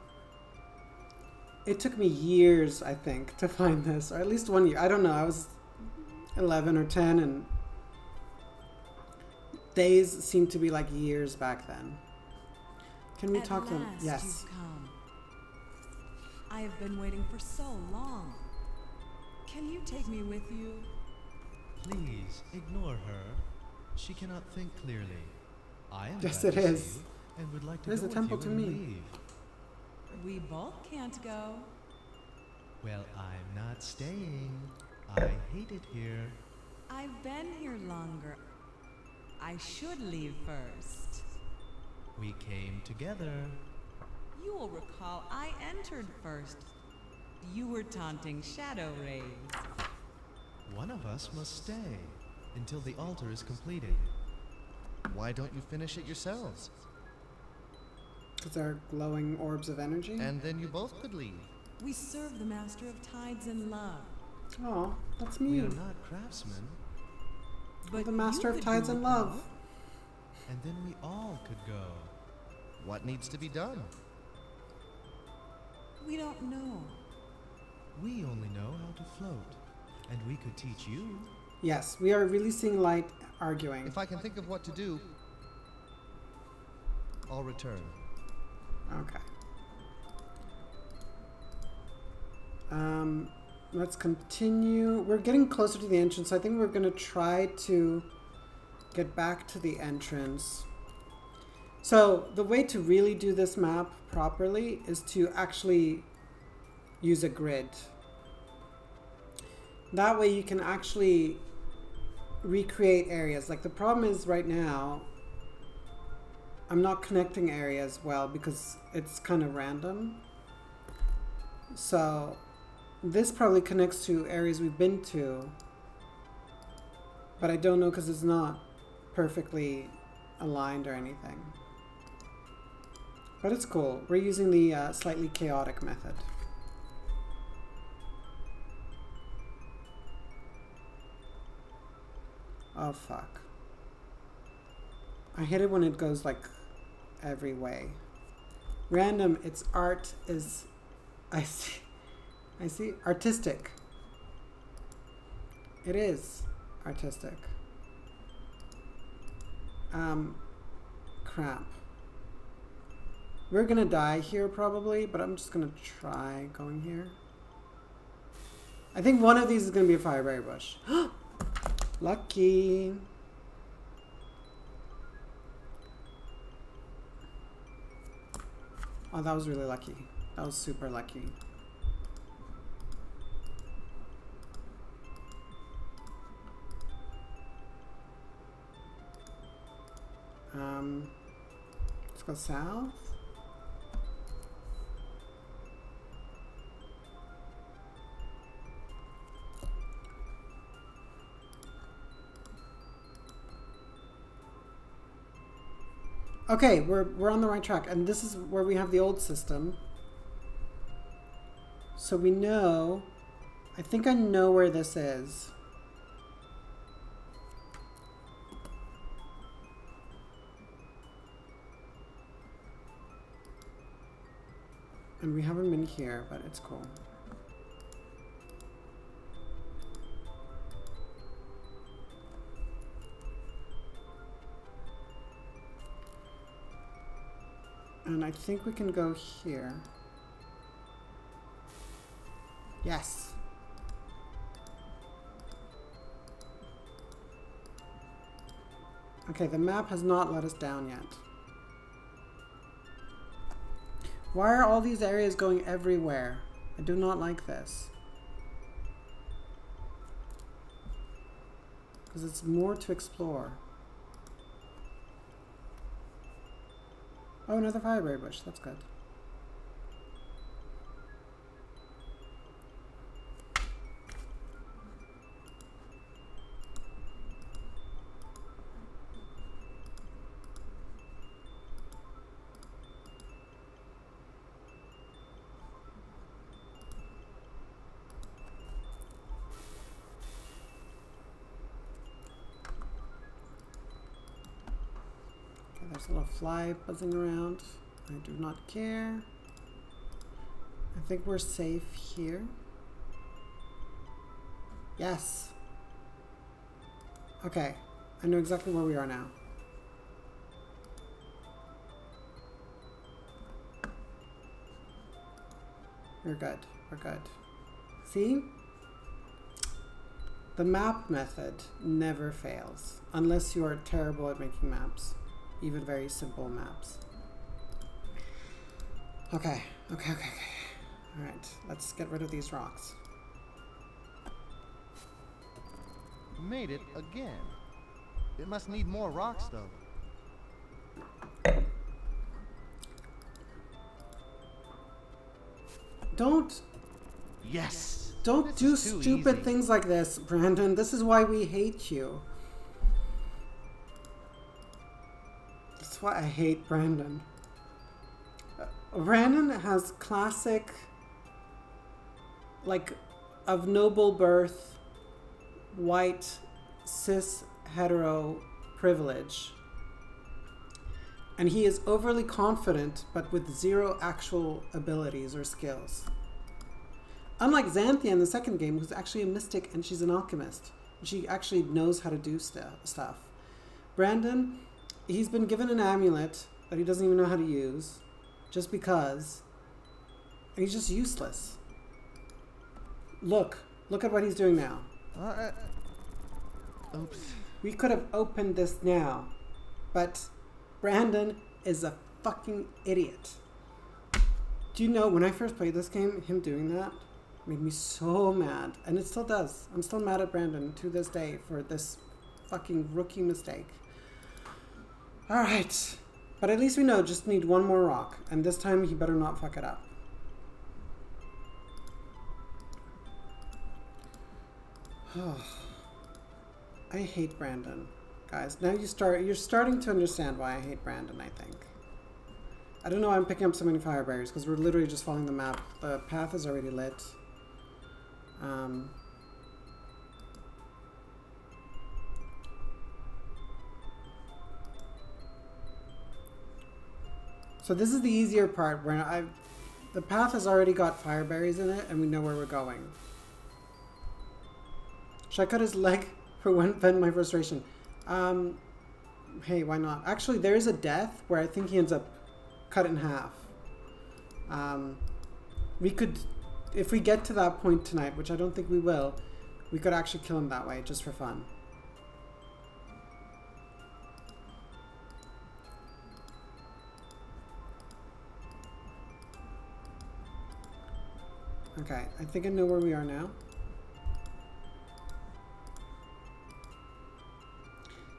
[SPEAKER 1] it took me years, I think, to find this, or at least 1 year. I don't know, I was 11 or 10, and days seemed to be like years back then. Can we talk to them? Yes.
[SPEAKER 2] You've come. I have been waiting for so long. Can you take me with you?
[SPEAKER 12] Please ignore her. She cannot think clearly. I am
[SPEAKER 1] Yes,
[SPEAKER 12] glad
[SPEAKER 1] it
[SPEAKER 12] to see
[SPEAKER 1] is.
[SPEAKER 12] you and would like to
[SPEAKER 1] There's
[SPEAKER 12] go
[SPEAKER 1] a
[SPEAKER 12] with
[SPEAKER 1] temple
[SPEAKER 12] you
[SPEAKER 1] to
[SPEAKER 12] and
[SPEAKER 1] me.
[SPEAKER 12] leave.
[SPEAKER 2] We both can't go.
[SPEAKER 12] Well, I'm not staying. I hate it here.
[SPEAKER 2] I've been here longer. I should leave first.
[SPEAKER 12] We came together.
[SPEAKER 13] You'll recall I entered first. You were taunting shadow rays.
[SPEAKER 12] One of us must stay until the altar is completed.
[SPEAKER 5] Why don't you finish it yourselves?
[SPEAKER 1] Because they're glowing orbs of energy?
[SPEAKER 5] And then you both could leave.
[SPEAKER 13] We serve the Master of Tides in love.
[SPEAKER 1] Oh, that's
[SPEAKER 12] We
[SPEAKER 1] me.
[SPEAKER 12] are not craftsmen,
[SPEAKER 13] But
[SPEAKER 1] The Master
[SPEAKER 13] you
[SPEAKER 1] of
[SPEAKER 13] could
[SPEAKER 1] Tides
[SPEAKER 13] do
[SPEAKER 1] and
[SPEAKER 13] it,
[SPEAKER 1] Love.
[SPEAKER 13] though.
[SPEAKER 12] and then we all could go.
[SPEAKER 5] What needs to be done?
[SPEAKER 13] We don't know.
[SPEAKER 12] We only know how to float, and we could teach you.
[SPEAKER 1] Yes, we are really seeing light arguing.
[SPEAKER 5] If I can think of what to do, I'll return.
[SPEAKER 1] Okay. Let's continue. We're getting closer to the entrance, so I think we're going to try to get back to the entrance. So the way to really do this map properly is to actually use a grid. That way you can actually recreate areas. Like the problem is right now, I'm not connecting areas well because it's kind of random. So this probably connects to areas we've been to, but I don't know because it's not perfectly aligned or anything. But it's cool. We're using the slightly chaotic method. Oh fuck. I hate it when it goes like every way. Random, its art is, I see, artistic. It is artistic. Crap. We're gonna die here probably, but I'm just gonna try going here. I think one of these is gonna be a fireberry bush. Lucky. Oh, that was really lucky. That was super lucky. Let's go south. Okay, we're on the right track, and this is where we have the old system. So we know, I think I know where this is. And we haven't been here, but it's cool. And I think we can go here. Yes. Okay, the map has not let us down yet. Why are all these areas going everywhere? I do not like this. Because it's more to explore. Oh, another fireberry bush. That's good. There's a little fly buzzing around. I do not care. I think we're safe here. Yes. Okay. I know exactly where we are now. We're good. We're good. See? The map method never fails. Unless you are terrible at making maps. Even very simple maps. Okay. Alright, let's get rid of these rocks.
[SPEAKER 5] Made it again. It must need more rocks, though.
[SPEAKER 1] Don't
[SPEAKER 5] Yes.
[SPEAKER 1] Don't do stupid things like this, Brandon. This is why we hate you. That's why I hate Brandon. Brandon has classic, like, of noble birth, white, cis, hetero privilege. And he is overly confident, but with zero actual abilities or skills. Unlike Xanthia in the second game, who's actually a mystic and she's an alchemist. She actually knows how to do stuff. Brandon, he's been given an amulet that he doesn't even know how to use, just because. And he's just useless. Look at what he's doing now.
[SPEAKER 5] Oops.
[SPEAKER 1] We could have opened this now, but Brandon is a fucking idiot. Do you know, when I first played this game, him doing that made me so mad. And it still does. I'm still mad at Brandon to this day for this fucking rookie mistake. Alright. But at least we know, just need one more rock. And this time he better not fuck it up. I hate Brandon. Guys, now you're starting to understand why I hate Brandon, I think. I don't know why I'm picking up so many fire barriers, because we're literally just following the map. The path is already lit. So this is the easier part, where the path has already got fire berries in it, and we know where we're going. Should I cut his leg for vent my frustration? Hey, why not? Actually, there is a death where I think he ends up cut in half. We could, if we get to that point tonight, which I don't think we will, we could actually kill him that way, just for fun. Okay, I think I know where we are now.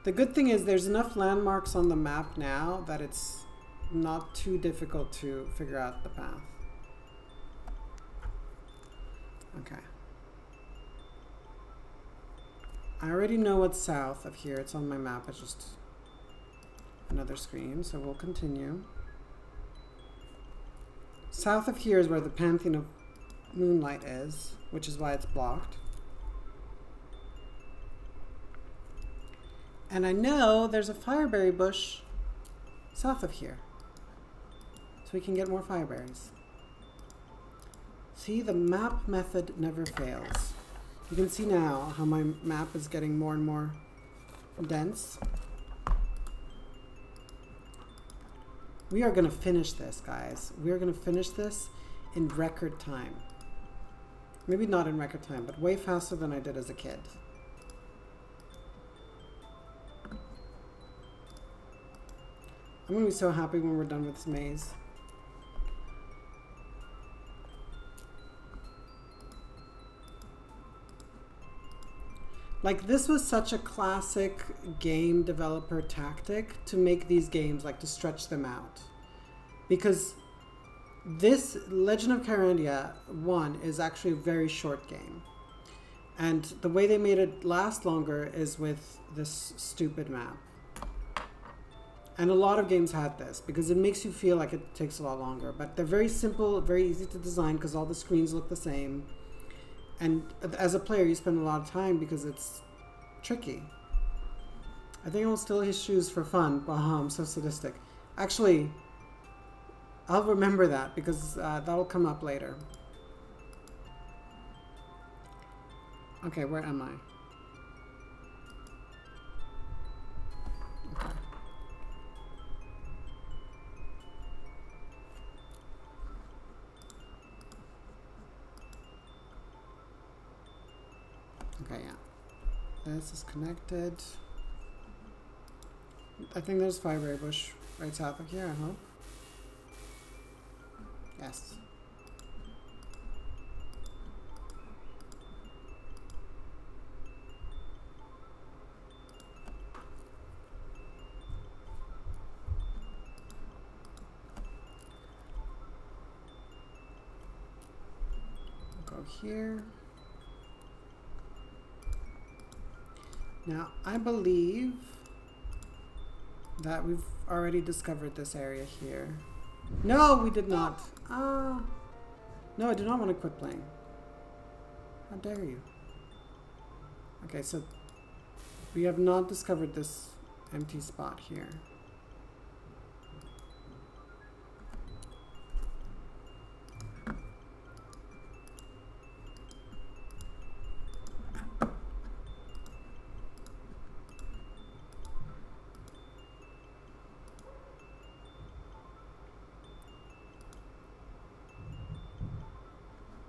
[SPEAKER 1] The good thing is there's enough landmarks on the map now that it's not too difficult to figure out the path. Okay. I already know what's south of here. It's on my map. It's just another screen, so we'll continue. South of here is where the Pantheon of Moonlight is, which is why it's blocked. And I know there's a fireberry bush south of here, so we can get more fireberries. See, the map method never fails. You can see now how my map is getting more and more dense. We are going to finish this, guys. We are going to finish this in record time. Maybe not in record time, but way faster than I did as a kid. I'm going to be so happy when we're done with this maze. Like, this was such a classic game developer tactic to make these games, like, to stretch them out. Because this Legend of Kyrandia 1 is actually a very short game. And the way they made it last longer is with this stupid map. And a lot of games had this, because it makes you feel like it takes a lot longer. But they're very simple, very easy to design, because all the screens look the same. And as a player, you spend a lot of time because it's tricky. I think I'll steal his shoes for fun. Wow, I'm so sadistic. Actually, I'll remember that, because that'll come up later. Okay, where am I? Okay. Okay, yeah. This is connected. I think there's fireberry bush right south of here, I hope. Yes. here. Now, I believe that we've already discovered this area here. No, we did not. No, I do not want to quit playing. How dare you? Okay, so we have not discovered this empty spot here.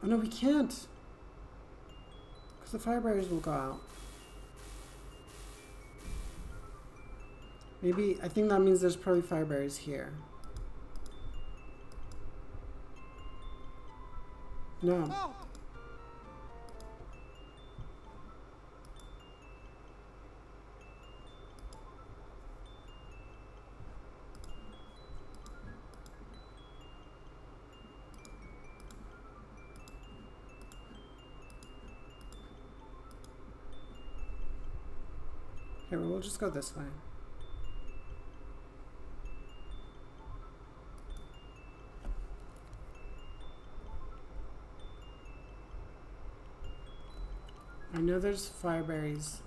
[SPEAKER 1] Oh no, we can't. Because the fire barriers will go out. Maybe, I think that means there's probably fire barriers here. No. Okay, well, we'll just go this way. I know there's fire berries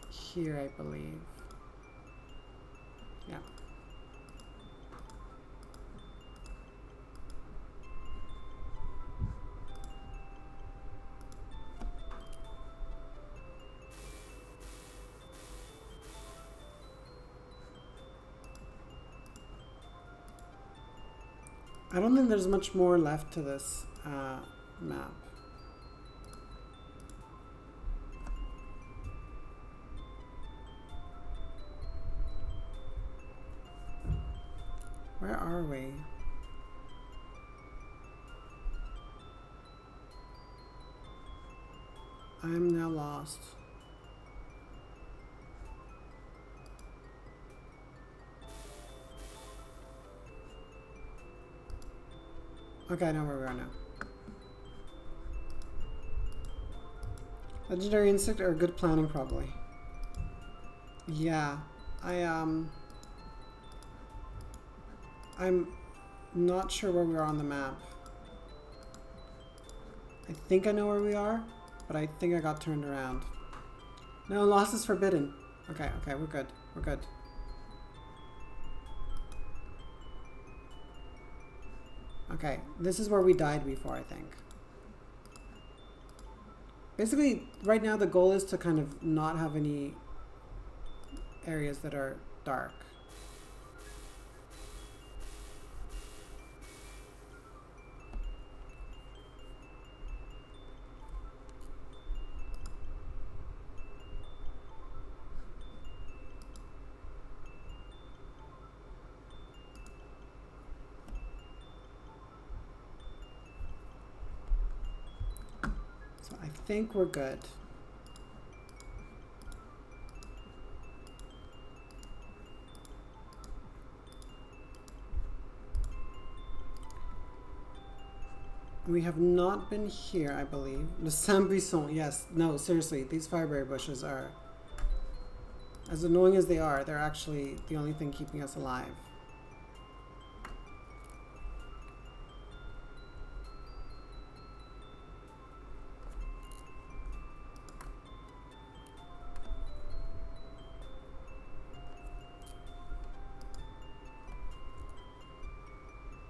[SPEAKER 1] here, I believe. Yeah. I don't think there's much more left to this map. Where are we? I'm now lost. Okay, I know where we are now. Legendary insect or good planning, probably. Yeah, I'm not sure where we are on the map. I think I know where we are, but I think I got turned around. No, loss is forbidden. Okay, okay, we're good. We're good. Okay, this is where we died before, I think. Basically, right now the goal is to kind of not have any areas that are dark. I think we're good. We have not been here, I believe. Le Saint-Buisson, yes. No, seriously, these fireberry bushes are, as annoying as they are, they're actually the only thing keeping us alive.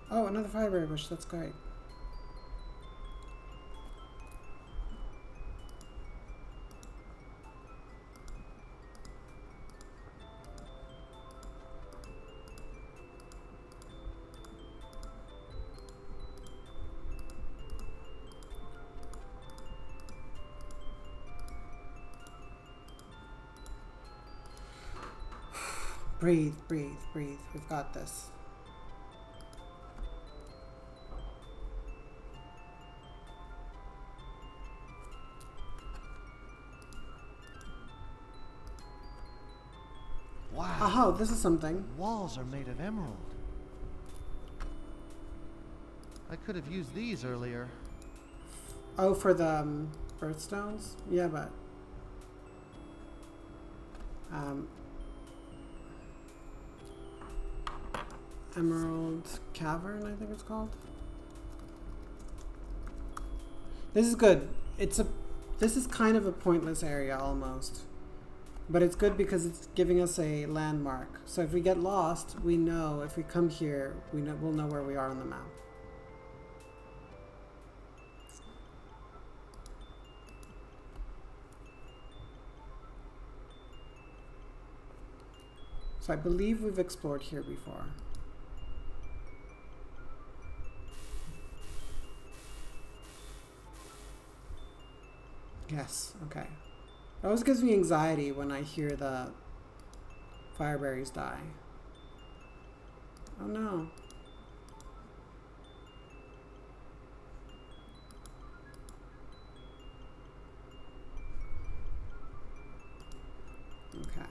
[SPEAKER 1] Oh, another fireberry bush. That's great. Breathe, breathe, breathe. We've got this.
[SPEAKER 5] Wow.
[SPEAKER 1] Oh, this is something.
[SPEAKER 5] Walls are made of emerald. I could have used these earlier.
[SPEAKER 1] Oh, for the birthstones? Yeah, but Emerald Cavern, I think it's called. This is good. This is kind of a pointless area almost. But it's good because it's giving us a landmark. So if we get lost, we know if we come here, we'll know where we are on the map. So I believe we've explored here before. Yes, okay. It always gives me anxiety when I hear the fireberries die. Oh no. Okay.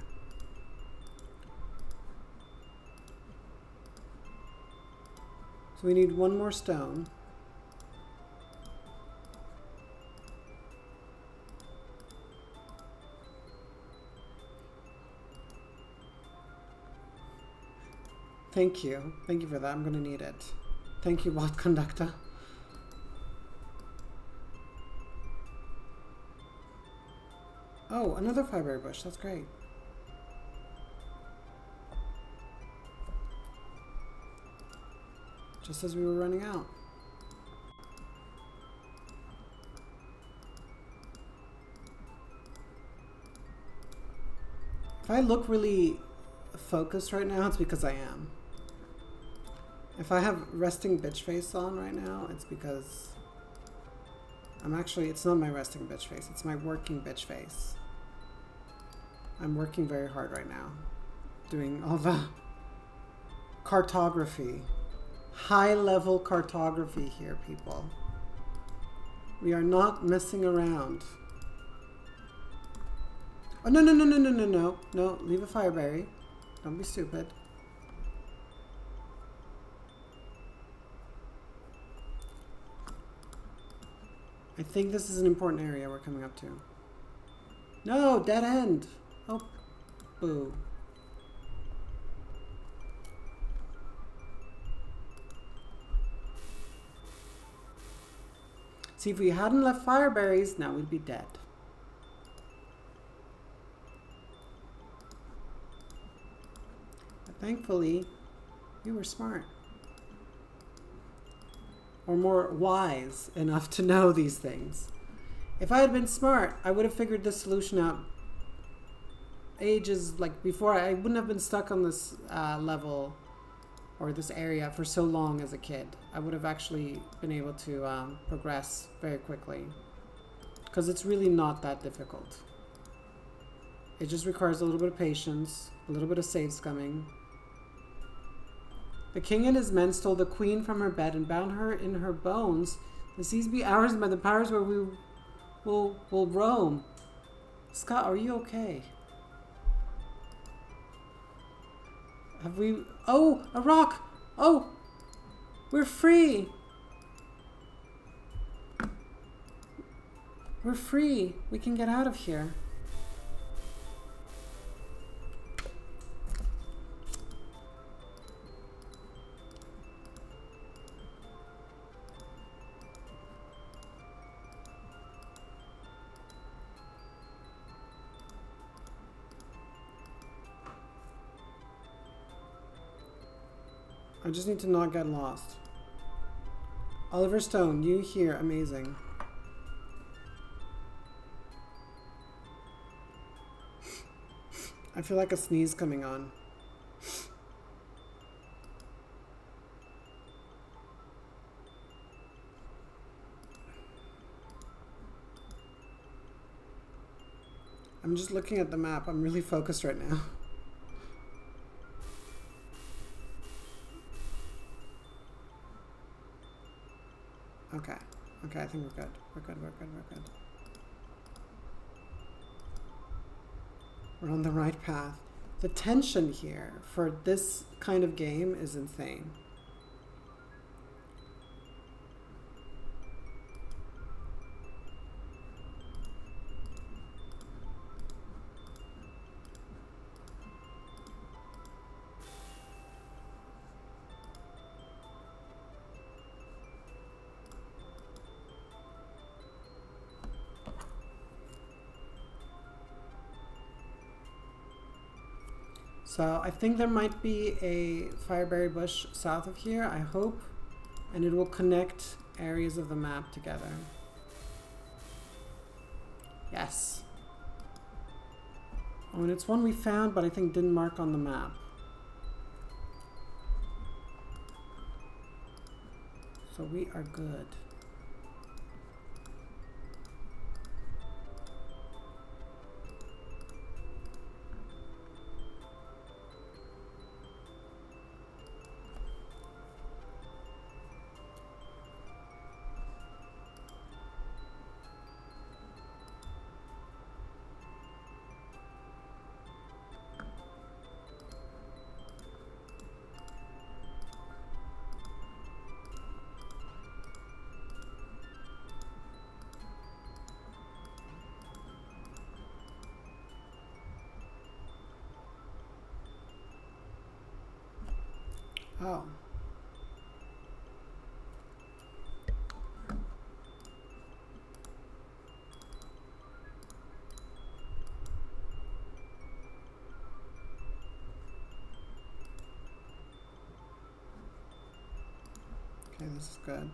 [SPEAKER 1] So we need one more stone. Thank you. Thank you for that. I'm going to need it. Thank you, Watt Conductor. Oh, another fireberry bush. That's great. Just as we were running out. If I look really focused right now, it's because I am. If I have resting bitch face on right now, it's because it's not my resting bitch face, it's my working bitch face. I'm working very hard right now, doing all the cartography. High-level cartography here, people. We are not messing around. Oh, no, no, no, no, no, no, no. No, leave a fireberry. Don't be stupid. I think this is an important area we're coming up to. No, dead end. Oh, boo. See, if we hadn't left fireberries, now we'd be dead. But thankfully, you were smart. Or more wise enough to know these things. If I had been smart, I would have figured this solution out ages, like before. I wouldn't have been stuck on this level or this area for so long as a kid. I would have actually been able to progress very quickly. Because it's really not that difficult. It just requires a little bit of patience, a little bit of save scumming. The king and his men stole the queen from her bed and bound her in her bones. The seas be ours, and by the powers where we will roam. Scott, are you okay? Have we... Oh, a rock! Oh! We're free! We're free! We can get out of here. I just need to not get lost. Oliver Stone, you here, amazing. I feel like a sneeze coming on. I'm just looking at the map. I'm really focused right now. Okay. Okay, I think we're good. We're good, we're good, we're good. We're on the right path. The tension here for this kind of game is insane. So I think there might be a fireberry bush south of here, I hope, and it will connect areas of the map together. Yes. Oh, and it's one we found, but I think didn't mark on the map. So we are good. Oh. Okay, this is good.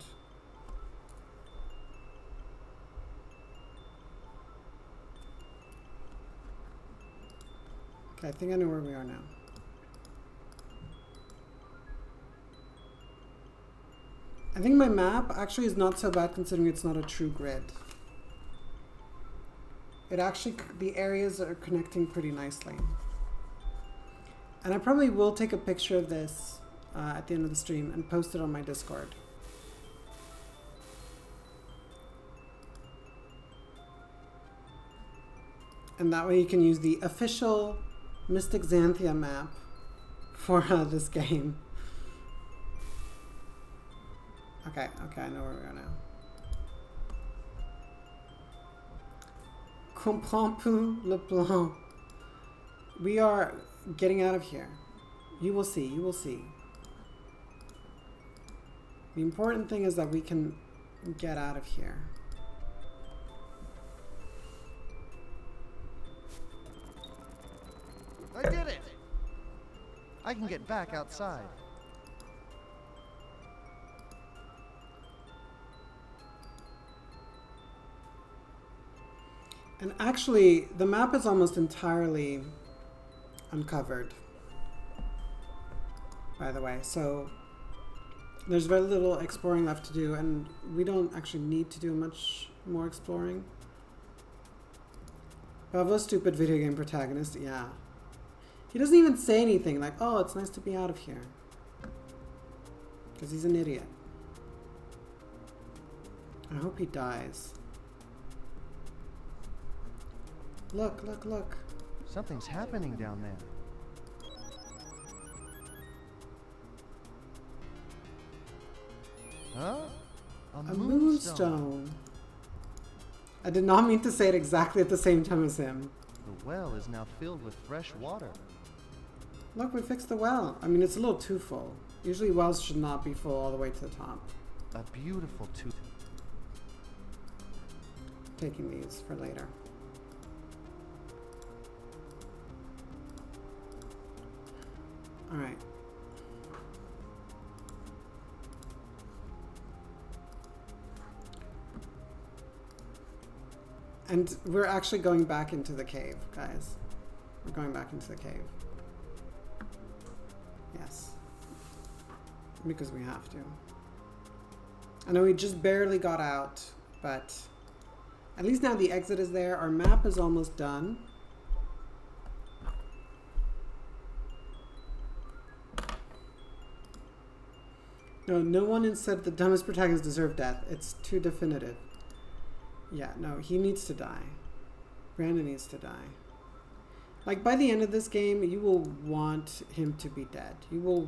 [SPEAKER 1] Okay, I think I know where we are now. I think my map actually is not so bad considering it's not a true grid. It actually, the areas are connecting pretty nicely. And I probably will take a picture of this at the end of the stream and post it on my Discord. And that way you can use the official Mystic Xanthia map for this game. Okay, I know where we are now. Comprends plus le plan. We are getting out of here. You will see, you will see. The important thing is that we can get out of here.
[SPEAKER 5] I did it! I can get back outside.
[SPEAKER 1] And actually, the map is almost entirely uncovered, by the way. So there's very little exploring left to do, and we don't actually need to do much more exploring. Pavlo's stupid video game protagonist, yeah. He doesn't even say anything like, oh, it's nice to be out of here. Because he's an idiot. I hope he dies. Look, look, look.
[SPEAKER 5] Something's happening down there. Huh?
[SPEAKER 1] A moonstone. I did not mean to say it exactly at the same time as him.
[SPEAKER 5] The well is now filled with fresh water.
[SPEAKER 1] Look, we fixed the well. I mean, it's a little too full. Usually wells should not be full all the way to the top.
[SPEAKER 5] A beautiful tooth.
[SPEAKER 1] Taking these for later. All right. And we're actually going back into the cave, guys. We're going back into the cave. Yes. Because we have to. I know we just barely got out, but at least now the exit is there. Our map is almost done. No, no one said the dumbest protagonists deserve death. It's too definitive. Yeah, no, he needs to die. Brandon needs to die. Like, by the end of this game, you will want him to be dead. You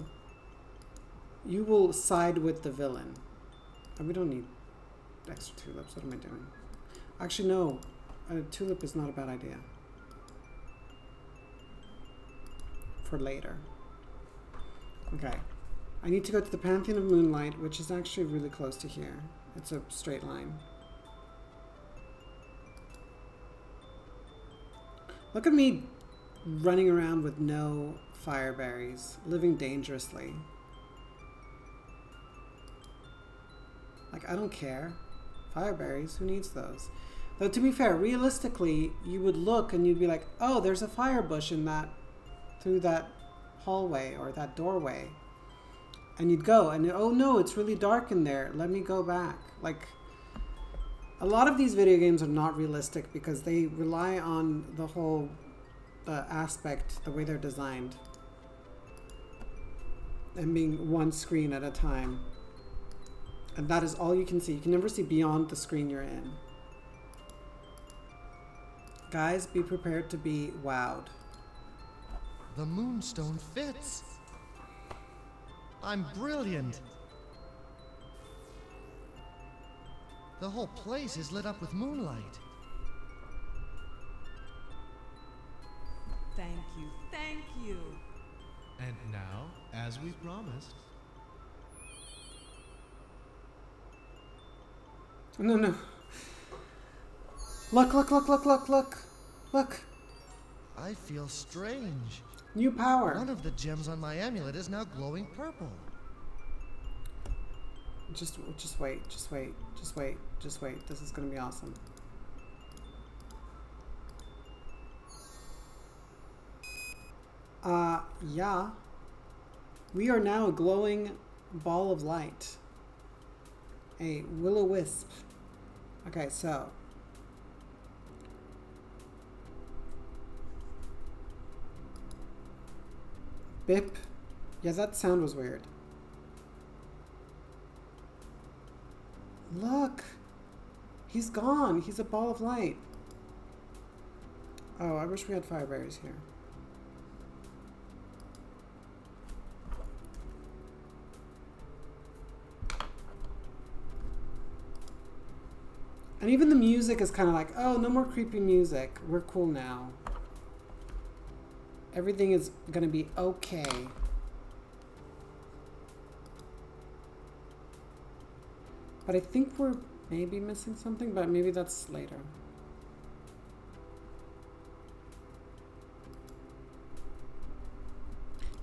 [SPEAKER 1] will side with the villain. We don't need extra tulips. What am I doing? Actually, no. A tulip is not a bad idea. For later. Okay. I need to go to the Pantheon of Moonlight, which is actually really close to here. It's a straight line. Look at me running around with no fire berries, living dangerously. Like, I don't care. Fire berries, who needs those? Though, to be fair, realistically, you would look and you'd be like, oh, there's a fire bush in that, through that hallway or that doorway. And you'd go, and oh no, it's really dark in there. Let me go back. Like, a lot of these video games are not realistic because they rely on the whole aspect, the way they're designed. And being one screen at a time. And that is all you can see. You can never see beyond the screen you're in. Guys, be prepared to be wowed.
[SPEAKER 5] The moonstone fits. I'm brilliant. The whole place is lit up with moonlight.
[SPEAKER 13] Thank you, thank you.
[SPEAKER 12] And now, as we promised.
[SPEAKER 1] No, no. Look, look, look, look, look, look. Look.
[SPEAKER 5] I feel strange.
[SPEAKER 1] New power.
[SPEAKER 5] One of the gems on my amulet is now glowing purple.
[SPEAKER 1] Just wait, just wait, just wait, just wait. This is gonna be awesome. Yeah. We are now a glowing ball of light. A will-o-wisp. Okay, so. Bip. Yeah, that sound was weird. Look! He's gone! He's a ball of light. Oh, I wish we had fire berries here. And even the music is kind of like, oh, no more creepy music. We're cool now. Everything is gonna be okay. But I think we're maybe missing something, but maybe that's later.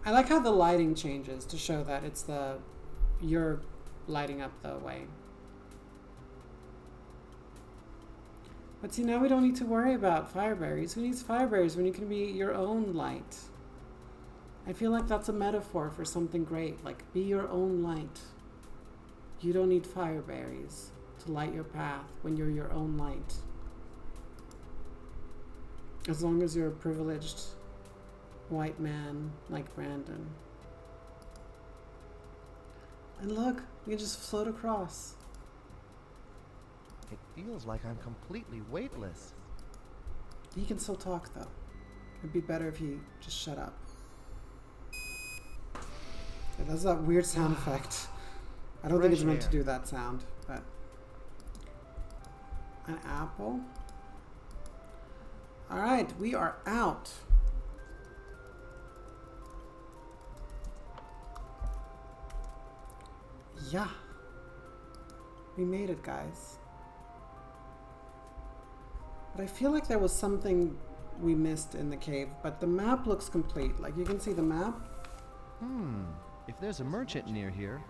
[SPEAKER 1] I like how the lighting changes to show that it's you're lighting up the way. But see, now we don't need to worry about fire berries. Who needs fire berries when you can be your own light? I feel like that's a metaphor for something great. Like, be your own light. You don't need fire berries to light your path when you're your own light. As long as you're a privileged white man like Brandon. And look, we can just float across.
[SPEAKER 5] It feels like I'm completely weightless.
[SPEAKER 1] He can still talk, though. It'd be better if he just shut up. Yeah, that's that weird sound effect. I don't think it's meant to do that sound, but... An apple? Alright, we are out. Yeah. We made it, guys. But I feel like there was something we missed in the cave, but the map looks complete. Like, you can see the map.
[SPEAKER 14] If there's a merchant near here...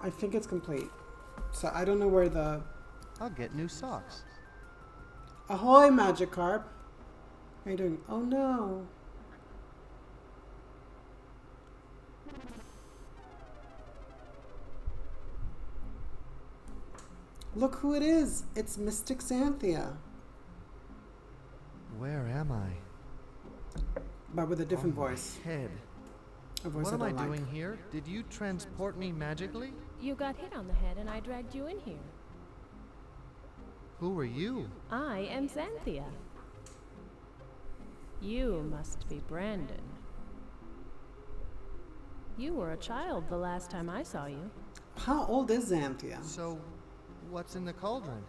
[SPEAKER 1] I think it's complete. So I don't know where the...
[SPEAKER 14] I'll get new socks.
[SPEAKER 1] Ahoy, Magikarp! How are you doing? Oh no! Look who it is! It's Mystic Xanthia.
[SPEAKER 5] Where am I?
[SPEAKER 1] But with a different voice.
[SPEAKER 5] Head.
[SPEAKER 1] A voice
[SPEAKER 5] What am I
[SPEAKER 1] don't like.
[SPEAKER 5] doing here? Did you transport me magically?
[SPEAKER 15] You got hit on the head and I dragged you in here.
[SPEAKER 5] Who are you?
[SPEAKER 15] I am Xanthia. You must be Brandon. You were a child the last time I saw you.
[SPEAKER 1] How old is Xanthia?
[SPEAKER 5] So, what's in the cauldron?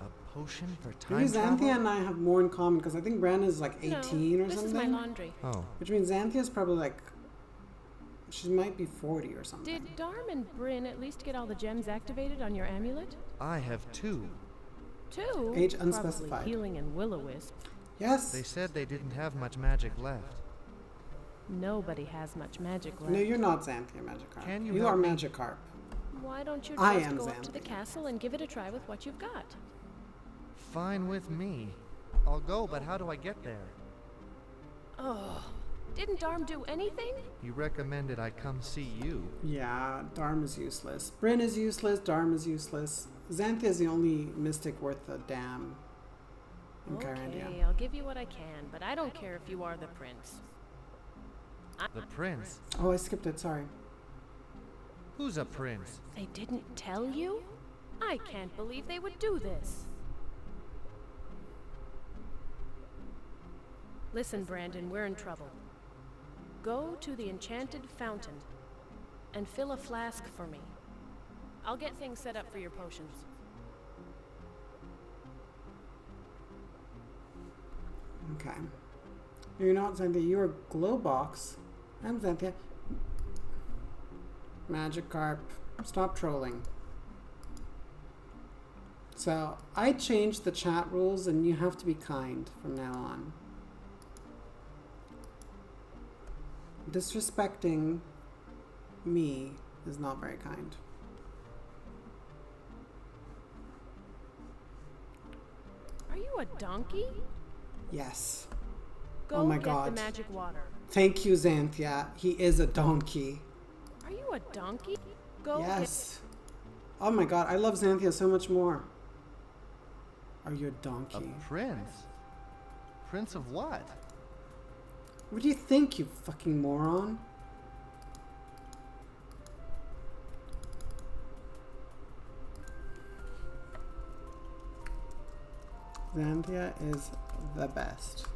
[SPEAKER 5] A potion for
[SPEAKER 1] Maybe
[SPEAKER 5] time travel?
[SPEAKER 1] Xanthia and I have more in common because I think Brandon is like 18 or something.
[SPEAKER 15] This is my laundry.
[SPEAKER 5] Oh.
[SPEAKER 1] Which means Xanthia's probably like, she might be 40 or something.
[SPEAKER 15] Did Darm and Bryn at least get all the gems activated on your amulet?
[SPEAKER 5] I have 2.
[SPEAKER 15] 2?
[SPEAKER 1] Age
[SPEAKER 15] Probably
[SPEAKER 1] unspecified.
[SPEAKER 15] healing and will-o-wisp.
[SPEAKER 1] Yes.
[SPEAKER 5] They said they didn't have much magic left.
[SPEAKER 15] Nobody has much magic left.
[SPEAKER 1] No, you're not Xanthia Magikarp.
[SPEAKER 5] Can you
[SPEAKER 1] You
[SPEAKER 5] help
[SPEAKER 1] are
[SPEAKER 5] me?
[SPEAKER 1] Magikarp.
[SPEAKER 15] Why don't you
[SPEAKER 1] I
[SPEAKER 15] just
[SPEAKER 1] am
[SPEAKER 15] go up to the
[SPEAKER 1] Xanthia.
[SPEAKER 15] castle and give it a try with what you've got?
[SPEAKER 5] Fine with me. I'll go, but how do I get there?
[SPEAKER 15] Oh, didn't Darm do anything?
[SPEAKER 5] You recommended I come see you.
[SPEAKER 1] Yeah, Darm is useless. Bryn is useless. Darm is useless. Xanthia is the only mystic worth a damn in Kyrandia.
[SPEAKER 15] Okay, I'll give you what I can, but I don't care if you are the prince.
[SPEAKER 5] The prince?
[SPEAKER 1] Oh, I skipped it. Sorry.
[SPEAKER 5] Who's a prince?
[SPEAKER 15] They didn't tell you? I can't believe they would do this. Listen, Brandon, we're in trouble. Go to the enchanted fountain and fill a flask for me. I'll get things set up for your potions.
[SPEAKER 1] Okay. You're not Xanthia. You're Glowbox. I'm Xanthia. Magikarp. Stop trolling. So, I changed the chat rules and you have to be kind from now on. Disrespecting me is not very kind.
[SPEAKER 15] Are you a donkey?
[SPEAKER 1] Yes.
[SPEAKER 15] Go
[SPEAKER 1] oh my
[SPEAKER 15] get
[SPEAKER 1] god.
[SPEAKER 15] the magic water.
[SPEAKER 1] Thank you, Xanthia. He is a donkey.
[SPEAKER 15] Are you a donkey? Go
[SPEAKER 1] Yes. Oh my god, I love Xanthia so much more. Are you a donkey?
[SPEAKER 5] A prince? Prince of what?
[SPEAKER 1] What do you think, you fucking moron? Xanthia is the best.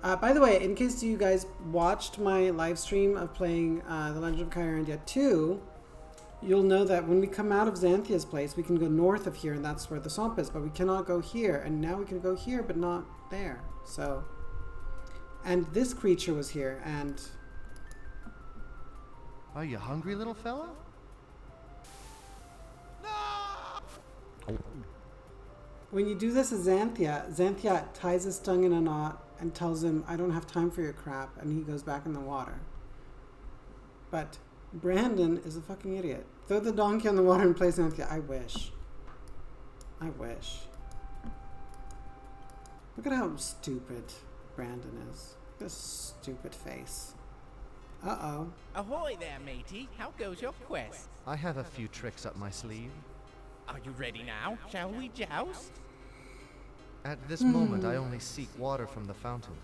[SPEAKER 1] By the way, in case you guys watched my live stream of playing The Legend of Kyrandia 2, you'll know that when we come out of Xanthia's place, we can go north of here, and that's where the swamp is, but we cannot go here, and now we can go here, but not there. So, and this creature was here, and...
[SPEAKER 5] Are you hungry, little fella?
[SPEAKER 1] When you do this as Xanthia, Xanthia ties his tongue in a knot and tells him, I don't have time for your crap, and he goes back in the water. But Brandon is a fucking idiot. Throw the donkey on the water and play Xanthia. I wish. I wish. Look at how stupid Brandon is. This stupid face. Uh-oh.
[SPEAKER 16] Ahoy there, matey. How goes your quest?
[SPEAKER 5] I have a few tricks up my sleeve.
[SPEAKER 16] Are you ready now? Shall we joust?
[SPEAKER 5] At this moment, I only seek water from the fountain.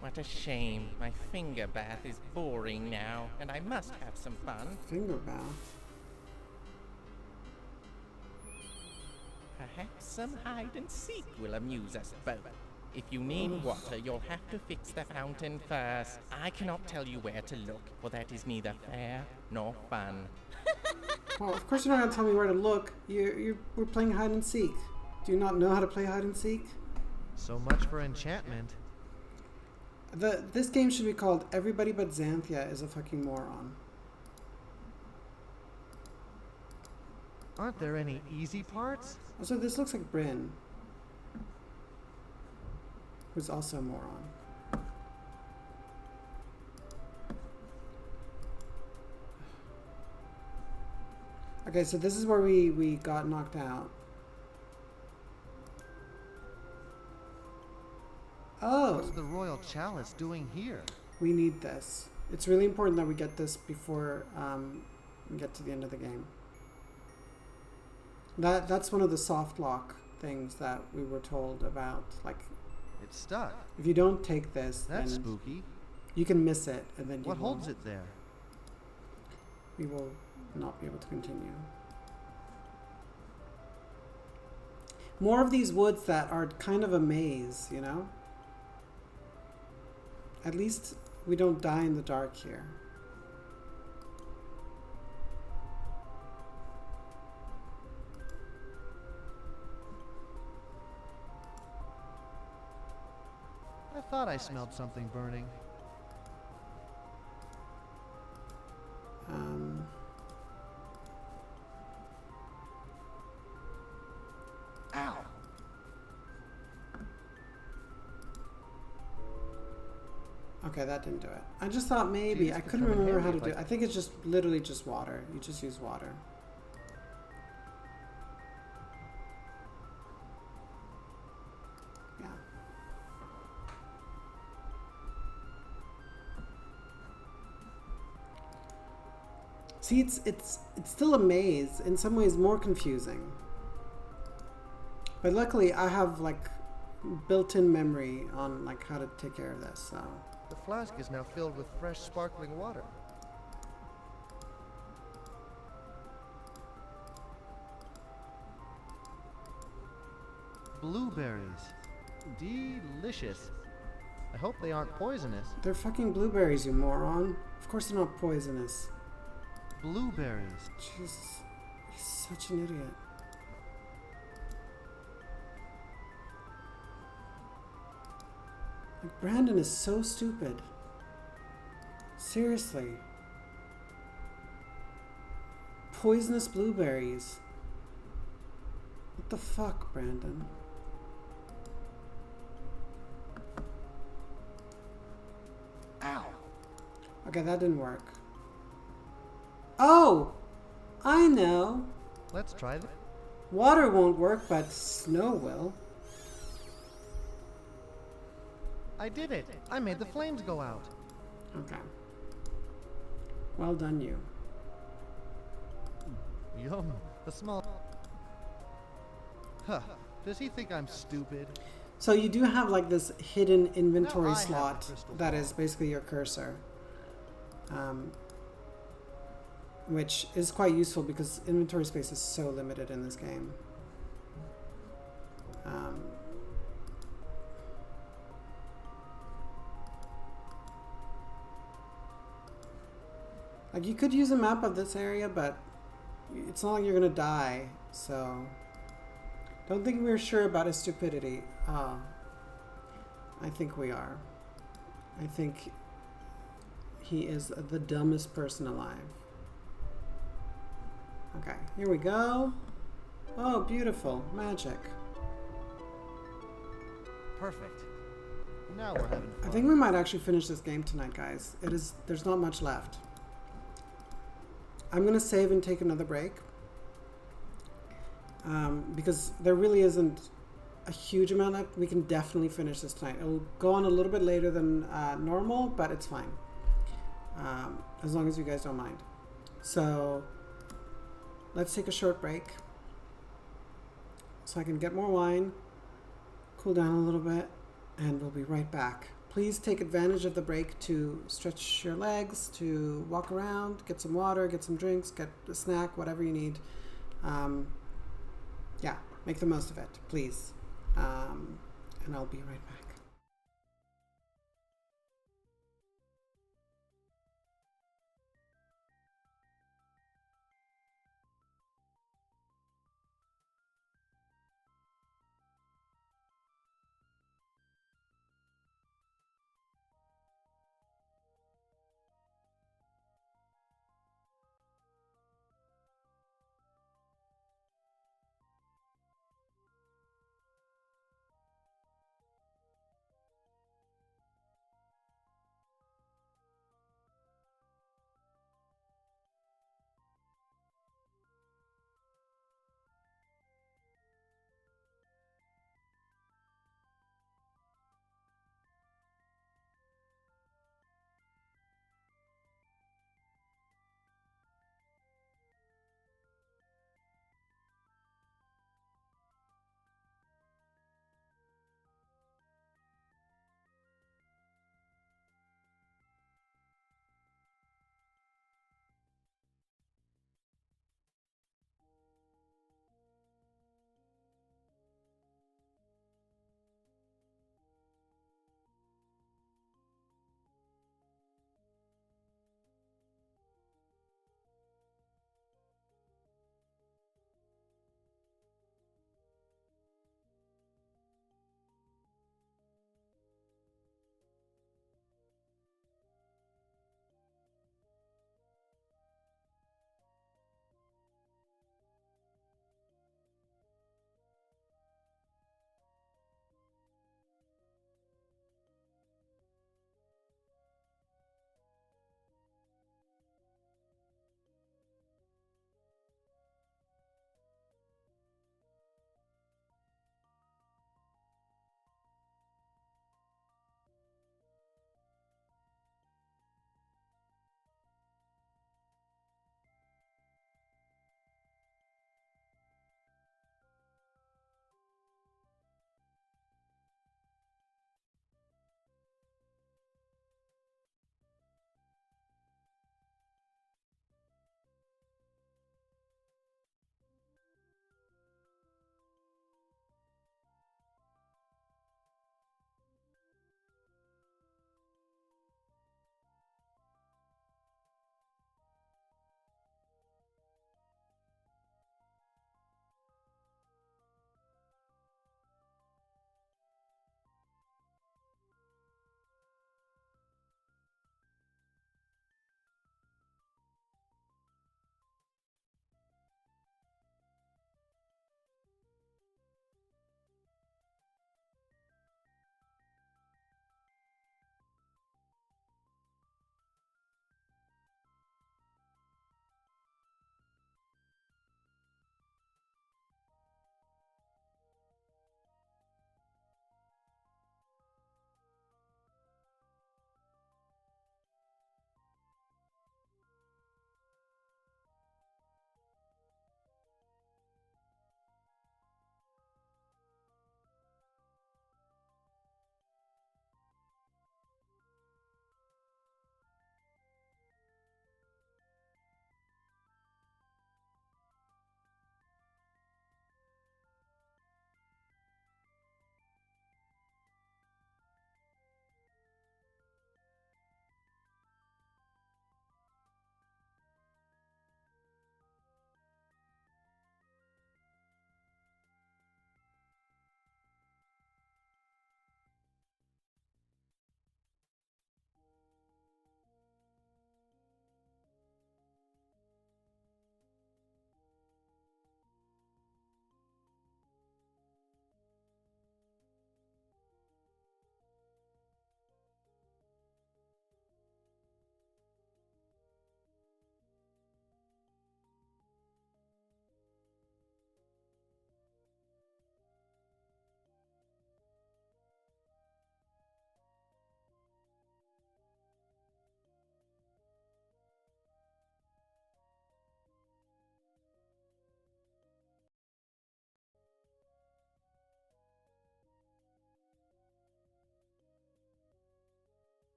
[SPEAKER 16] What a shame. My finger bath is boring now, and I must have some fun.
[SPEAKER 1] Finger bath?
[SPEAKER 16] Perhaps some hide and seek will amuse us both. If you need water, you'll have to fix the fountain first. I cannot tell you where to look, for that is neither fair nor fun.
[SPEAKER 1] Well, of course you're not going to tell me where to look. We're playing hide and seek. Do you not know how to play hide and seek?
[SPEAKER 5] So much for enchantment.
[SPEAKER 1] This game should be called Everybody But Xanthia is a Fucking Moron.
[SPEAKER 5] Aren't there any easy parts?
[SPEAKER 1] Also, this looks like Bryn, who's also a moron. Okay, so this is where we got knocked out. Oh!
[SPEAKER 5] What's the royal chalice doing here?
[SPEAKER 1] We need this. It's really important that we get this before we get to the end of the game. That's one of the soft lock things that we were told about. Like,
[SPEAKER 5] it's stuck.
[SPEAKER 1] If you don't take this,
[SPEAKER 5] that's
[SPEAKER 1] then
[SPEAKER 5] spooky.
[SPEAKER 1] You can miss it, and then
[SPEAKER 5] what holds it there?
[SPEAKER 1] We will not be able to continue. More of these woods that are kind of a maze, you know? At least we don't die in the dark here.
[SPEAKER 5] I thought I smelled something burning. Ow!
[SPEAKER 1] Okay, that didn't do it. I just thought maybe.
[SPEAKER 14] Jeez,
[SPEAKER 1] I
[SPEAKER 14] could
[SPEAKER 1] couldn't
[SPEAKER 14] come in
[SPEAKER 1] remember how
[SPEAKER 14] handy
[SPEAKER 1] to do
[SPEAKER 14] if
[SPEAKER 1] it. I think it's just literally just water. You just use water. Yeah. See, it's still a maze. In some ways, more confusing. But luckily, I have like built-in memory on like how to take care of this. So.
[SPEAKER 5] The flask is now filled with fresh, sparkling water.
[SPEAKER 14] Blueberries. Delicious. I hope they aren't poisonous.
[SPEAKER 1] They're fucking blueberries, you moron. Of course they're not poisonous.
[SPEAKER 14] Blueberries.
[SPEAKER 1] Jesus. He's such an idiot. Like, Brandon is so stupid. Seriously. Poisonous blueberries. What the fuck, Brandon?
[SPEAKER 5] Ow!
[SPEAKER 1] Okay, that didn't work. Oh! I know.
[SPEAKER 5] Let's try that.
[SPEAKER 1] Water won't work, but snow will.
[SPEAKER 5] I did it! I made the flames go out.
[SPEAKER 1] Okay. Well done, you.
[SPEAKER 14] Yum. The smell. Huh. Does he think I'm stupid?
[SPEAKER 1] So you do have like this hidden inventory
[SPEAKER 14] Now I have
[SPEAKER 1] slot
[SPEAKER 14] the crystal
[SPEAKER 1] that
[SPEAKER 14] ball.
[SPEAKER 1] is basically your cursor. Which is quite useful because inventory space is so limited in this game. Like you could use a map of this area, but it's not like you're gonna die, so don't think we're sure about his stupidity. I think we are. I think he is the dumbest person alive. Okay, here we go. Oh, beautiful. Magic.
[SPEAKER 14] Perfect. Now we're having fun.
[SPEAKER 1] I think we might actually finish this game tonight, guys. There's not much left. I'm gonna save and take another break. Because there really isn't a huge amount left. We can definitely finish this tonight. It'll go on a little bit later than normal, but it's fine. As long as you guys don't mind. So let's take a short break so I can get more wine, cool down a little bit, and we'll be right back. Please take advantage of the break to stretch your legs, to walk around, get some water, get some drinks, get a snack, whatever you need. Yeah, make the most of it, please. And I'll be right back.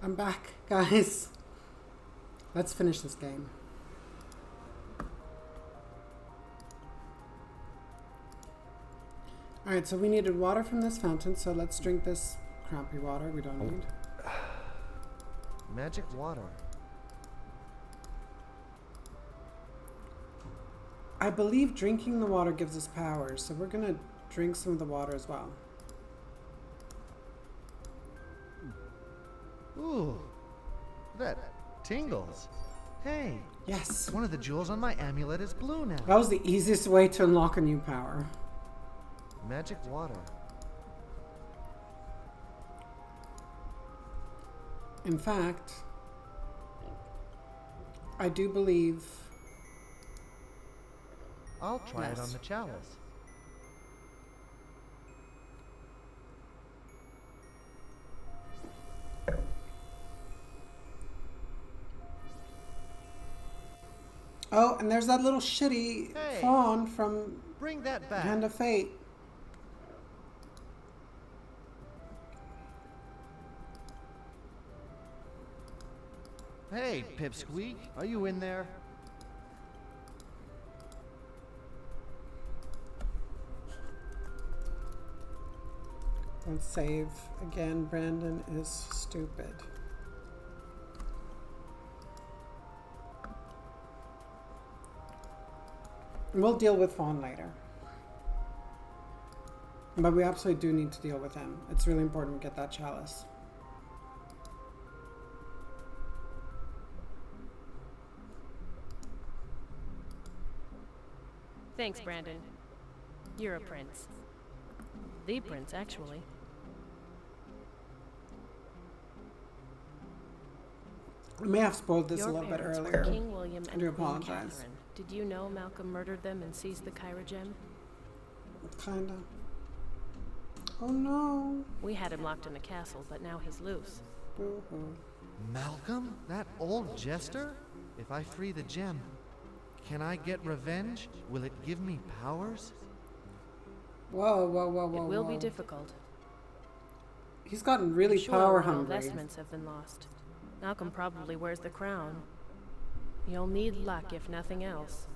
[SPEAKER 1] I'm back, guys. Let's finish this game. Alright, so we needed water from this fountain, so let's drink this crappy water we don't need.
[SPEAKER 5] Magic water.
[SPEAKER 1] I believe drinking the water gives us power, so we're gonna drink some of the water as well.
[SPEAKER 5] Ooh, that tingles. Hey.
[SPEAKER 1] Yes.
[SPEAKER 5] One of the jewels on my amulet is blue now.
[SPEAKER 1] That was the easiest way to unlock a new power.
[SPEAKER 5] Magic water.
[SPEAKER 1] In fact, I do believe...
[SPEAKER 5] I'll try it
[SPEAKER 1] Yes.
[SPEAKER 5] on the chalice.
[SPEAKER 1] Oh, and there's that little shitty
[SPEAKER 5] Hey,
[SPEAKER 1] fawn from
[SPEAKER 5] bring that back.
[SPEAKER 1] Hand of Fate.
[SPEAKER 5] Hey, Pipsqueak, are you in there?
[SPEAKER 1] Let's save. Again, Brandon is stupid. We'll deal with Fawn later. But we absolutely do need to deal with him. It's really important we get that chalice.
[SPEAKER 15] Thanks, Brandon. You're a prince. The prince, actually.
[SPEAKER 1] I may have spoiled this
[SPEAKER 15] Your
[SPEAKER 1] a little bit
[SPEAKER 15] parents were
[SPEAKER 1] earlier.
[SPEAKER 15] King William
[SPEAKER 1] I
[SPEAKER 15] and
[SPEAKER 1] do
[SPEAKER 15] Queen
[SPEAKER 1] apologize.
[SPEAKER 15] Catherine. Did you know Malcolm murdered them and seized the Kyra gem?
[SPEAKER 1] Kinda. Oh no.
[SPEAKER 15] We had him locked in the castle, but now he's loose.
[SPEAKER 1] Boo-hoo.
[SPEAKER 5] Malcolm? That old jester? If I free the gem, can I get revenge? Will it give me powers?
[SPEAKER 1] Whoa, whoa, whoa, whoa,
[SPEAKER 15] It will
[SPEAKER 1] whoa.
[SPEAKER 15] be difficult.
[SPEAKER 1] He's gotten really
[SPEAKER 15] Sure,
[SPEAKER 1] power
[SPEAKER 15] royal
[SPEAKER 1] hungry.
[SPEAKER 15] investments have been lost. Malcolm probably wears the crown. You'll need luck, if nothing else.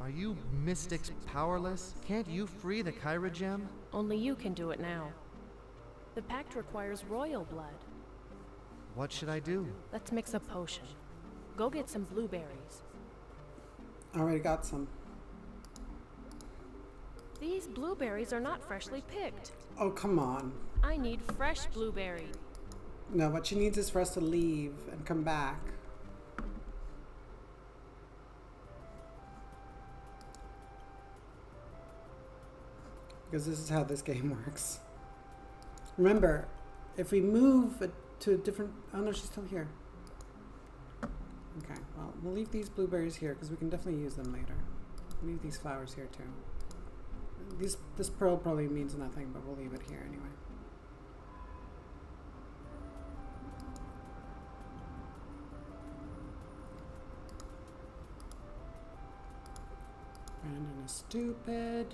[SPEAKER 5] Are you mystics powerless? Can't you free the Kyra gem?
[SPEAKER 15] Only you can do it now. The pact requires royal blood.
[SPEAKER 5] What should I do?
[SPEAKER 15] Let's mix a potion. Go get some blueberries.
[SPEAKER 1] Already got some.
[SPEAKER 15] These blueberries are not freshly picked.
[SPEAKER 1] Oh, come on.
[SPEAKER 15] I need fresh blueberry.
[SPEAKER 1] No, what she needs is for us to leave and come back. Because this is how this game works. Remember, if we move to a different... Oh no, she's still here. Okay, well, we'll leave these blueberries here because we can definitely use them later. Leave these flowers here too. This pearl probably means nothing, but we'll leave it here anyway. Brandon is stupid.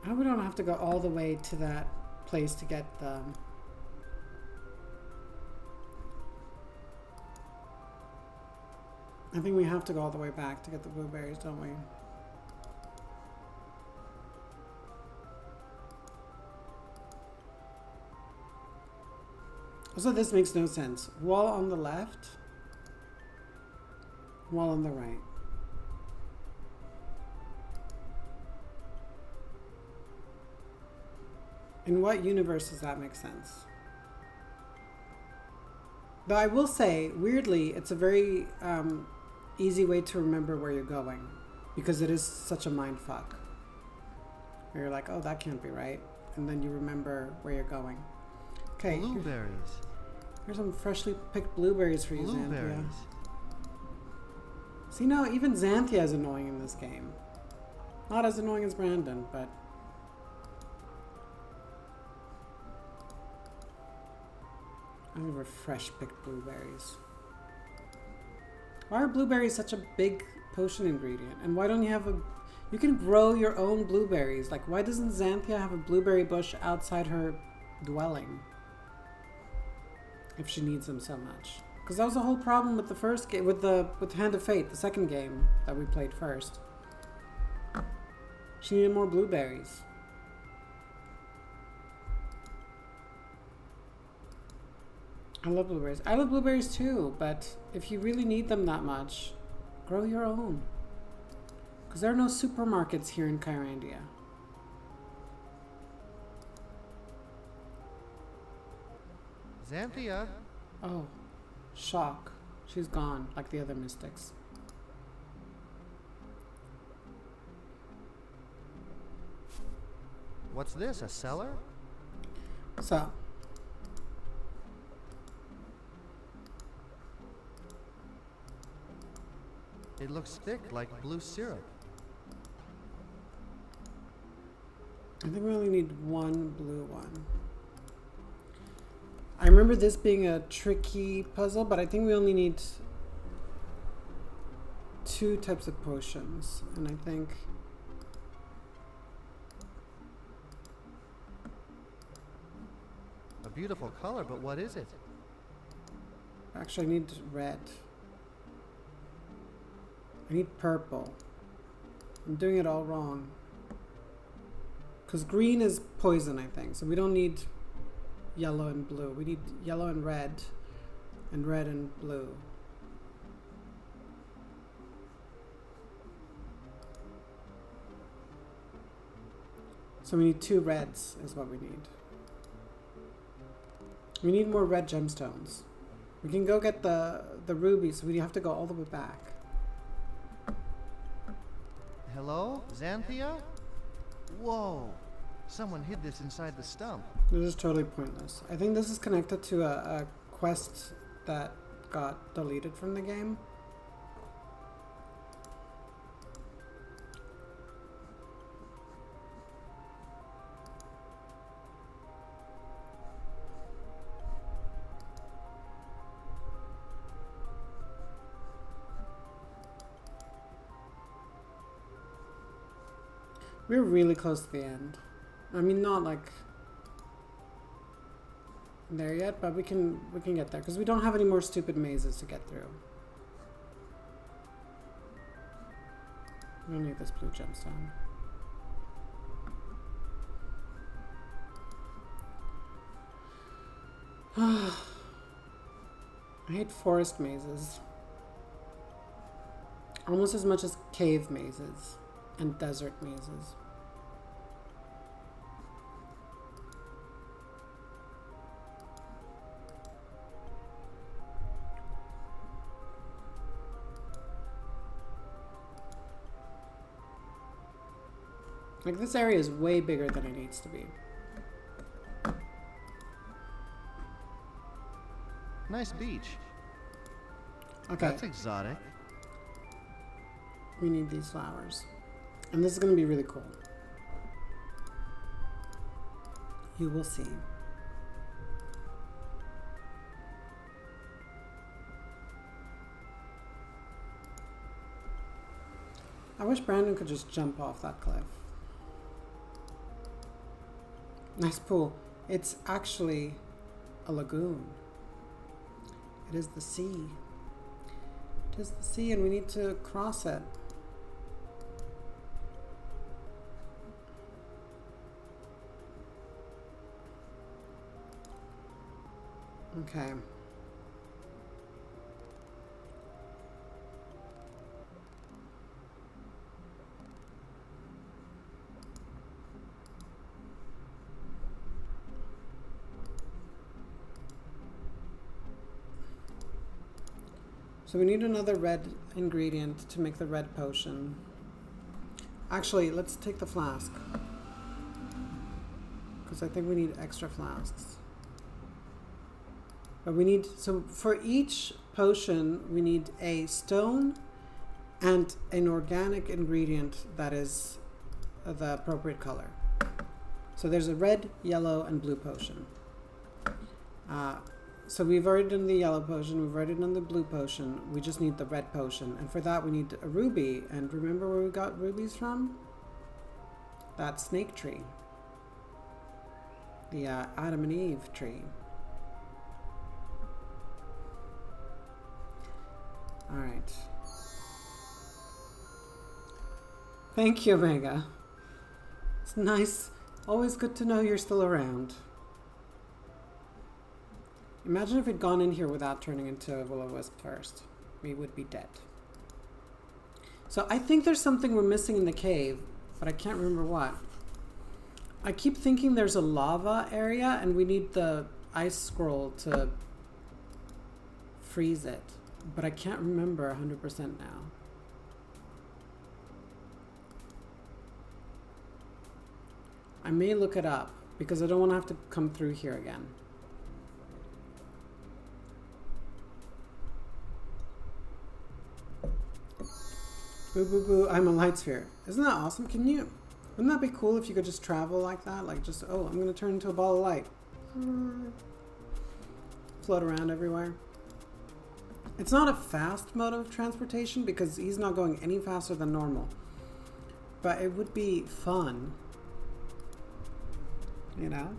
[SPEAKER 1] I hope we don't have to go all the way to that place to get the... I think we have to go all the way back to get the blueberries, don't we? Also, this makes no sense. Wall on the left, wall on the right. In what universe does that make sense? Though I will say, weirdly, it's a very easy way to remember where you're going, because it is such a mind fuck. Where you're like, oh, that can't be right, and then you remember where you're going. Okay.
[SPEAKER 5] Blueberries.
[SPEAKER 1] Here's some freshly picked blueberries for you,
[SPEAKER 5] Blueberries.
[SPEAKER 1] Xanthia. See, now even Xanthia is annoying in this game. Not as annoying as Brandon, but... I never fresh picked blueberries. Why are blueberries such a big potion ingredient? And why don't you have a... You can grow your own blueberries. Like, why doesn't Xanthia have a blueberry bush outside her dwelling. If she needs them so much. Because that was the whole problem with the first game, with Hand of Fate, the second game that we played first. She needed more blueberries. I love blueberries. I love blueberries too, but if you really need them that much, grow your own. Because there are no supermarkets here in Kyrandia.
[SPEAKER 5] Xanthia?
[SPEAKER 1] Oh, shock. She's gone, like the other mystics.
[SPEAKER 5] What's this, a cellar?
[SPEAKER 1] So.
[SPEAKER 5] It looks thick, like blue syrup.
[SPEAKER 1] I think we only need one blue one. I remember this being a tricky puzzle, but I think we only need 2 types of potions. And I think...
[SPEAKER 5] A beautiful color, but what is it?
[SPEAKER 1] Actually, I need red. I need purple. I'm doing it all wrong. Because green is poison, I think. So we don't need yellow and blue. We need yellow and red and blue. So we need 2 reds is what we need. We need more red gemstones. We can go get the rubies, so we have to go all the way back.
[SPEAKER 5] Hello? Xanthia? Whoa! Someone hid this inside the stump.
[SPEAKER 1] This is totally pointless. I think this is connected to a quest that got deleted from the game. We're really close to the end. I mean, not like there yet, but we can get there because we don't have any more stupid mazes to get through. We don't need this blue gemstone. I hate forest mazes almost as much as cave mazes and desert mazes. Like, this area is way bigger than it needs to be.
[SPEAKER 5] Nice beach.
[SPEAKER 1] Okay.
[SPEAKER 5] That's exotic.
[SPEAKER 1] We need these flowers. And this is going to be really cool. You will see. I wish Brandon could just jump off that cliff. Nice pool. It's actually a lagoon. It is the sea. It is the sea, and we need to cross it. Okay. So we need another red ingredient to make the red potion. Actually, let's take the flask. Because I think we need extra flasks. But we need, so for each potion, we need a stone and an organic ingredient that is the appropriate color. So there's a red, yellow, and blue potion. So we've already done the yellow potion, we've already done the blue potion, we just need the red potion. And for that we need a ruby, and remember where we got rubies from? That snake tree. the Adam and Eve tree. All right. Thank you, Omega. It's nice. Always good to know you're still around. Imagine if we'd gone in here without turning into a will-o-wisp first. We would be dead. So I think there's something we're missing in the cave, but I can't remember what. I keep thinking there's a lava area and we need the ice scroll to freeze it, but I can't remember 100% now. I may look it up because I don't want to have to come through here again. Boo boo boo, I'm a light sphere. Isn't that awesome? Wouldn't that be cool if you could just travel like that? Like just, oh, I'm gonna turn into a ball of light. Float around everywhere. It's not a fast mode of transportation because he's not going any faster than normal. But it would be fun. You know?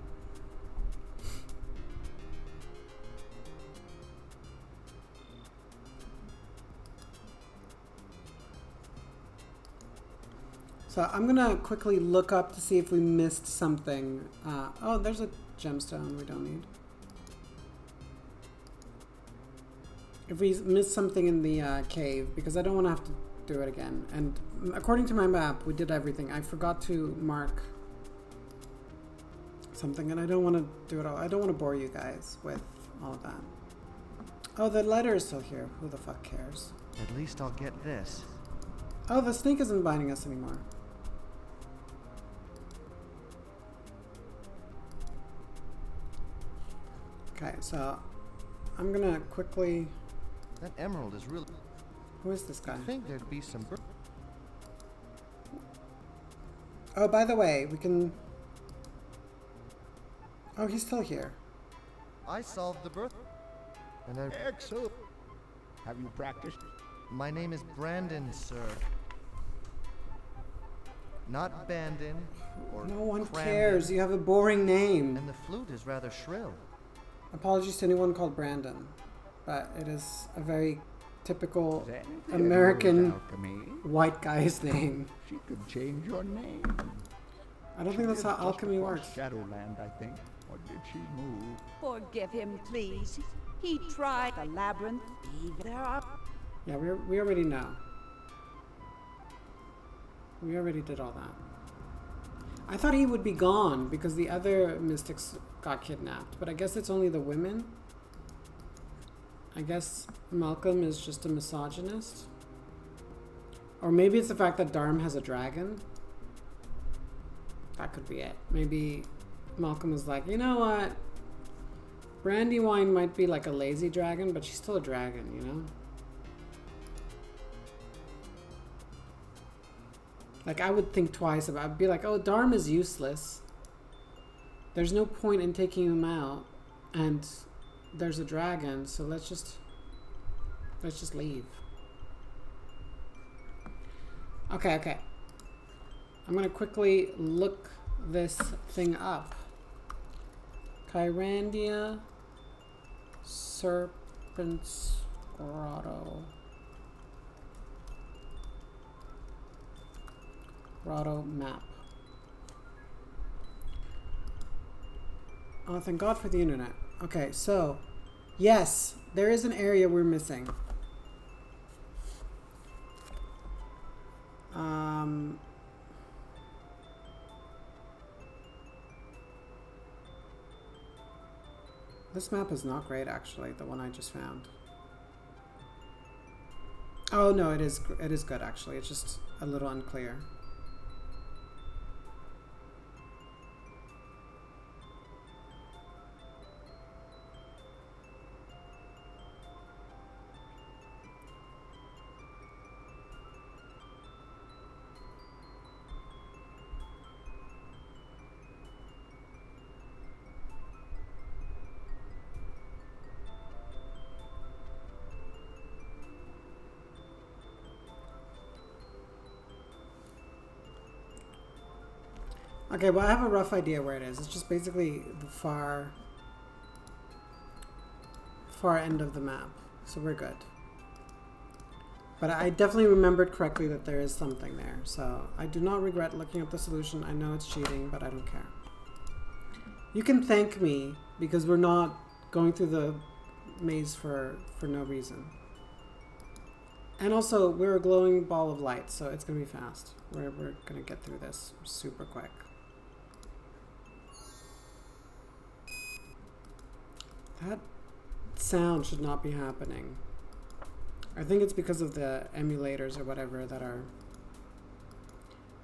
[SPEAKER 1] So I'm gonna quickly look up to see if we missed something. Oh, there's a gemstone we don't need. If we missed something in the cave, because I don't want to have to do it again. And according to my map, we did everything. I forgot to mark something, and I don't want to do it all. I don't want to bore you guys with all of that. Oh, the letter is still here. Who the fuck cares?
[SPEAKER 14] At least I'll get this.
[SPEAKER 1] Oh, the snake isn't binding us anymore. Okay, so I'm gonna quickly...
[SPEAKER 14] That emerald is really...
[SPEAKER 1] Who is this guy?
[SPEAKER 14] I think there'd be some...
[SPEAKER 1] Oh, by the way, we can... Oh, he's still here.
[SPEAKER 5] I solved the birth...
[SPEAKER 10] And excellent. Have you practiced?
[SPEAKER 5] My name is Brandon, sir. Not Bandon or
[SPEAKER 1] No one
[SPEAKER 5] Cramden.
[SPEAKER 1] cares. You have a boring name.
[SPEAKER 5] And the flute is rather shrill.
[SPEAKER 1] Apologies to anyone called Brandon, but it is a very typical American white guy's name.
[SPEAKER 10] She could change your name.
[SPEAKER 1] I don't think that's how alchemy works.
[SPEAKER 10] Shadowland, I think. Or did she move?
[SPEAKER 9] Forgive him, please. He tried the labyrinth. There are...
[SPEAKER 1] Yeah, we already know. We already did all that. I thought he would be gone because the other mystics got kidnapped, but I guess it's only the women. I guess Malcolm is just a misogynist. Or maybe it's the fact that Darm has a dragon. That could be it. Maybe Malcolm is like, you know what? Brandywine might be like a lazy dragon, but she's still a dragon, you know? Like, I would think twice about it. I'd be like, oh, Darm is useless. There's no point in taking him out. And there's a dragon, so let's just leave. Okay. I'm gonna quickly look this thing up. Kyrandia Serpent's Grotto. Grotto map. Oh, thank God for the internet. Okay, so, yes, there is an area we're missing. This map is not great, actually, the one I just found. Oh, no, it is good, actually. It's just a little unclear. Okay, well I have a rough idea where it is. It's just basically the far end of the map. So we're good. But I definitely remembered correctly that there is something there. So I do not regret looking up the solution. I know it's cheating, but I don't care. You can thank me because we're not going through the maze for no reason. And also, we're a glowing ball of light, so it's going to be fast. We're going to get through this super quick. That sound should not be happening. I think it's because of the emulators or whatever that are...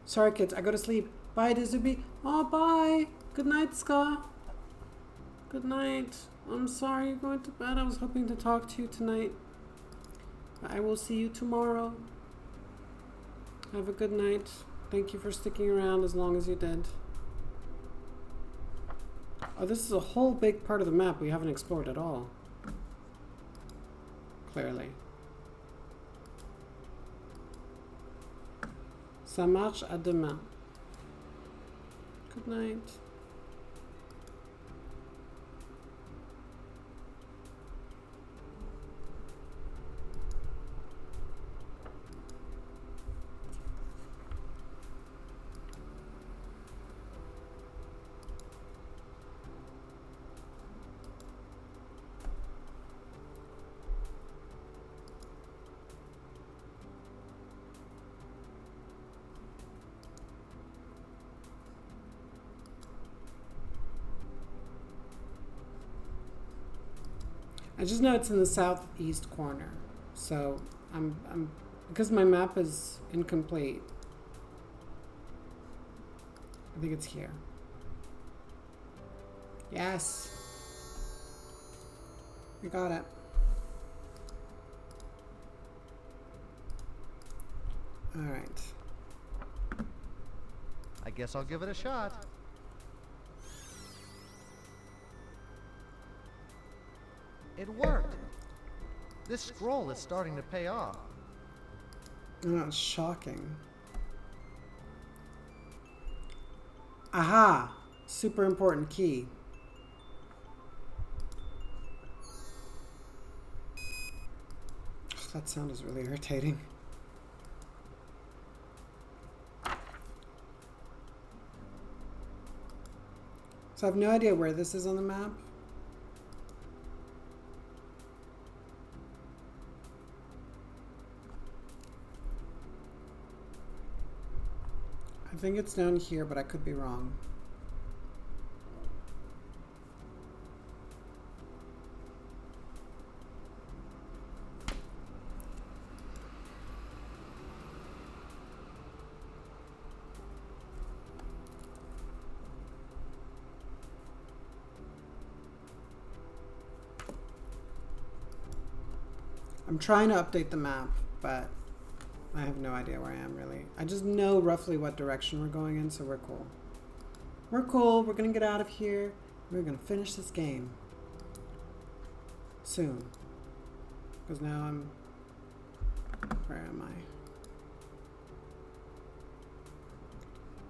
[SPEAKER 1] Sorry, kids. I go to sleep. Bye, Dizubi. Oh, bye. Good night, Ska. Good night. I'm sorry you're going to bed. I was hoping to talk to you tonight. I will see you tomorrow. Have a good night. Thank you for sticking around as long as you did. Oh, this is a whole big part of the map we haven't explored at all. Clearly. Ça marche à demain. Good night. I just know it's in the southeast corner, so I'm because my map is incomplete. I think it's here. Yes, we got it. All right.
[SPEAKER 5] I guess I'll give it a shot. It worked. This scroll is starting to pay off.
[SPEAKER 1] Oh, it's shocking. Aha! Super important key. That sound is really irritating. So I have no idea where this is on the map. I think it's down here, but I could be wrong. I'm trying to update the map, but I have no idea where I am, really. I just know roughly what direction we're going in, so we're cool. We're cool. We're going to get out of here. We're going to finish this game. Soon. Because now I'm... Where am I?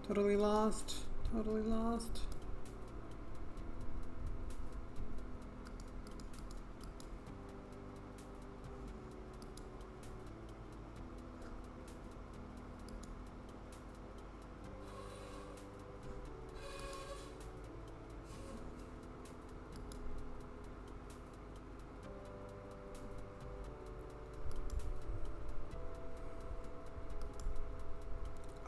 [SPEAKER 1] Totally lost. Totally lost.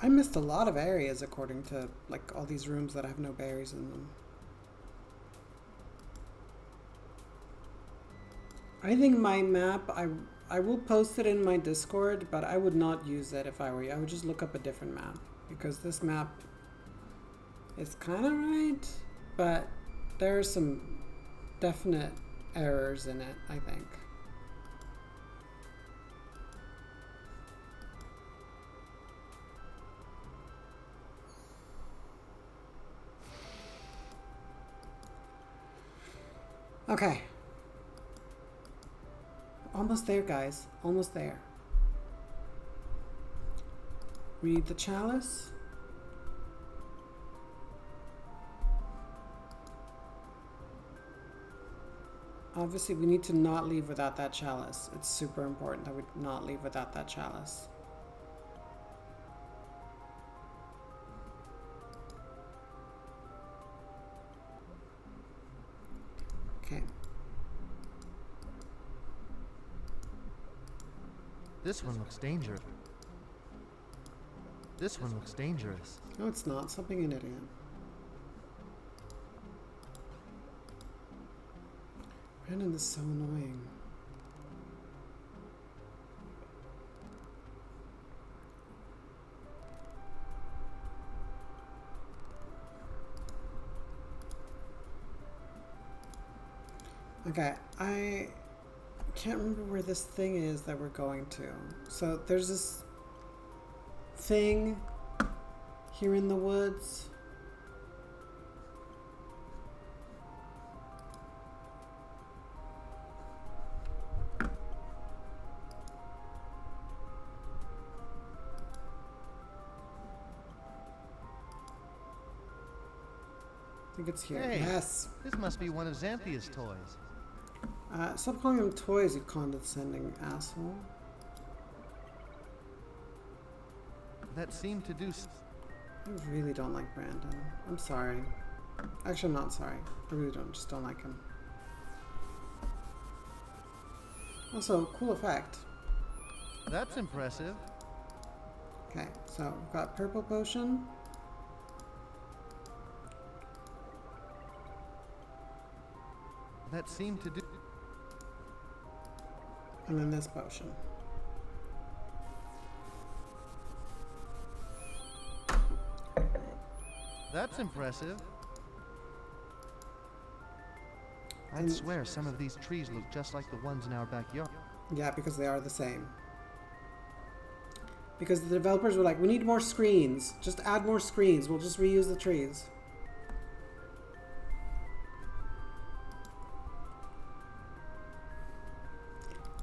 [SPEAKER 1] I missed a lot of areas according to like all these rooms that have no berries in them. I think my map, I will post it in my Discord, but I would not use it if I were you. I would just look up a different map because this map is kind of right, but there are some definite errors in it, I think. Okay. Almost there, guys. Almost there. We need the chalice. Obviously, we need to not leave without that chalice. It's super important that we not leave without that chalice. Okay.
[SPEAKER 12] This one looks dangerous. This one looks dangerous.
[SPEAKER 1] No, it's not. Stop being an idiot. Brandon is so annoying. Okay, I can't remember where this thing is that we're going to. So there's this thing here in the woods. I think it's here.
[SPEAKER 12] Hey,
[SPEAKER 1] yes.
[SPEAKER 12] This must be one of Xanthia's toys.
[SPEAKER 1] Stop calling them toys, you condescending asshole.
[SPEAKER 12] That seemed to do.
[SPEAKER 1] I really don't like Brandon. I'm sorry. Actually, I'm not sorry. I really just don't like him. Also, cool effect.
[SPEAKER 12] That's impressive.
[SPEAKER 1] Okay, so we've got purple potion.
[SPEAKER 12] That seemed to do.
[SPEAKER 1] And then this potion.
[SPEAKER 12] That's impressive. I'd swear some of these trees look just like the ones in our backyard.
[SPEAKER 1] Yeah, because they are the same. Because the developers were like, we need more screens. Just add more screens. We'll just reuse the trees.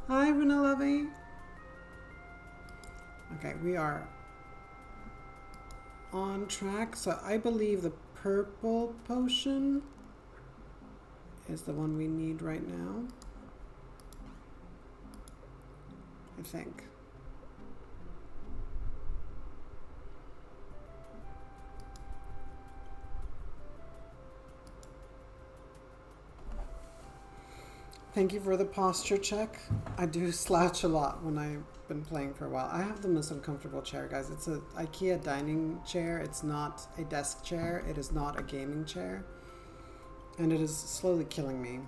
[SPEAKER 1] Hi, Vanilla. Okay, we are on track. So I believe the purple potion is the one we need right now. I think. Thank you for the posture check. I do slouch a lot when I've been playing for a while. I have the most uncomfortable chair, guys. It's a IKEA dining chair. It's not a desk chair. It is not a gaming chair. And it is slowly killing me.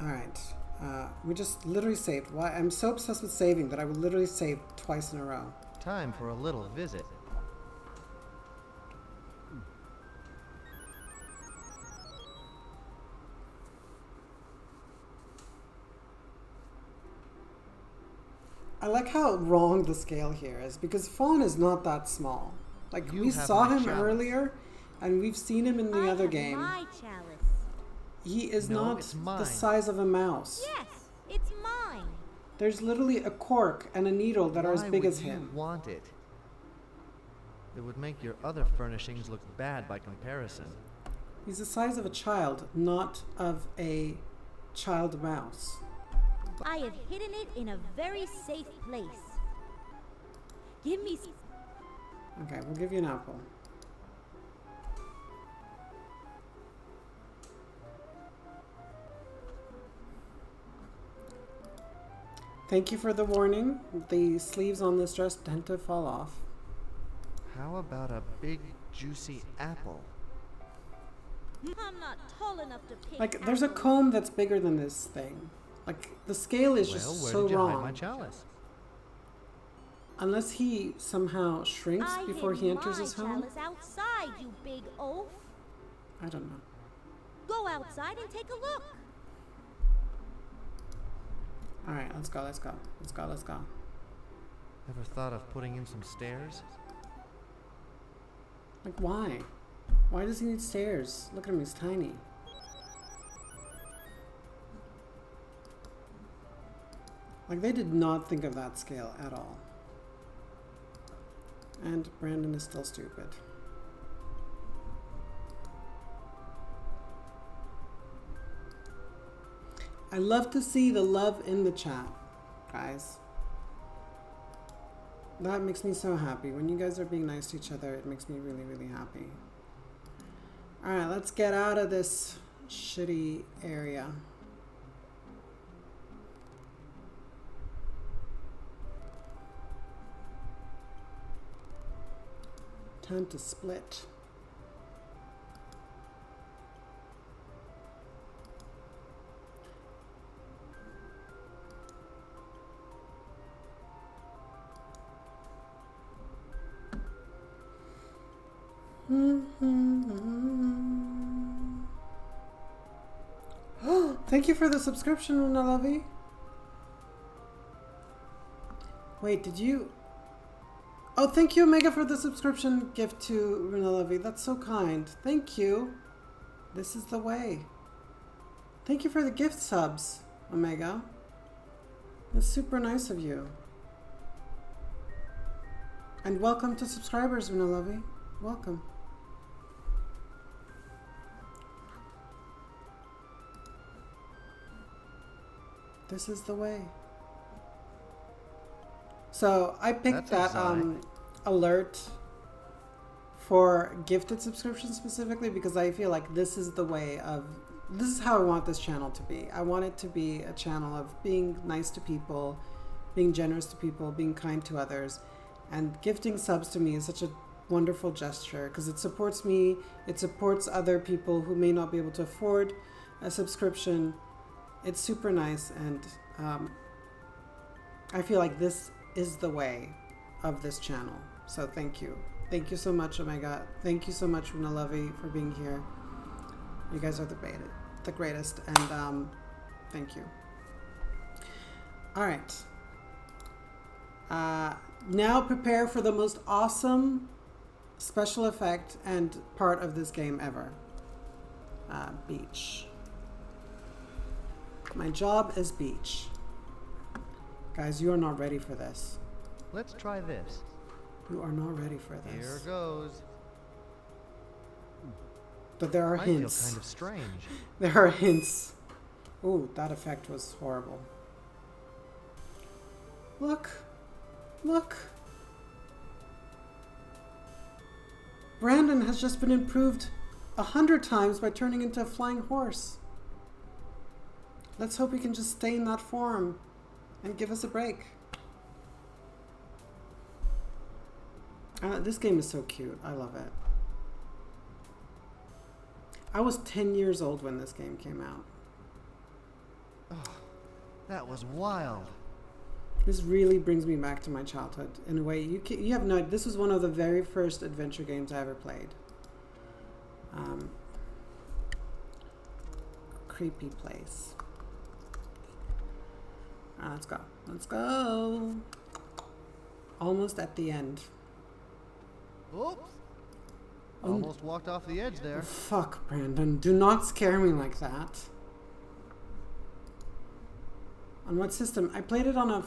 [SPEAKER 1] Alright. We just literally saved. Why? I'm so obsessed with saving that I would literally save twice in a row.
[SPEAKER 12] Time for a little visit.
[SPEAKER 1] I like how wrong the scale here is, because Fawn is not that small. Like, we saw him earlier, and we've seen him in the other game.
[SPEAKER 17] My chalice.
[SPEAKER 1] He is not the size of a mouse.
[SPEAKER 17] Yes, it's mine.
[SPEAKER 1] There's literally a cork and a needle that are as big as him.
[SPEAKER 12] Why would you want it? It would make your other furnishings look bad by comparison.
[SPEAKER 1] He's the size of a child, not of a child mouse.
[SPEAKER 17] I have hidden it in a very safe place. Give me...
[SPEAKER 1] Okay, we'll give you an apple. Thank you for the warning. The sleeves on this dress tend to fall off.
[SPEAKER 12] How about a big, juicy apple?
[SPEAKER 17] I'm not tall enough to pick
[SPEAKER 1] Like, there's a comb that's bigger than this thing. Like, the scale is just so
[SPEAKER 12] where did you
[SPEAKER 1] wrong.
[SPEAKER 12] hide my chalice?
[SPEAKER 1] Unless he somehow shrinks before he enters his home.
[SPEAKER 17] Chalice outside, you big oaf.
[SPEAKER 1] I don't know.
[SPEAKER 17] Go outside and take a look.
[SPEAKER 1] Alright, let's go, let's go. Let's go, let's go.
[SPEAKER 12] Ever thought of putting in some stairs?
[SPEAKER 1] Like, why? Why does he need stairs? Look at him, he's tiny. Like, they did not think of that scale at all. And Brandon is still stupid. I love to see the love in the chat, guys. That makes me so happy. When you guys are being nice to each other, it makes me really, really happy. Alright, let's get out of this shitty area. Time to split. Thank you for the subscription, Unalavi. Wait, did you? Oh, thank you, Omega, for the subscription gift to Runalavi. That's so kind. Thank you. This is the way. Thank you for the gift subs, Omega. That's super nice of you. And welcome to subscribers, Runalavi. Welcome. This is the way. So I picked that alert for gifted subscriptions specifically because I feel like this is the way of, this is how I want this channel to be. I want it to be a channel of being nice to people, being generous to people, being kind to others. And gifting subs to me is such a wonderful gesture because it supports me, it supports other people who may not be able to afford a subscription. It's super nice, and I feel like this is the way of this channel. So thank you. Thank you so much, Omega. Thank you so much, Runalavi, for being here. You guys are the greatest, and thank you. All right. Now prepare for the most awesome special effect and part of this game ever. Beach. My job is beach. Guys, you are not ready for this.
[SPEAKER 14] Let's try this.
[SPEAKER 1] You are not ready for this.
[SPEAKER 14] Here goes.
[SPEAKER 1] But there are hints.
[SPEAKER 14] I feel kind of strange.
[SPEAKER 1] There are hints. Ooh, that effect was horrible. Look. Look. Brandon has just been improved 100 times by turning into a flying horse. Let's hope he can just stay in that form and give us a break. This game is so cute. I love it. I was 10 years old when this game came out.
[SPEAKER 14] Oh, that was wild.
[SPEAKER 1] This really brings me back to my childhood in a way. You have no idea. This was one of the very first adventure games I ever played. Creepy place. Let's go. Let's go. Almost at the end.
[SPEAKER 14] Oops. Almost walked off the edge there.
[SPEAKER 1] Fuck, Brandon. Do not scare me like that. On what system? I played it on a...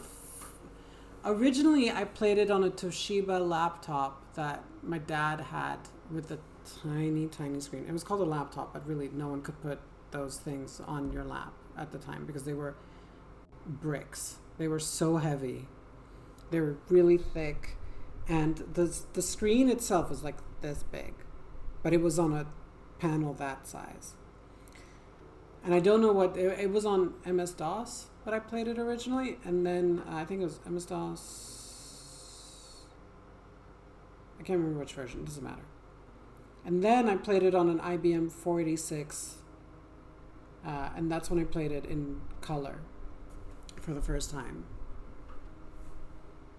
[SPEAKER 1] Originally, I played it on a Toshiba laptop that my dad had with a tiny, tiny screen. It was called a laptop, but really no one could put those things on your lap at the time because they were bricks. They were so heavy. They were really thick. And the screen itself was like this big. But it was on a panel that size. And I don't know what... It was on MS-DOS, but I played it originally. And then I think it was MS-DOS... I can't remember which version. It doesn't matter. And then I played it on an IBM 486. And that's when I played it in color for the first time.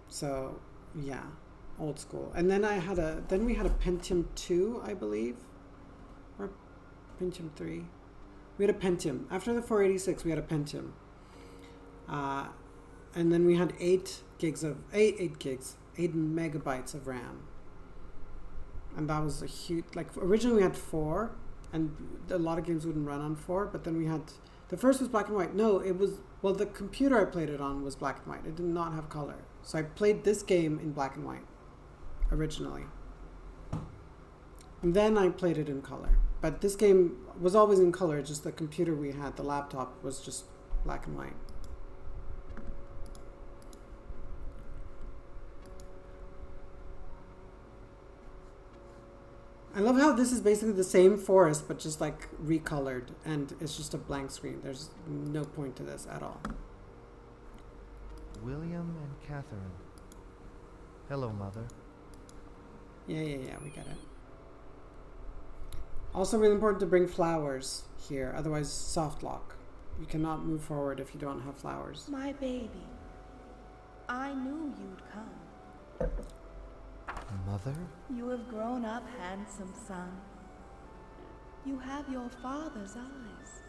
[SPEAKER 1] So, yeah. Old school. And then we had a Pentium 2, I believe. Or Pentium 3. We had a Pentium. After the 486, we had a Pentium. And then we had 8 megabytes of RAM. And that was a huge, like originally we had 4, and a lot of games wouldn't run on 4, but then we had, the first was black and white. No, it was, well, the computer I played it on was black and white. It did not have color. So I played this game in black and white. Originally. And then I played it in color. But this game was always in color, just the computer we had, the laptop, was just black and white. I love how this is basically the same forest, but just like recolored, and it's just a blank screen. There's no point to this at all.
[SPEAKER 5] William and Catherine. Hello, Mother.
[SPEAKER 1] Yeah, we get it. Also really important to bring flowers here, otherwise soft lock. You cannot move forward if you don't have flowers.
[SPEAKER 2] My baby, I knew you'd come.
[SPEAKER 5] Mother?
[SPEAKER 2] You have grown up, handsome son. You have your father's eyes.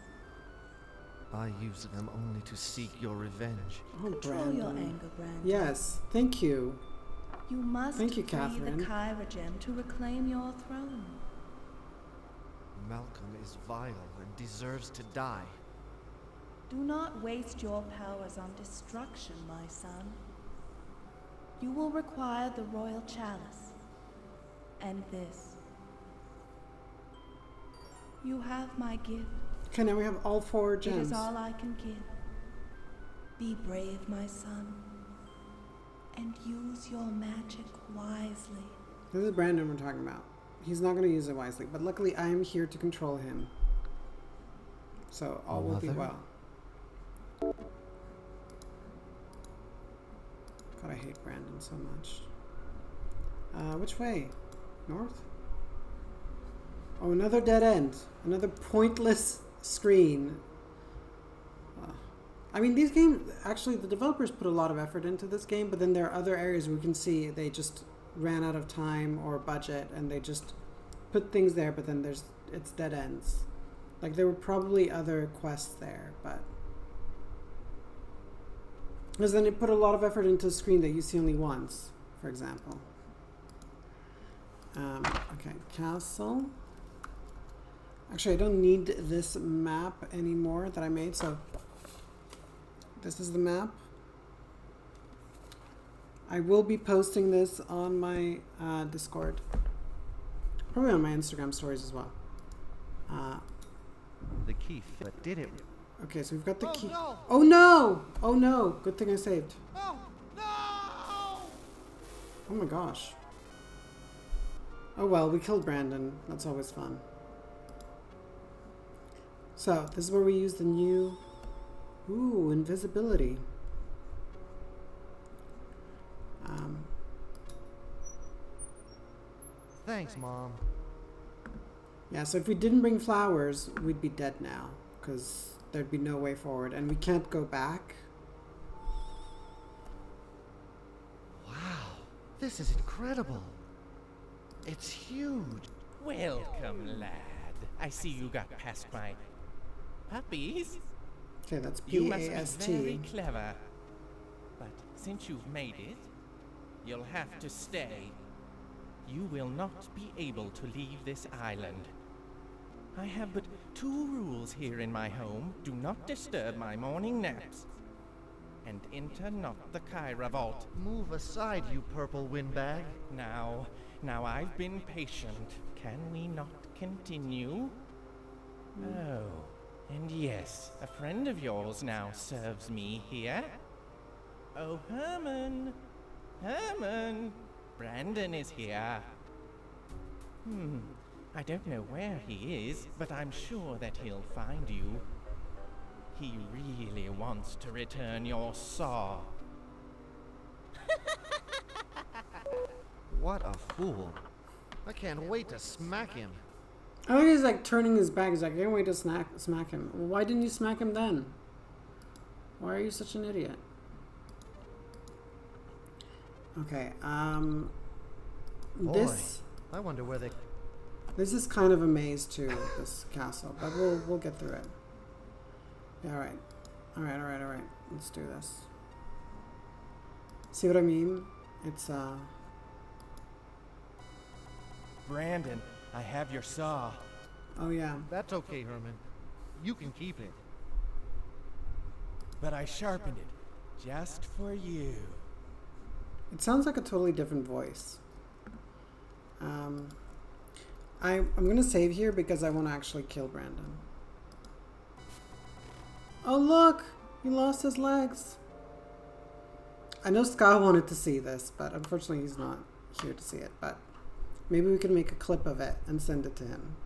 [SPEAKER 5] I use them only to seek your revenge.
[SPEAKER 1] Oh,
[SPEAKER 2] Control your anger, Brandon.
[SPEAKER 1] Yes, thank you.
[SPEAKER 2] You must
[SPEAKER 1] Thank you,
[SPEAKER 2] free
[SPEAKER 1] Catherine.
[SPEAKER 2] the Kyra gem to reclaim your throne.
[SPEAKER 5] Malcolm is vile and deserves to die.
[SPEAKER 2] Do not waste your powers on destruction, my son. You will require the royal chalice. And this. You have my gift.
[SPEAKER 1] Okay, now we have all 4 gems.
[SPEAKER 2] It is all I can give. Be brave, my son. And use your magic wisely.
[SPEAKER 1] This is Brandon we're talking about. He's not going to use it wisely, but luckily I am here to control him. So all will be well. God, I hate Brandon so much. Which way? North? Oh, another dead end. Another pointless screen. I mean, these games, actually, the developers put a lot of effort into this game, but then there are other areas where we can see they just ran out of time or budget, and they just put things there, but then it's dead ends. Like, there were probably other quests there, but... Because then it put a lot of effort into a screen that you see only once, for example. Okay, castle. Actually, I don't need this map anymore that I made, so... This is the map. I will be posting this on my Discord. Probably on my Instagram stories as well.
[SPEAKER 5] The key, but did it?
[SPEAKER 1] Okay, so we've got the key.
[SPEAKER 5] No.
[SPEAKER 1] Oh no! Oh no! Good thing I saved.
[SPEAKER 5] Oh, no!
[SPEAKER 1] Oh my gosh. Oh well, we killed Brandon. That's always fun. So, this is where we use the new... Ooh, invisibility.
[SPEAKER 5] Thanks, Mom.
[SPEAKER 1] Yeah, so if we didn't bring flowers, we'd be dead now. Because there'd be no way forward. And we can't go back.
[SPEAKER 5] Wow, this is incredible. It's huge.
[SPEAKER 16] Welcome, lad. I see you got past my puppies.
[SPEAKER 1] Okay, that's
[SPEAKER 16] You must
[SPEAKER 1] P-A-S-T.
[SPEAKER 16] be very clever. But since you've made it, you'll have to stay. You will not be able to leave this island. I have but 2 rules here in my home. Do not disturb my morning naps. And enter not the Kyra vault.
[SPEAKER 5] Move aside, you purple windbag.
[SPEAKER 16] Now I've been patient. Can we not continue? Oh, and yes, a friend of yours now serves me here. Oh, Herman! Herman! Brandon is here. I don't know where he is, but I'm sure that he'll find you. He really wants to return your saw.
[SPEAKER 5] What a fool. I can't wait to smack him.
[SPEAKER 1] I think he's like turning his back. He's like, I can't wait to smack him. Well, why didn't you smack him then? Why are you such an idiot? Okay,
[SPEAKER 5] Boy,
[SPEAKER 1] this...
[SPEAKER 5] I wonder where they...
[SPEAKER 1] This is kind of a maze too, this castle, but we'll get through it. Yeah, alright. Alright. Let's do this. See what I mean? It's,
[SPEAKER 16] Brandon, I have your saw.
[SPEAKER 1] Oh yeah.
[SPEAKER 5] That's okay, Herman. You can keep it.
[SPEAKER 16] But I sharpened it, just for you.
[SPEAKER 1] It sounds like a totally different voice. I'm gonna save here because I want to actually kill Brandon. Oh look! He lost his legs. I know Ska wanted to see this, but unfortunately he's not here to see it. But maybe we can make a clip of it and send it to him.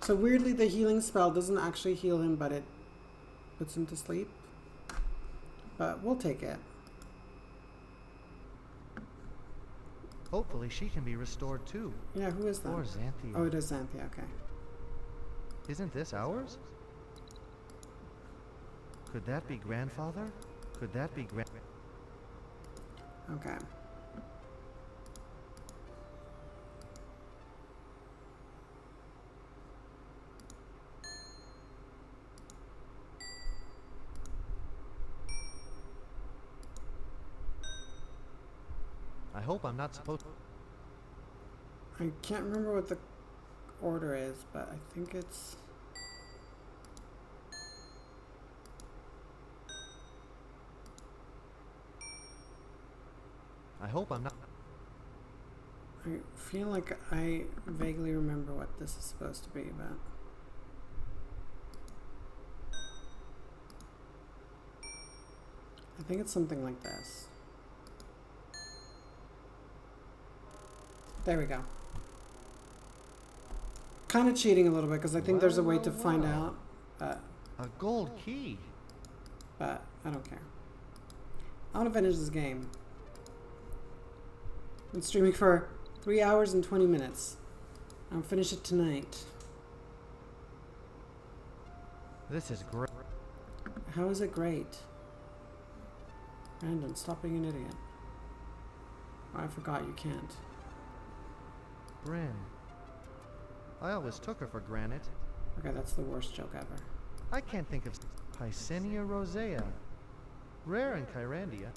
[SPEAKER 1] So weirdly, the healing spell doesn't actually heal him, but it puts him to sleep. But we'll take it.
[SPEAKER 14] Hopefully she can be restored too.
[SPEAKER 1] Yeah, who is that?
[SPEAKER 14] Or Xanthia.
[SPEAKER 1] Oh, it is Xanthia, okay.
[SPEAKER 14] Isn't this ours? Could that be grandfather? Could that be
[SPEAKER 1] Okay.
[SPEAKER 14] I hope I'm not supposed.
[SPEAKER 1] I can't remember what the order is, but I think it's...
[SPEAKER 14] I hope I'm not.
[SPEAKER 1] I feel like I vaguely remember what this is supposed to be, but... I think it's something like this. There we go. Kind of cheating a little bit because I think there's a way to find out.
[SPEAKER 14] A gold key.
[SPEAKER 1] But I don't care. I want to finish this game. I've been streaming for 3 hours and 20 minutes. I'll finish it tonight.
[SPEAKER 14] This is great.
[SPEAKER 1] How is it great? Brandon, stop being an idiot. Oh, I forgot you can't.
[SPEAKER 14] Bryn. I always took her for granted.
[SPEAKER 1] Okay, that's the worst joke ever.
[SPEAKER 14] I can't think of Picenia rosea. Rare in Kyrandia.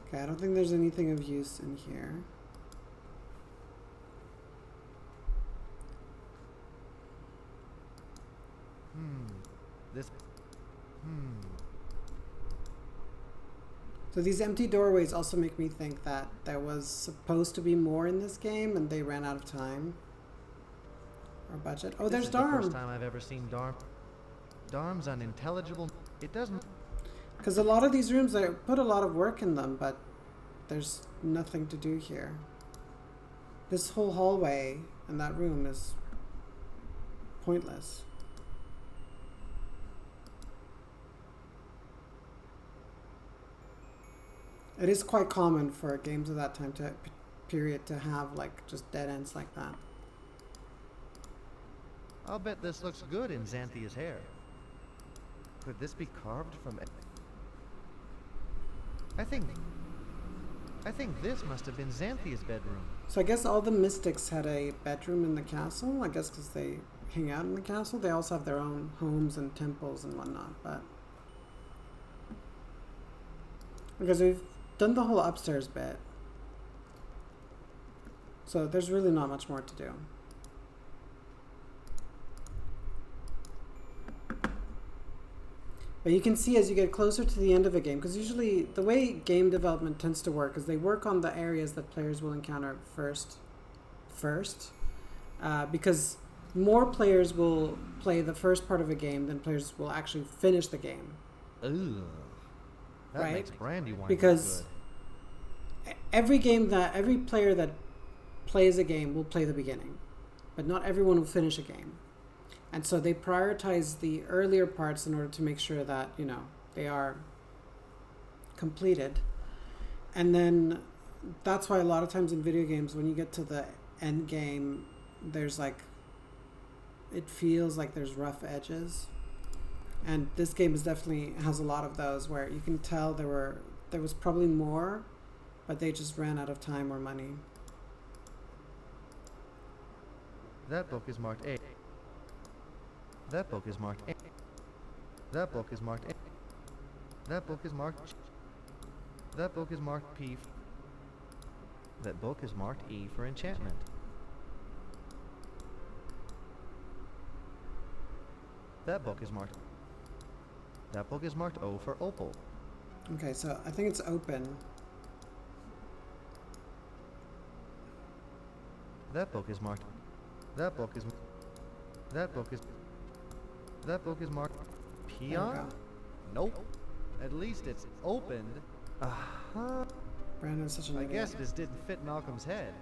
[SPEAKER 1] Okay, I don't think there's anything of use in here. So these empty doorways also make me think that there was supposed to be more in this game and they ran out of time. Or budget. Oh, there's Darm!
[SPEAKER 14] This is the first time I've ever seen Darm. Darm's unintelligible. It doesn't...
[SPEAKER 1] Because a lot of these rooms, I put a lot of work in them, but there's nothing to do here. This whole hallway and that room is pointless. It is quite common for games of that time period to have like just dead ends like that.
[SPEAKER 14] I'll bet this looks good in Xanthia's hair. Could this be carved from... I think this must have been Xanthia's bedroom.
[SPEAKER 1] So I guess all the mystics had a bedroom in the castle. I guess because they hang out in the castle. They also have their own homes and temples and whatnot. But because we've done the whole upstairs bit, so there's really not much more to do. But you can see as you get closer to the end of a game, because usually the way game development tends to work is they work on the areas that players will encounter first, because more players will play the first part of a game than players will actually finish the game.
[SPEAKER 14] Ooh, that
[SPEAKER 1] right?
[SPEAKER 14] makes Brandywine
[SPEAKER 1] because
[SPEAKER 14] good.
[SPEAKER 1] every player that plays a game will play the beginning, but not everyone will finish a game. And so they prioritize the earlier parts in order to make sure that, you know, they are completed. And then that's why a lot of times in video games, when you get to the end game, there's like, it feels like there's rough edges. And this game is definitely has a lot of those where you can tell there was probably more, but they just ran out of time or money.
[SPEAKER 14] That book is marked A. That book is marked A. That book is marked A. That book is marked G. That book is marked P. That book is marked E for enchantment. That book is marked. That book is marked O for opal.
[SPEAKER 1] Okay, so I think it's open.
[SPEAKER 14] That book is marked. That book is. That book is. That book is marked peon? Nope. At least it's opened. Uh-huh.
[SPEAKER 1] Brandon's such an
[SPEAKER 14] I
[SPEAKER 1] idiot.
[SPEAKER 14] guess this didn't fit Malcolm's head.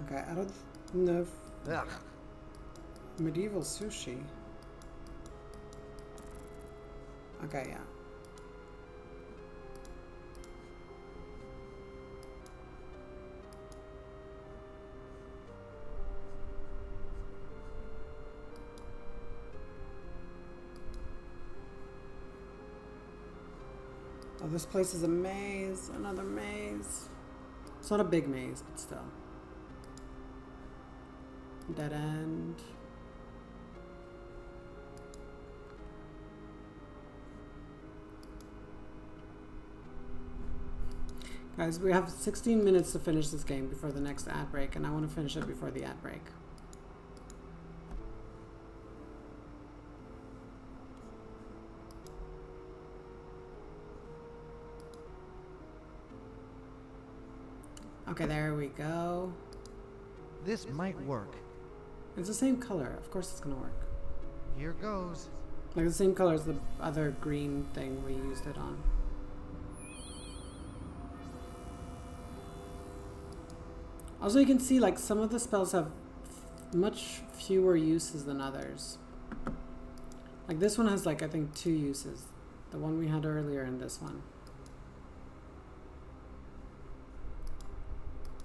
[SPEAKER 1] Okay, I don't know if...
[SPEAKER 14] Ugh.
[SPEAKER 1] Medieval sushi. Okay, yeah. Oh, this place is a maze. Another maze. It's not a big maze, but still. Dead end. Guys, we have 16 minutes to finish this game before the next ad break, and I want to finish it before the ad break. Okay, there we go.
[SPEAKER 14] This might work.
[SPEAKER 1] It's the same color. Of course it's gonna work.
[SPEAKER 14] Here goes.
[SPEAKER 1] Like the same color as the other green thing we used it on. Also, you can see like some of the spells have much fewer uses than others. Like this one has like I think 2 uses. The one we had earlier and this one.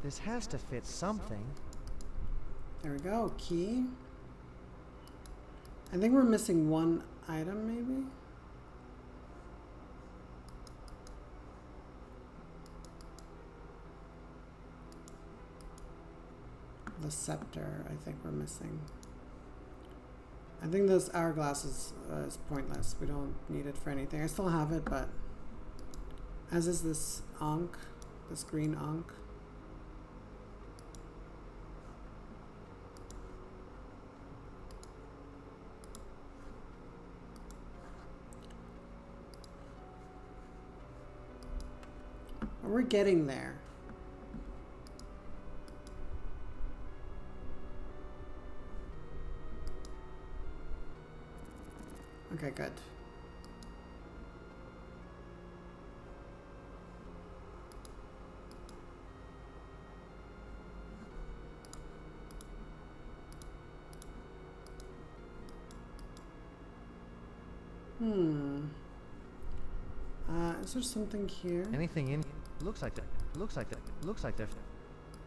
[SPEAKER 14] This has to fit something.
[SPEAKER 1] There we go. Key. I think we're missing one item maybe. The scepter, I think we're missing. I think this hourglass is pointless. We don't need it for anything. I still have it, but as is this Ankh, this green Ankh. We're getting there. Okay, good. Is there something here?
[SPEAKER 14] Anything in? Looks like that. Looks like that. Looks like that.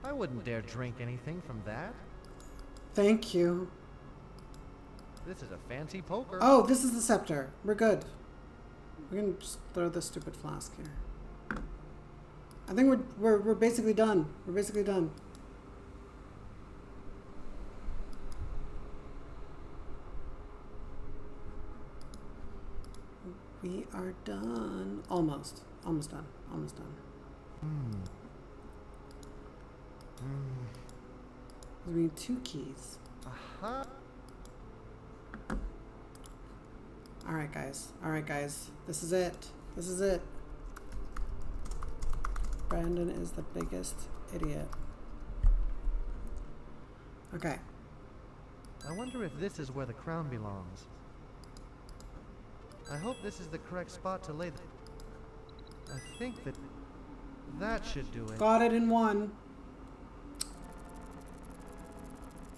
[SPEAKER 14] I wouldn't dare drink anything from that.
[SPEAKER 1] Thank you.
[SPEAKER 14] This is a fancy poker.
[SPEAKER 1] Oh, this is the scepter. We're good. We can just throw this stupid flask here. I think we're basically done. We're basically done. We are done. Almost. Almost done. Almost done. We need 2 keys.
[SPEAKER 14] Uh-huh.
[SPEAKER 1] Alright, guys. Alright, guys. This is it. This is it. Brandon is the biggest idiot. Okay.
[SPEAKER 14] I wonder if this is where the crown belongs. I hope this is the correct spot to lay the... I think that should do it.
[SPEAKER 1] Got it in 1.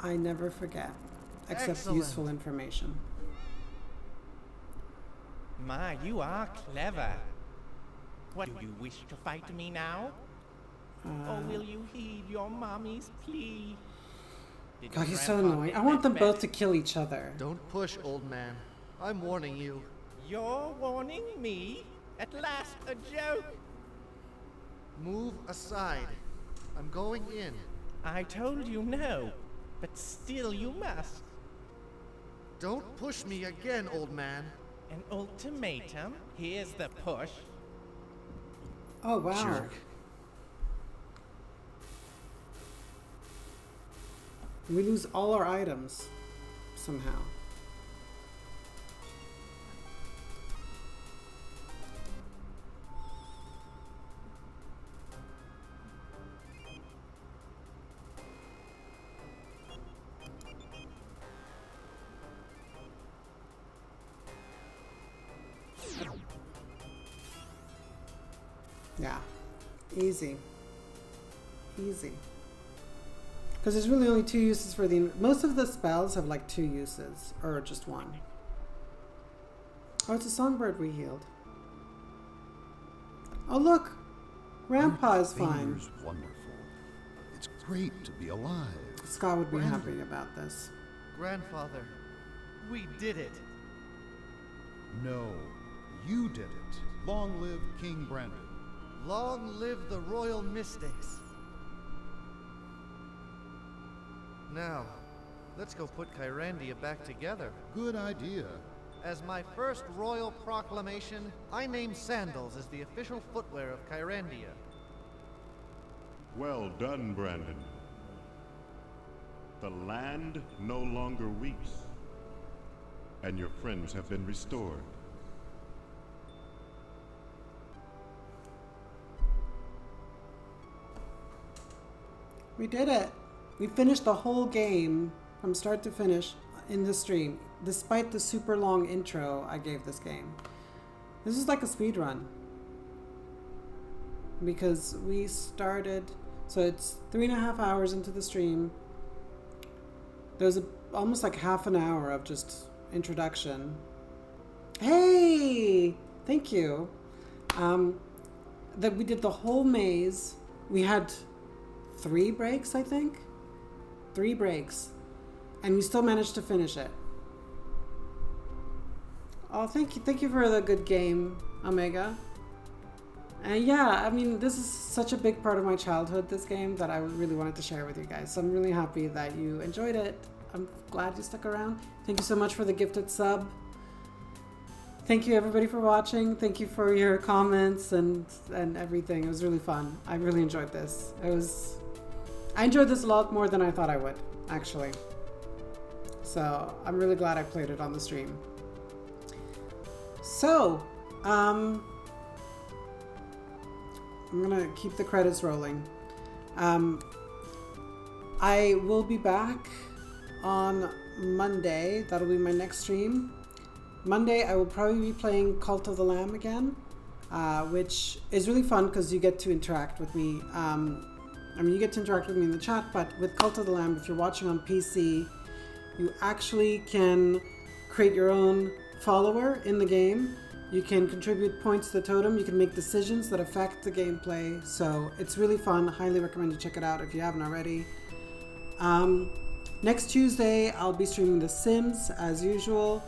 [SPEAKER 1] I never forget. Except
[SPEAKER 14] Excellent.
[SPEAKER 1] Useful information.
[SPEAKER 16] My, you are clever. What, do you wish to fight me now? Or will you heed your mommy's plea? Did
[SPEAKER 1] God,
[SPEAKER 16] your
[SPEAKER 1] he's so
[SPEAKER 16] grandpa
[SPEAKER 1] annoying.
[SPEAKER 16] get
[SPEAKER 1] I want
[SPEAKER 16] that
[SPEAKER 1] them both
[SPEAKER 16] bet?
[SPEAKER 1] to kill each other.
[SPEAKER 5] Don't push, old man. I'm warning you.
[SPEAKER 16] You're warning me? At last, a joke!
[SPEAKER 5] Move aside. I'm going in.
[SPEAKER 16] I told you no, but still you must.
[SPEAKER 5] Don't push me again, old man.
[SPEAKER 16] An ultimatum? Here's the push.
[SPEAKER 1] Oh, wow.
[SPEAKER 5] Jerk.
[SPEAKER 1] We lose all our items somehow. Yeah. Easy. Easy. Because there's really only 2 uses for the... Most of the spells have like 2 uses. Or just 1. Oh, it's a songbird we healed. Oh, look! Grandpa is fine.
[SPEAKER 4] Finger's wonderful. It's great to be alive.
[SPEAKER 1] Scott would be
[SPEAKER 14] Brandon.
[SPEAKER 1] happy about this.
[SPEAKER 14] Grandfather, we did it.
[SPEAKER 4] No, you did it. Long live King Brandon.
[SPEAKER 14] Long live the royal mystics. Now, let's go put Kyrandia back together.
[SPEAKER 4] Good idea.
[SPEAKER 14] As my first royal proclamation, I name sandals as the official footwear of Kyrandia.
[SPEAKER 6] Well done, Brandon. The land no longer weeps, and your friends have been restored.
[SPEAKER 1] We did it. We finished the whole game from start to finish in the stream, despite the super long intro I gave this game. This is like a speed run. Because we started, so it's 3.5 hours into the stream. There's almost like half an hour of just introduction. Hey! Thank you. That we did the whole maze. We had 3 breaks, I think. 3 breaks. And we still managed to finish it. Oh, thank you. Thank you for the good game, Omega. And yeah, I mean, this is such a big part of my childhood, this game, that I really wanted to share with you guys. So I'm really happy that you enjoyed it. I'm glad you stuck around. Thank you so much for the gifted sub. Thank you everybody for watching. Thank you for your comments and everything. It was really fun. I really enjoyed this. I enjoyed this a lot more than I thought I would, actually. So I'm really glad I played it on the stream. So, I'm gonna keep the credits rolling. I will be back on Monday. That'll be my next stream. Monday, I will probably be playing Cult of the Lamb again, which is really fun because you get to interact with me. I mean, you get to interact with me in the chat, but with Cult of the Lamb, if you're watching on PC, you actually can create your own follower in the game. You can contribute points to the totem. You can make decisions that affect the gameplay. So it's really fun. Highly recommend you check it out if you haven't already. Next Tuesday, I'll be streaming The Sims as usual.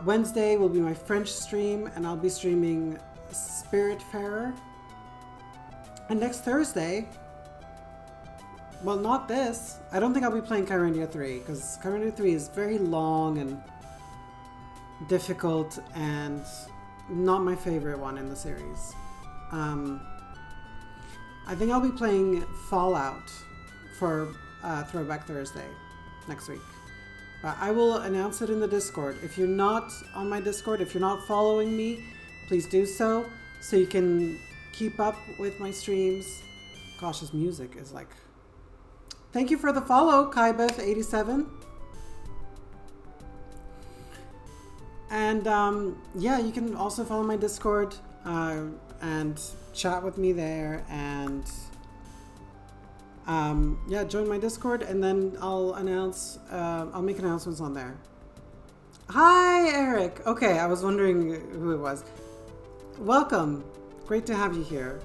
[SPEAKER 1] Wednesday will be my French stream, and I'll be streaming Spiritfarer. And next Thursday, well, not this. I don't think I'll be playing Kyrandia 3, because Kyrandia 3 is very long and difficult and not my favorite one in the series. I think I'll be playing Fallout for Throwback Thursday next week. I will announce it in the Discord. If you're not on my Discord, if you're not following me, please do so you can keep up with my streams. Gosh, this music is like... Thank you for the follow, Kaibeth87. And yeah, you can also follow my Discord and chat with me there, and yeah, join my Discord, and then I'll make announcements on there. Hi, Eric. Okay, I was wondering who it was. Welcome. Great to have you here.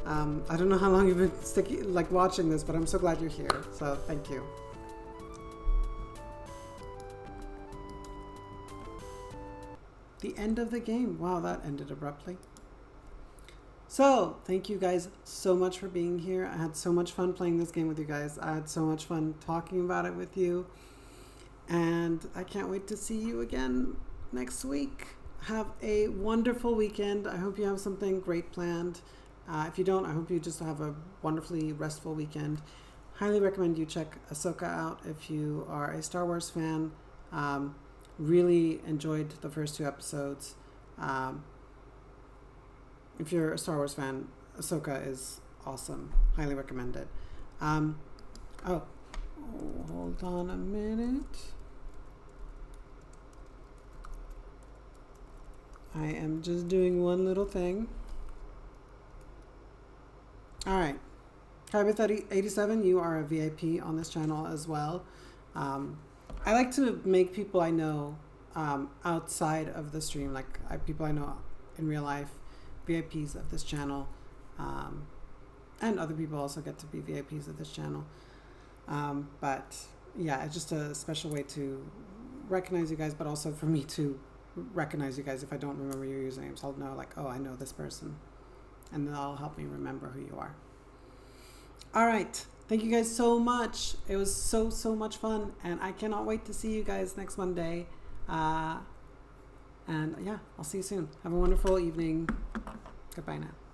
[SPEAKER 1] I don't know how long you've been watching this, but I'm so glad you're here. So thank you. The end of the game. Wow, that ended abruptly. So, thank you guys so much for being here. I had so much fun playing this game with you guys. I had so much fun talking about it with you. And I can't wait to see you again next week. Have a wonderful weekend. I hope you have something great planned. If you don't, I hope you just have a wonderfully restful weekend. Highly recommend you check Ahsoka out if you are a Star Wars fan. Really enjoyed the first 2 episodes. If you're a Star Wars fan, Ahsoka is awesome. Highly recommend it. Oh, hold on a minute. I am just doing one little thing. All right. Hybrid87, you are a VIP on this channel as well. I like to make people I know outside of the stream, like people I know in real life, VIPs of this channel. And other people also get to be VIPs of this channel. But yeah, it's just a special way to recognize you guys, but also for me to recognize you guys if I don't remember your usernames. I'll know, like, oh, I know this person. And that'll help me remember who you are. All right. Thank you guys so much. It was so much fun. And I cannot wait to see you guys next Monday. And yeah, I'll see you soon. Have a wonderful evening. Goodbye now.